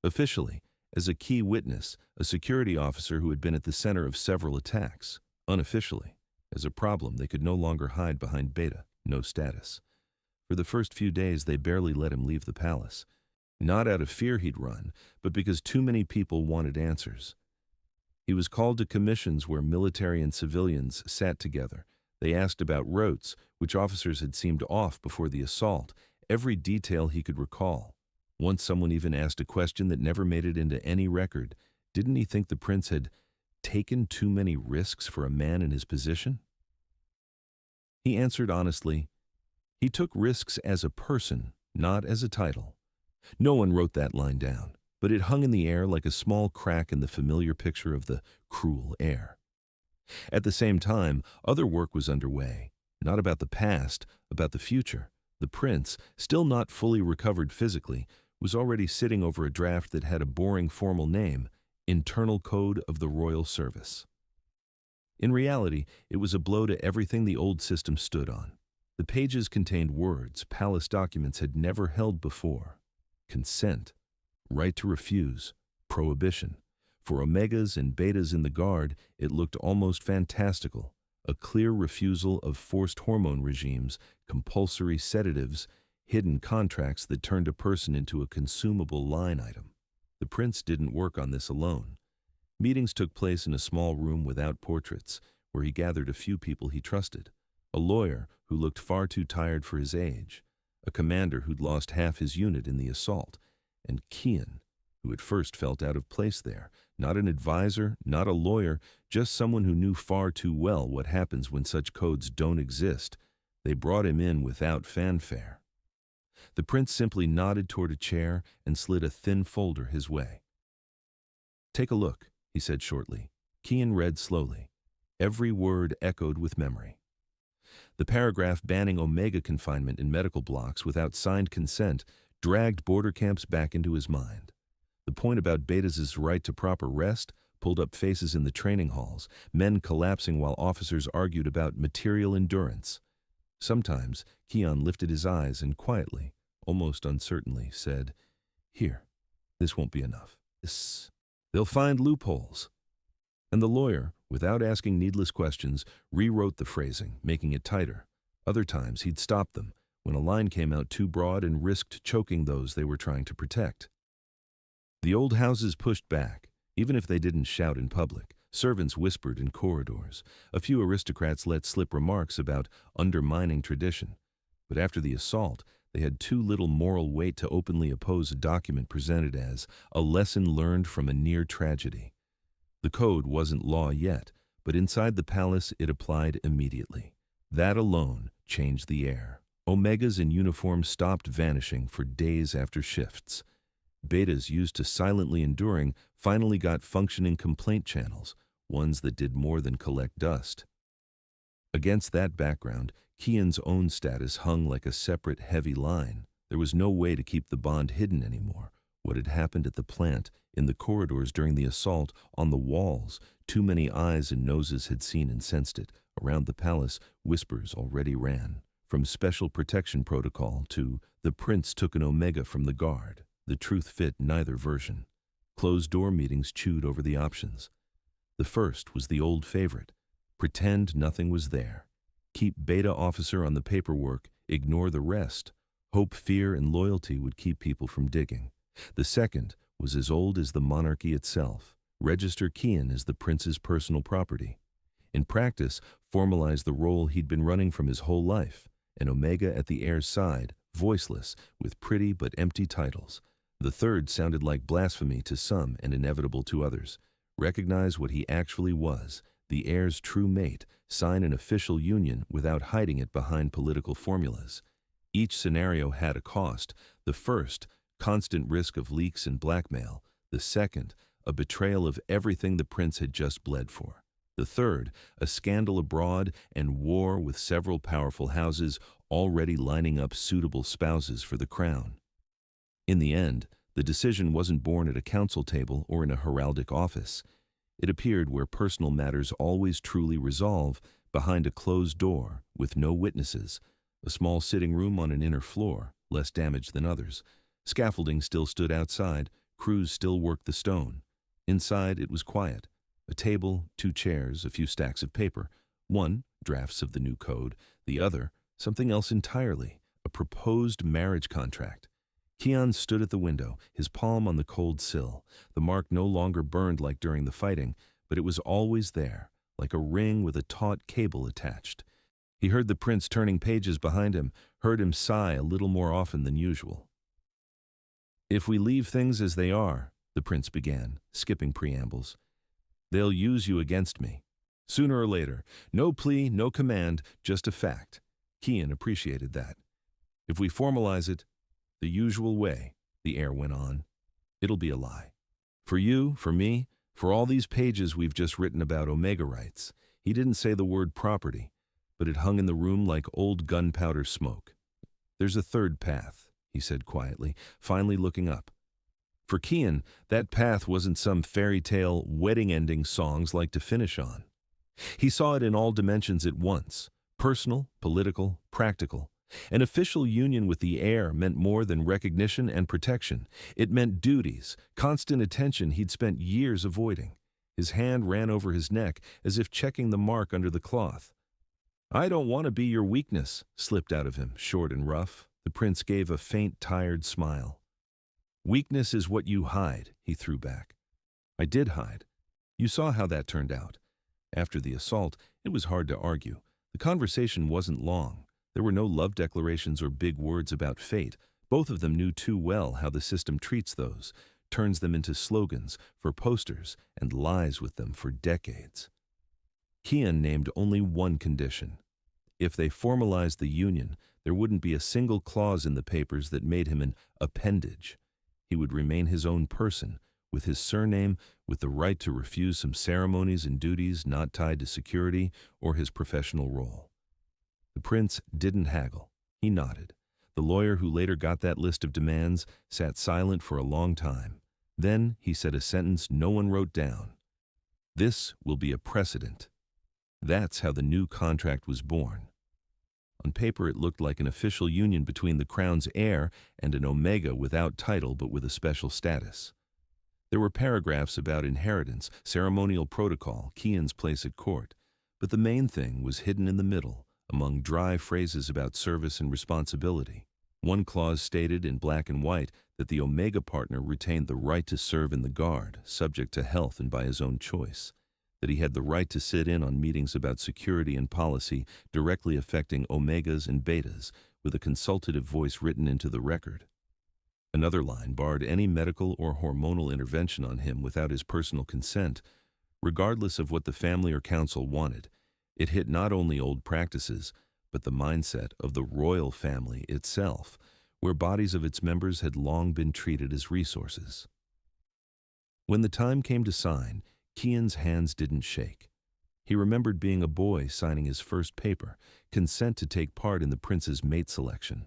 Officially, as a key witness, a security officer who had been at the center of several attacks. Unofficially, as a problem they could no longer hide behind Beta, no status. For the first few days they barely let him leave the palace. Not out of fear he'd run, but because too many people wanted answers. He was called to commissions where military and civilians sat together. They asked about routes, which officers had seemed off before the assault, every detail he could recall. Once someone even asked a question that never made it into any record. Didn't he think the prince had taken too many risks for a man in his position? He answered honestly, he took risks as a person, not as a title. No one wrote that line down, but it hung in the air like a small crack in the familiar picture of the cruel air. At the same time, other work was underway, not about the past, about the future. The prince, still not fully recovered physically, was already sitting over a draft that had a boring formal name, Internal Code of the Royal Service. In reality, it was a blow to everything the old system stood on. The pages contained words palace documents had never held before. Consent, right to refuse, prohibition. For omegas and betas in the guard, it looked almost fantastical. A clear refusal of forced hormone regimes, compulsory sedatives, hidden contracts that turned a person into a consumable line item. The prince didn't work on this alone. Meetings took place in a small room without portraits, where he gathered a few people he trusted. A lawyer who looked far too tired for his age, a commander who'd lost half his unit in the assault, and Kian, who at first felt out of place there. Not an advisor, not a lawyer, just someone who knew far too well what happens when such codes don't exist. They brought him in without fanfare. The prince simply nodded toward a chair and slid a thin folder his way. "Take a look," he said shortly. Kian read slowly. Every word echoed with memory. The paragraph banning Omega confinement in medical blocks without signed consent dragged border camps back into his mind. The point about Betas' right to proper rest pulled up faces in the training halls, men collapsing while officers argued about material endurance. Sometimes Kian lifted his eyes and quietly, almost uncertainly, said, "Here, this won't be enough. They'll find loopholes." And the lawyer, without asking needless questions, rewrote the phrasing, making it tighter. Other times he'd stop them when a line came out too broad and risked choking those they were trying to protect. The old houses pushed back, even if they didn't shout in public. Servants whispered in corridors. A few aristocrats let slip remarks about undermining tradition. But after the assault, they had too little moral weight to openly oppose a document presented as a lesson learned from a near tragedy. The code wasn't law yet, but inside the palace it applied immediately. That alone changed the air. Omegas in uniform stopped vanishing for days after shifts. Betas used to silently enduring finally got functioning complaint channels, ones that did more than collect dust. Against that background, Kian's own status hung like a separate heavy line. There was no way to keep the bond hidden anymore. What had happened at the plant, in the corridors during the assault, on the walls, too many eyes and noses had seen and sensed it. Around the palace, whispers already ran. From special protection protocol to the prince took an Omega from the guard. The truth fit neither version. Closed-door meetings chewed over the options. The first was the old favorite. Pretend nothing was there. Keep Beta officer on the paperwork, ignore the rest. Hope, fear, and loyalty would keep people from digging. The second was as old as the monarchy itself. Register Kian as the prince's personal property. In practice, formalize the role he'd been running from his whole life. An Omega at the heir's side, voiceless, with pretty but empty titles. The third sounded like blasphemy to some and inevitable to others. recognize what he actually was, the heir's true mate, sign an official union without hiding it behind political formulas. Each scenario had a cost. The first, constant risk of leaks and blackmail. The second, a betrayal of everything the prince had just bled for. The third, a scandal abroad and war with several powerful houses already lining up suitable spouses for the crown. In the end, the decision wasn't born at a council table or in a heraldic office. It appeared where personal matters always truly resolve, behind a closed door, with no witnesses, a small sitting room on an inner floor, less damaged than others. Scaffolding still stood outside, crews still worked the stone. Inside it was quiet. A table, 2 chairs, a few stacks of paper. One, drafts of the new code. The other, something else entirely, a proposed marriage contract. Kian stood at the window, his palm on the cold sill. The mark no longer burned like during the fighting, but it was always there, like a ring with a taut cable attached. He heard the prince turning pages behind him, heard him sigh a little more often than usual. "If we leave things as they are," the prince began, skipping preambles, "they'll use you against me. Sooner or later. No plea, no command, just a fact." Kian appreciated that. "If we formalize it the usual way," the heir went on, "it'll be a lie. For you, for me, for all these pages we've just written about Omega rights." He didn't say the word property, but it hung in the room like old gunpowder smoke. "There's a third path," he said quietly, finally looking up. For Kian, that path wasn't some fairy tale wedding-ending songs like to finish on. He saw it in all dimensions at once, personal, political, practical. An official union with the heir meant more than recognition and protection. It meant duties, constant attention he'd spent years avoiding. His hand ran over his neck as if checking the mark under the cloth. "I don't want to be your weakness," slipped out of him, short and rough. The prince gave a faint, tired smile. "Weakness is what you hide," he threw back. "I did hide. You saw how that turned out." After the assault, it was hard to argue. The conversation wasn't long. There were no love declarations or big words about fate. Both of them knew too well how the system treats those, turns them into slogans, for posters, and lies with them for decades. Kian named only one condition. If they formalized the union, there wouldn't be a single clause in the papers that made him an appendage. He would remain his own person, with his surname, with the right to refuse some ceremonies and duties not tied to security or his professional role. The prince didn't haggle. He nodded. The lawyer who later got that list of demands sat silent for a long time. Then he said a sentence no one wrote down. "This will be a precedent." That's how the new contract was born. On paper it looked like an official union between the crown's heir and an Omega without title but with a special status. There were paragraphs about inheritance, ceremonial protocol, Kian's place at court, but the main thing was hidden in the middle, among dry phrases about service and responsibility. One clause stated in black and white that the Omega partner retained the right to serve in the Guard, subject to health and by his own choice, that he had the right to sit in on meetings about security and policy directly affecting Omegas and Betas, with a consultative voice written into the record. Another line barred any medical or hormonal intervention on him without his personal consent, regardless of what the family or council wanted. It hit not only old practices, but the mindset of the royal family itself, where bodies of its members had long been treated as resources. When the time came to sign, Kian's hands didn't shake. He remembered being a boy signing his first paper, consent to take part in the prince's mate selection.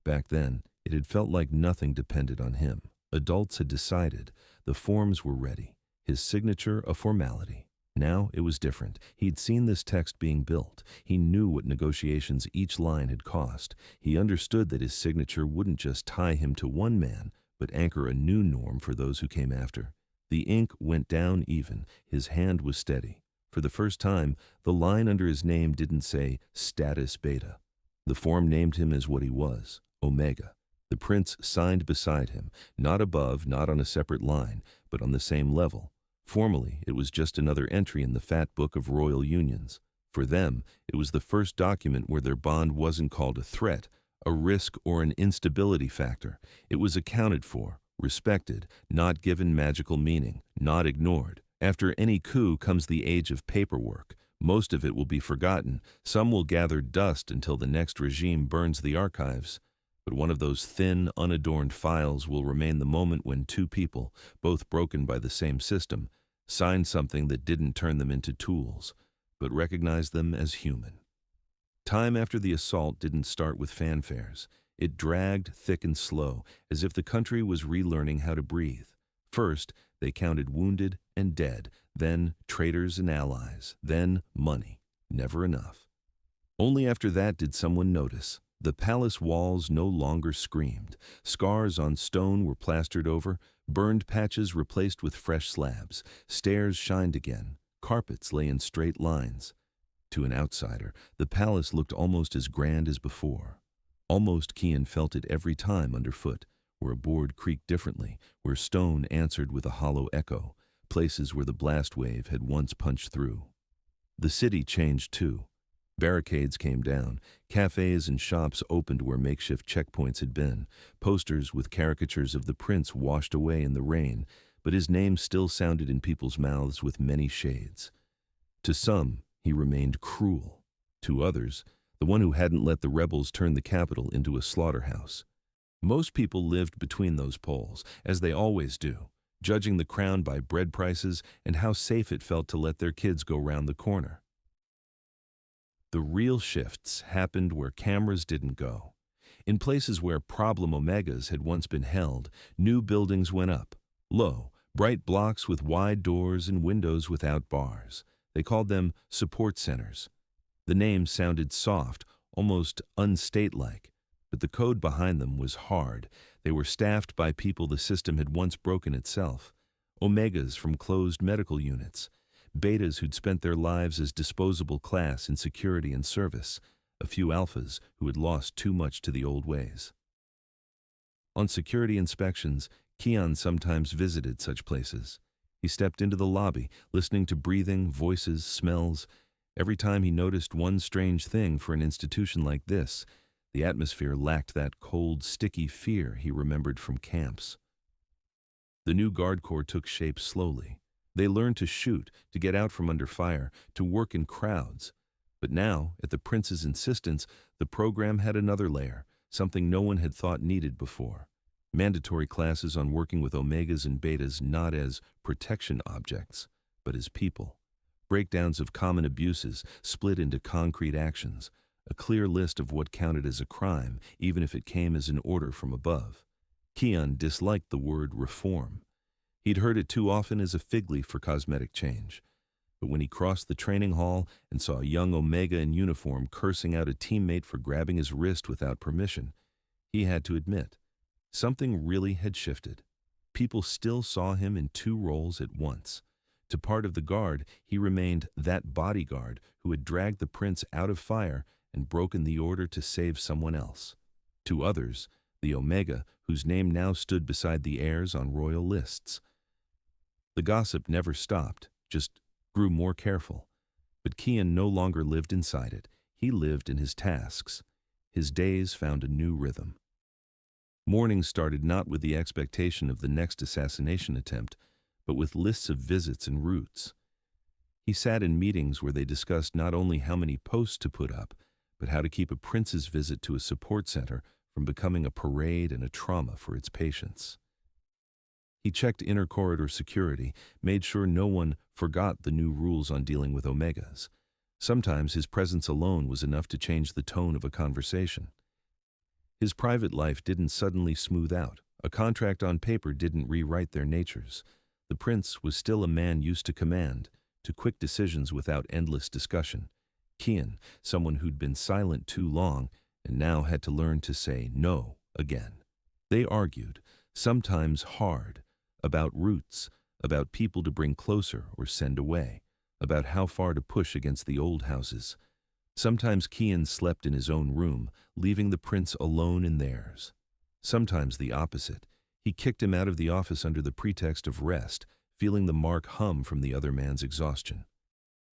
Back then, it had felt like nothing depended on him. Adults had decided, the forms were ready, his signature a formality. Now it was different. He'd seen this text being built. He knew what negotiations each line had cost. He understood that his signature wouldn't just tie him to one man, but anchor a new norm for those who came after. The ink went down even. His hand was steady. For the first time, the line under his name didn't say status beta. The form named him as what he was, Omega. The prince signed beside him, not above, not on a separate line, but on the same level. Formally, it was just another entry in the fat book of royal unions. For them, it was the first document where their bond wasn't called a threat, a risk, or an instability factor. It was accounted for, respected, not given magical meaning, not ignored, After any coup comes the age of paperwork. Most of it will be forgotten. Some will gather dust until the next regime burns the archives. But one of those thin, unadorned files will remain the moment when two people, both broken by the same system, signed something that didn't turn them into tools, but recognized them as human. Time after the assault didn't start with fanfares. It dragged thick and slow, as if the country was relearning how to breathe. First, they counted wounded and dead, then traitors and allies, then money. Never enough. Only after that did someone notice. The palace walls no longer screamed. Scars on stone were plastered over, burned patches replaced with fresh slabs. Stairs shined again. Carpets lay in straight lines. To an outsider, the palace looked almost as grand as before. Almost Kian felt it every time underfoot, where a board creaked differently, where stone answered with a hollow echo, places where the blast wave had once punched through. The city changed too. Barricades came down, cafes and shops opened where makeshift checkpoints had been, posters with caricatures of the prince washed away in the rain, but his name still sounded in people's mouths with many shades. To some, he remained cruel. To others, the one who hadn't let the rebels turn the capital into a slaughterhouse. Most people lived between those poles, as they always do, judging the crown by bread prices and how safe it felt to let their kids go round the corner. The real shifts happened where cameras didn't go. In places where problem omegas had once been held, new buildings went up. Low, bright blocks with wide doors and windows without bars. They called them support centers. The name sounded soft, almost unstate-like, but the code behind them was hard. They were staffed by people the system had once broken itself. Omegas from closed medical units. Betas who'd spent their lives as disposable class in security and service, a few alphas who had lost too much to the old ways. On security inspections, Kian sometimes visited such places. He stepped into the lobby, listening to breathing, voices, smells. Every time he noticed one strange thing for an institution like this, the atmosphere lacked that cold, sticky fear he remembered from camps. The new Guard Corps took shape slowly. They learned to shoot, to get out from under fire, to work in crowds. But now, at the prince's insistence, the program had another layer, something no one had thought needed before. Mandatory classes on working with omegas and betas not as protection objects, but as people. Breakdowns of common abuses split into concrete actions, a clear list of what counted as a crime, even if it came as an order from above. Kian disliked the word reform. He'd heard it too often as a fig leaf for cosmetic change. But when he crossed the training hall and saw a young Omega in uniform cursing out a teammate for grabbing his wrist without permission, he had to admit, something really had shifted. People still saw him in two roles at once. To part of the guard, he remained that bodyguard who had dragged the prince out of fire and broken the order to save someone else. To others, the Omega, whose name now stood beside the heirs on royal lists. The gossip never stopped, just grew more careful. But Kian no longer lived inside it. He lived in his tasks. His days found a new rhythm. Mornings started not with the expectation of the next assassination attempt, but with lists of visits and routes. He sat in meetings where they discussed not only how many posts to put up, but how to keep a prince's visit to a support center from becoming a parade and a trauma for its patients. He checked inner corridor security, made sure no one forgot the new rules on dealing with omegas. Sometimes his presence alone was enough to change the tone of a conversation. His private life didn't suddenly smooth out. A contract on paper didn't rewrite their natures. The prince was still a man used to command, to quick decisions without endless discussion. Kian, someone who'd been silent too long and now had to learn to say no again. They argued, sometimes hard, about routes, about people to bring closer or send away, about how far to push against the old houses. Sometimes Kian slept in his own room, leaving the prince alone in theirs. Sometimes the opposite. He kicked him out of the office under the pretext of rest, feeling the mark hum from the other man's exhaustion.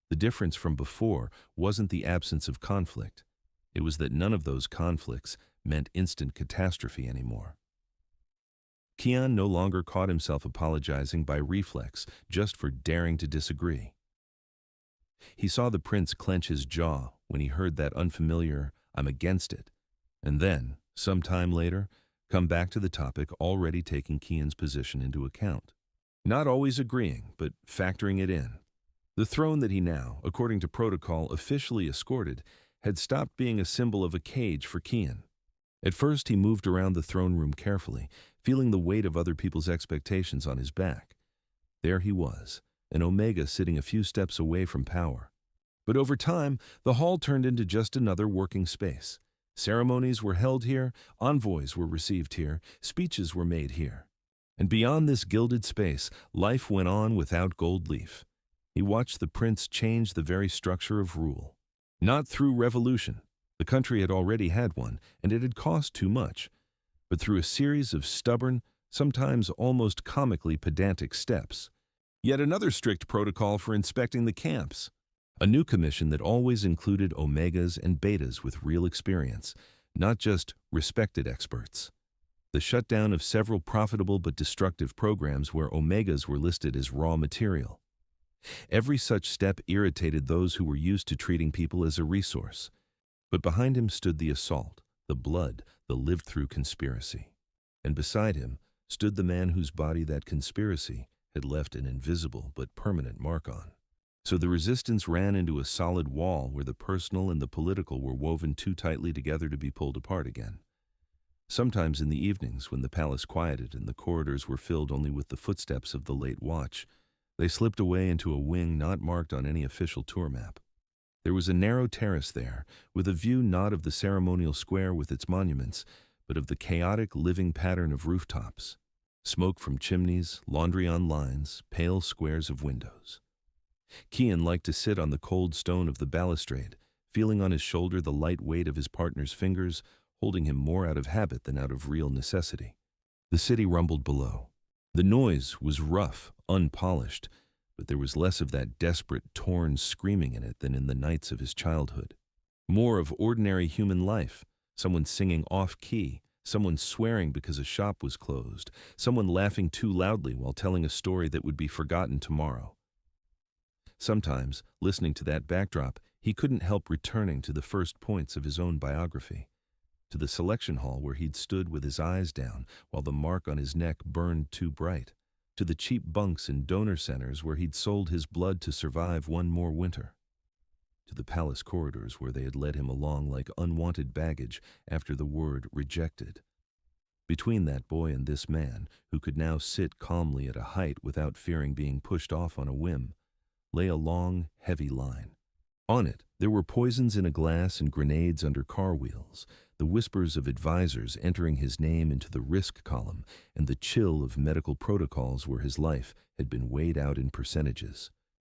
The difference from before wasn't the absence of conflict. It was that none of those conflicts meant instant catastrophe anymore. Kian no longer caught himself apologizing by reflex just for daring to disagree. He saw the prince clench his jaw when he heard that unfamiliar, "I'm against it," and then, some time later, come back to the topic already taking Kian's position into account. Not always agreeing, but factoring it in. The throne that he now, according to protocol, officially escorted had stopped being a symbol of a cage for Kian. At first, he moved around the throne room carefully, feeling the weight of other people's expectations on his back. There he was, an Omega sitting a few steps away from power. But over time, the hall turned into just another working space. Ceremonies were held here, envoys were received here, speeches were made here. And beyond this gilded space, life went on without gold leaf. He watched the prince change the very structure of rule. Not through revolution. The country had already had one, and it had cost too much. But through a series of stubborn, sometimes almost comically pedantic steps. Yet another strict protocol for inspecting the camps. A new commission that always included Omegas and Betas with real experience, not just respected experts. The shutdown of several profitable but destructive programs where Omegas were listed as raw material. Every such step irritated those who were used to treating people as a resource. But behind him stood the assault, the blood, the lived-through conspiracy. And beside him stood the man whose body that conspiracy had left an invisible but permanent mark on. So the resistance ran into a solid wall where the personal and the political were woven too tightly together to be pulled apart again. Sometimes in the evenings, when the palace quieted and the corridors were filled only with the footsteps of the late watch, they slipped away into a wing not marked on any official tour map. There was a narrow terrace there, with a view not of the ceremonial square with its monuments, but of the chaotic living pattern of rooftops. Smoke from chimneys, laundry on lines, pale squares of windows. Kian liked to sit on the cold stone of the balustrade, feeling on his shoulder the light weight of his partner's fingers, holding him more out of habit than out of real necessity. The city rumbled below. The noise was rough, unpolished, but there was less of that desperate, torn screaming in it than in the nights of his childhood. More of ordinary human life, someone singing off-key, someone swearing because a shop was closed, someone laughing too loudly while telling a story that would be forgotten tomorrow. Sometimes, listening to that backdrop, he couldn't help returning to the first points of his own biography, to the selection hall where he'd stood with his eyes down while the mark on his neck burned too bright, to the cheap bunks in donor centers where he'd sold his blood to survive one more winter, to the palace corridors where they had led him along like unwanted baggage after the word rejected. Between that boy and this man, who could now sit calmly at a height without fearing being pushed off on a whim, lay a long, heavy line. On it, there were poisons in a glass and grenades under car wheels, the whispers of advisors entering his name into the risk column, and the chill of medical protocols where his life had been weighed out in percentages.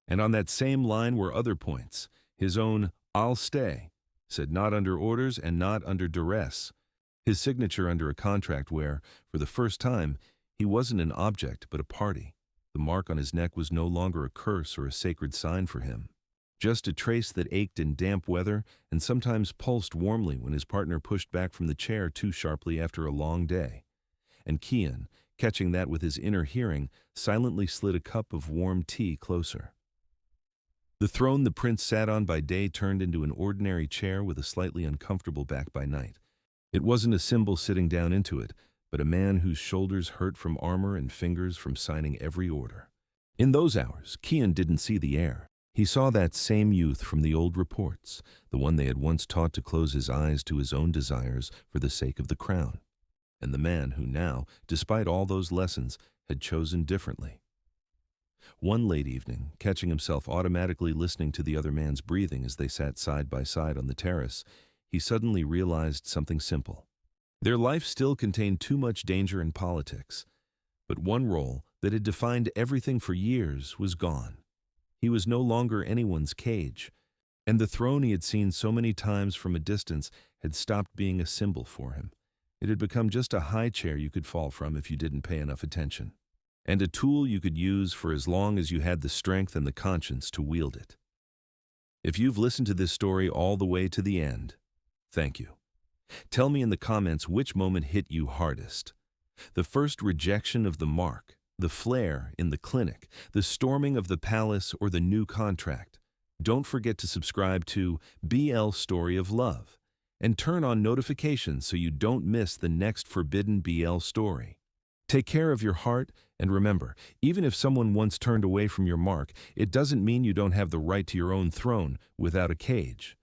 And on that same line were other points, his own "I'll stay," said not under orders and not under duress, his signature under a contract where, for the first time, he wasn't an object but a party. The mark on his neck was no longer a curse or a sacred sign for him. Just a trace that ached in damp weather and sometimes pulsed warmly when his partner pushed back from the chair too sharply after a long day. And Kian, catching that with his inner hearing, silently slid a cup of warm tea closer. The throne the prince sat on by day turned into an ordinary chair with a slightly uncomfortable back by night. It wasn't a symbol sitting down into it, but a man whose shoulders hurt from armor and fingers from signing every order. In those hours, Kian didn't see the heir. He saw that same youth from the old reports, the one they had once taught to close his eyes to his own desires for the sake of the crown, and the man who now, despite all those lessons, had chosen differently. One late evening, catching himself automatically listening to the other man's breathing as they sat side by side on the terrace, he suddenly realized something simple. Their life still contained too much danger and politics, but one role that had defined everything for years was gone. He was no longer anyone's cage, and the throne he had seen so many times from a distance had stopped being a symbol for him. It had become just a high chair you could fall from if you didn't pay enough attention, and a tool you could use for as long as you had the strength and the conscience to wield it. If you've listened to this story all the way to the end, thank you. Tell me in the comments which moment hit you hardest. The first rejection of the mark, the flare in the clinic, the storming of the palace, or the new contract. Don't forget to subscribe to BL Story of Love and turn on notifications so you don't miss the next forbidden BL story. Take care of your heart, and remember, even if someone once turned away from your mark, it doesn't mean you don't have the right to your own throne without a cage.